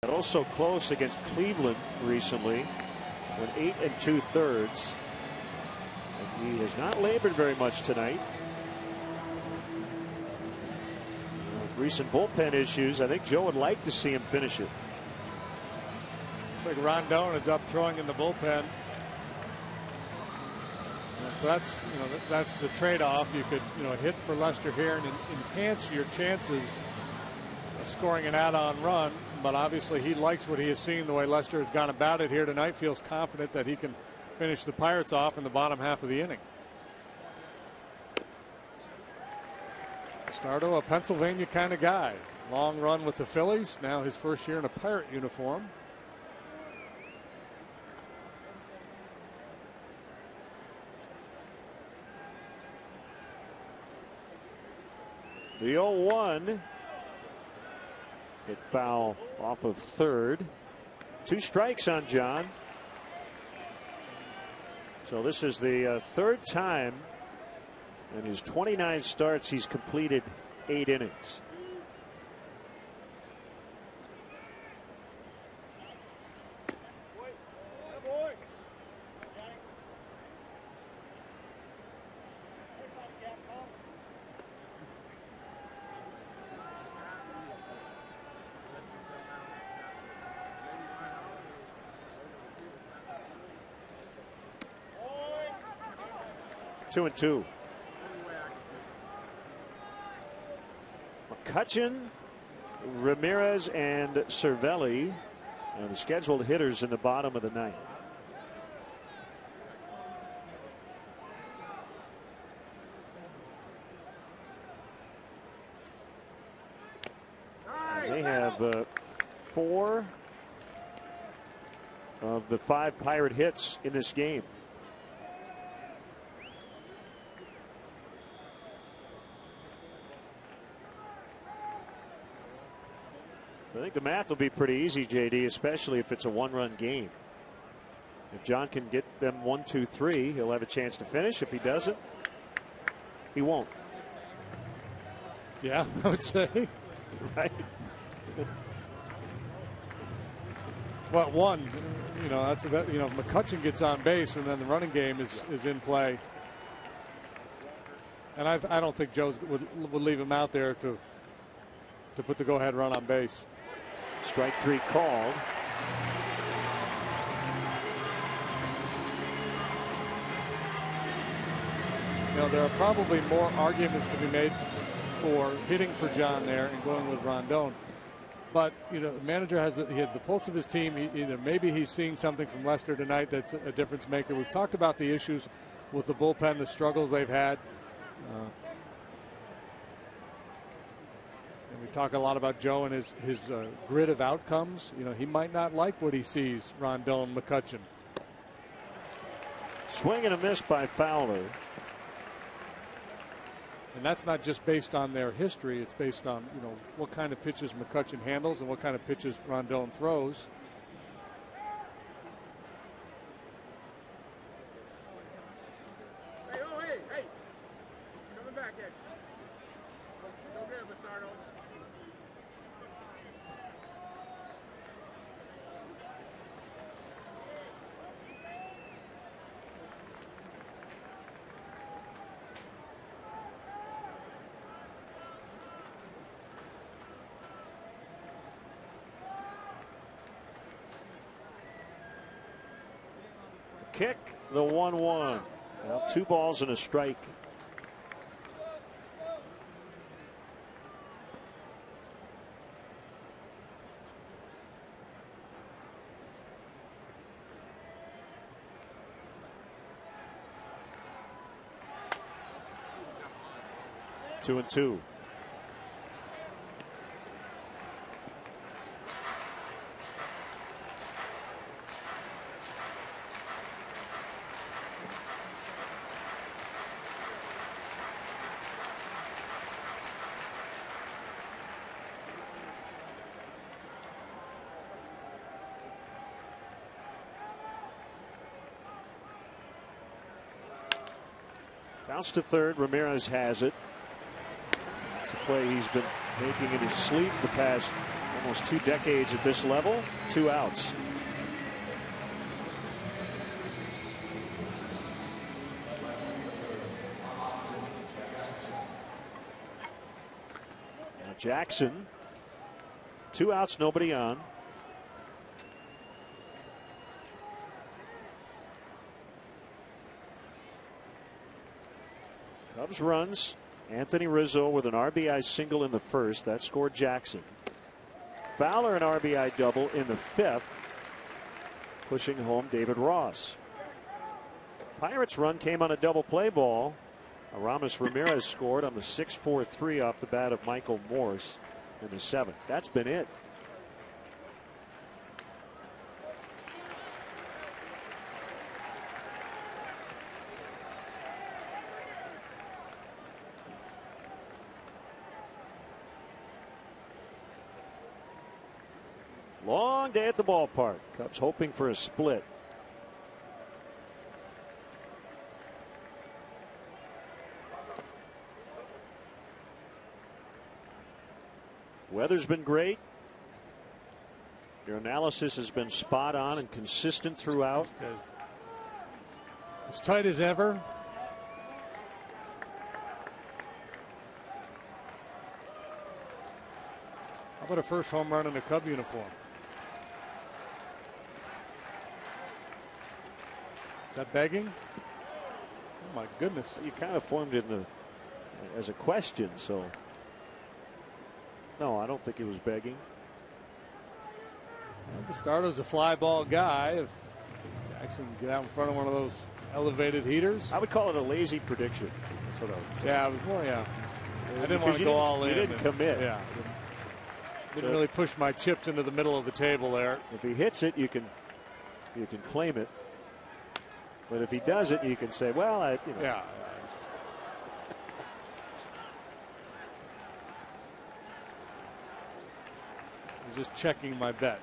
Also close against Cleveland recently. Went 8 2/3. And he has not labored very much tonight. With recent bullpen issues, I think Joe would like to see him finish it. Looks like Rondon is up throwing in the bullpen. So that's the trade-off. You could hit for Lester here and enhance your chances of scoring an add-on run. But obviously he likes what he has seen, the way Lester has gone about it here tonight. Feels confident that he can finish the Pirates off in the bottom half of the inning. Stardo, a Pennsylvania kind of guy. Long run with the Phillies. Now his first year in a Pirate uniform. The 0-1 hit foul off of third. 2 strikes on John. So this is the third time in his 29 starts he's completed 8 innings. Two and two. Mccutchen, Ramirez, and Cervelli are the scheduled hitters in the bottom of the ninth. And they have 4 of the 5 Pirate hits in this game. I think the math will be pretty easy, JD, especially if it's a 1-run game. If John can get them 1, 2, 3, he'll have a chance to finish. If he doesn't, he won't. Yeah, I would say. Right. Well, one, Mccutchen gets on base, and then the running game is in play. And I don't think Joe would leave him out there to put the go-ahead run on base. Strike 3 called. There are probably more arguments to be made for hitting for John there and going with Rondon. But the manager has the pulse of his team. Maybe he's seeing something from Lester tonight that's a difference maker. We've talked about the issues with the bullpen, the struggles they've had. We talk a lot about Joe and his grid of outcomes. He might not like what he sees, Rondon, McCutchen. Swing and a miss by Fowler. And that's not just based on their history. It's based on, what kind of pitches McCutchen handles and what kind of pitches Rondon throws. Hey. Coming back here. Go get him, Bastardo. Kick, the 1-1. Well, 2 balls and a strike. Two and two. Bounce to third. Ramirez has it. It's a play he's been making in his sleep the past almost 2 decades at this level. 2 outs. Now Jackson. 2 outs, nobody on. Cubs runs. Anthony Rizzo with an RBI single in the first. That scored Jackson. Fowler an RBI double in the 5th. Pushing home David Ross. Pirates run came on a double play ball. Aramis Ramirez scored on the 6-4-3 off the bat of Michael Morse in the 7th. That's been it. Long day at the ballpark. Cubs hoping for a split. Weather's been great. Your analysis has been spot on and consistent throughout. As tight as ever. How about a first home run in a Cub uniform? Is that begging? Oh my goodness. You kind of formed it as a question, so no, I don't think it was begging. Bastardo's a fly ball guy. If Jackson can get out in front of one of those elevated heaters. I would call it a lazy prediction. That's what I would say. Yeah, it was more, yeah. I didn't want to go all in. You didn't commit. Yeah. Didn't really push my chips into the middle of the table there. If he hits it, you can claim it. But if he does it, you can say, well, Yeah. I was just checking my bet.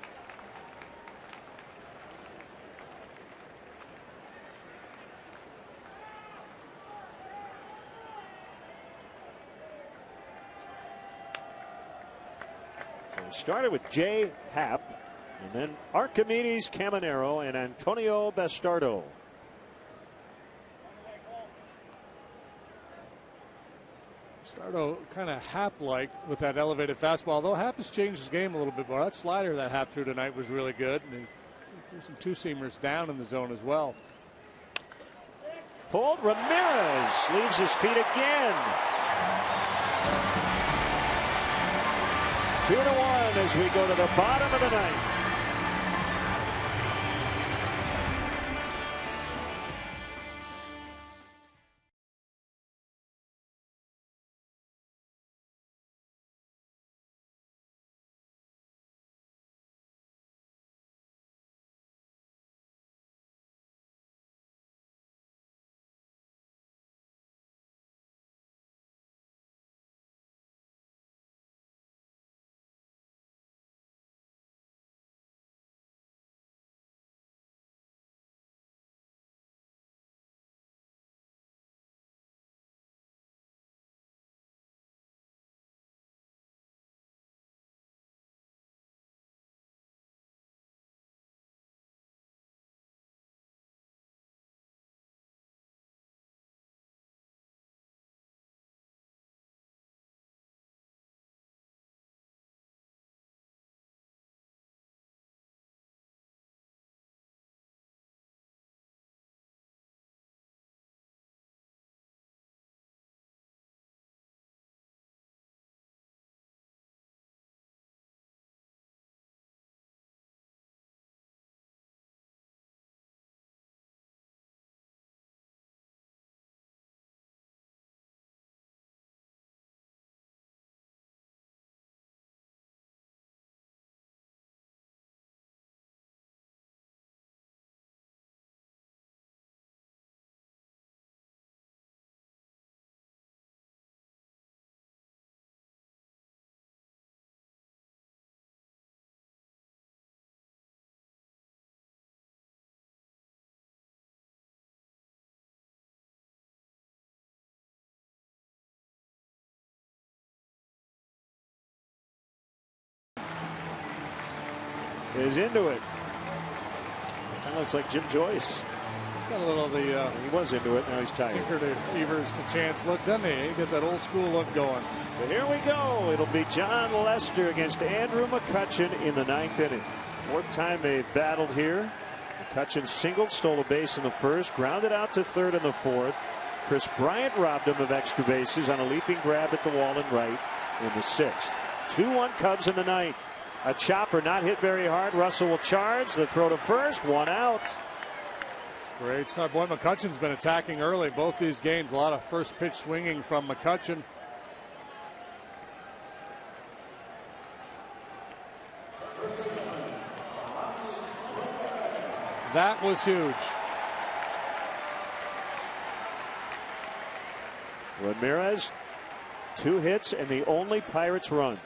Started with Jay Happ, and then Archimedes Caminero and Antonio Bastardo. Bastardo kind of Happ-like with that elevated fastball, though Happ has changed his game a little bit more. That slider that Happ threw tonight was really good, and he threw some two-seamers down in the zone as well. Pulled. Ramirez leaves his feet again. 2-1 as we go to the bottom of the ninth. is into it. That looks like Jim Joyce. Got a little of the. He was into it. Now he's tired. Tinker to Evers to Chance look, doesn't he? Get that old school look going. But here we go. It'll be John Lester against Andrew Mccutchen in the 9th inning. 4th time they've battled here. McCutchen singled, stole a base in the 1st, grounded out to 3rd in the 4th. Chris Bryant robbed him of extra bases on a leaping grab at the wall and right in the 6th. 2-1 Cubs in the 9th. A chopper not hit very hard. Russell will charge. The throw to first. 1 out. Great start. Boy, McCutchen's been attacking early both these games. A lot of first pitch swinging from McCutchen. That was huge. Ramirez, 2 hits and the only Pirates run.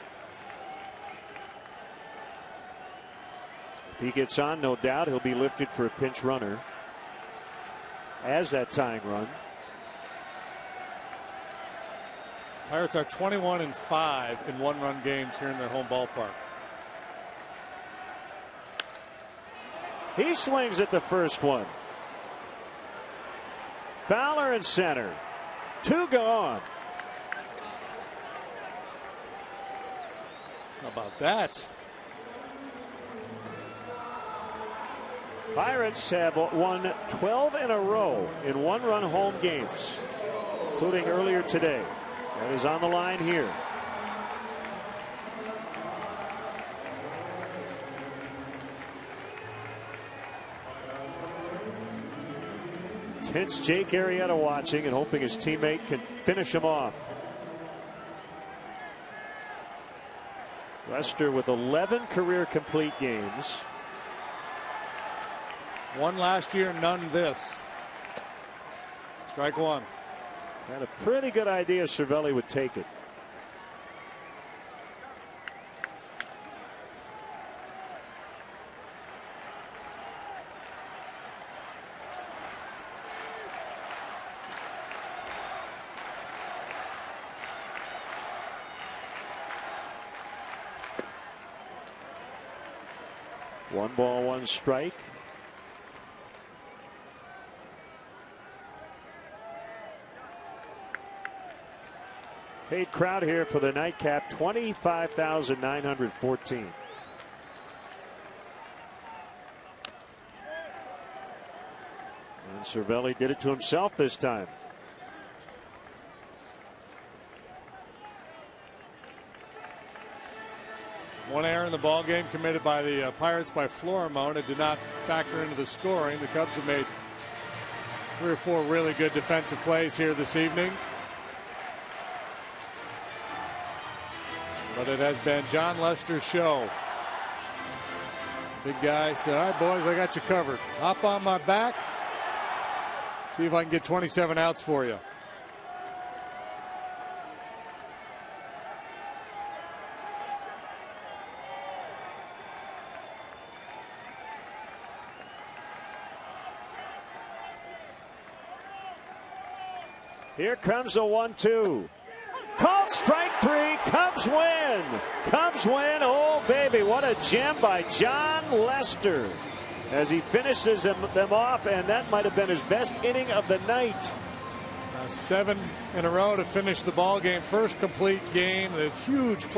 If he gets on, no doubt he'll be lifted for a pinch runner as that tying run. Pirates are 21-5 in 1-run games here in their home ballpark. He swings at the first one. Fowler in center. 2 gone. How about that? Pirates have won 12 in a row in 1-run home games, including earlier today. That is on the line here. Tense Jake Arrieta watching and hoping his teammate can finish him off. Lester with 11 career complete games. 1 last year, none this. Strike 1. Had a pretty good idea Cervelli would take it. One ball, 1 strike. Paid crowd here for the nightcap, 25,914. And Cervelli did it to himself this time. One error in the ball game committed by the Pirates by Florimone. It did not factor into the scoring. The Cubs have made 3 or 4 really good defensive plays here this evening. But it has been John Lester's show. Big guy said, all right, boys, I got you covered. Hop on my back. See if I can get 27 outs for you. Here comes a 1-2. Called strike 3. Cubs win. Cubs win. Oh, baby, what a gem by John Lester as he finishes them off, and that might have been his best inning of the night. 7 in a row to finish the ball game. First complete game. The huge play.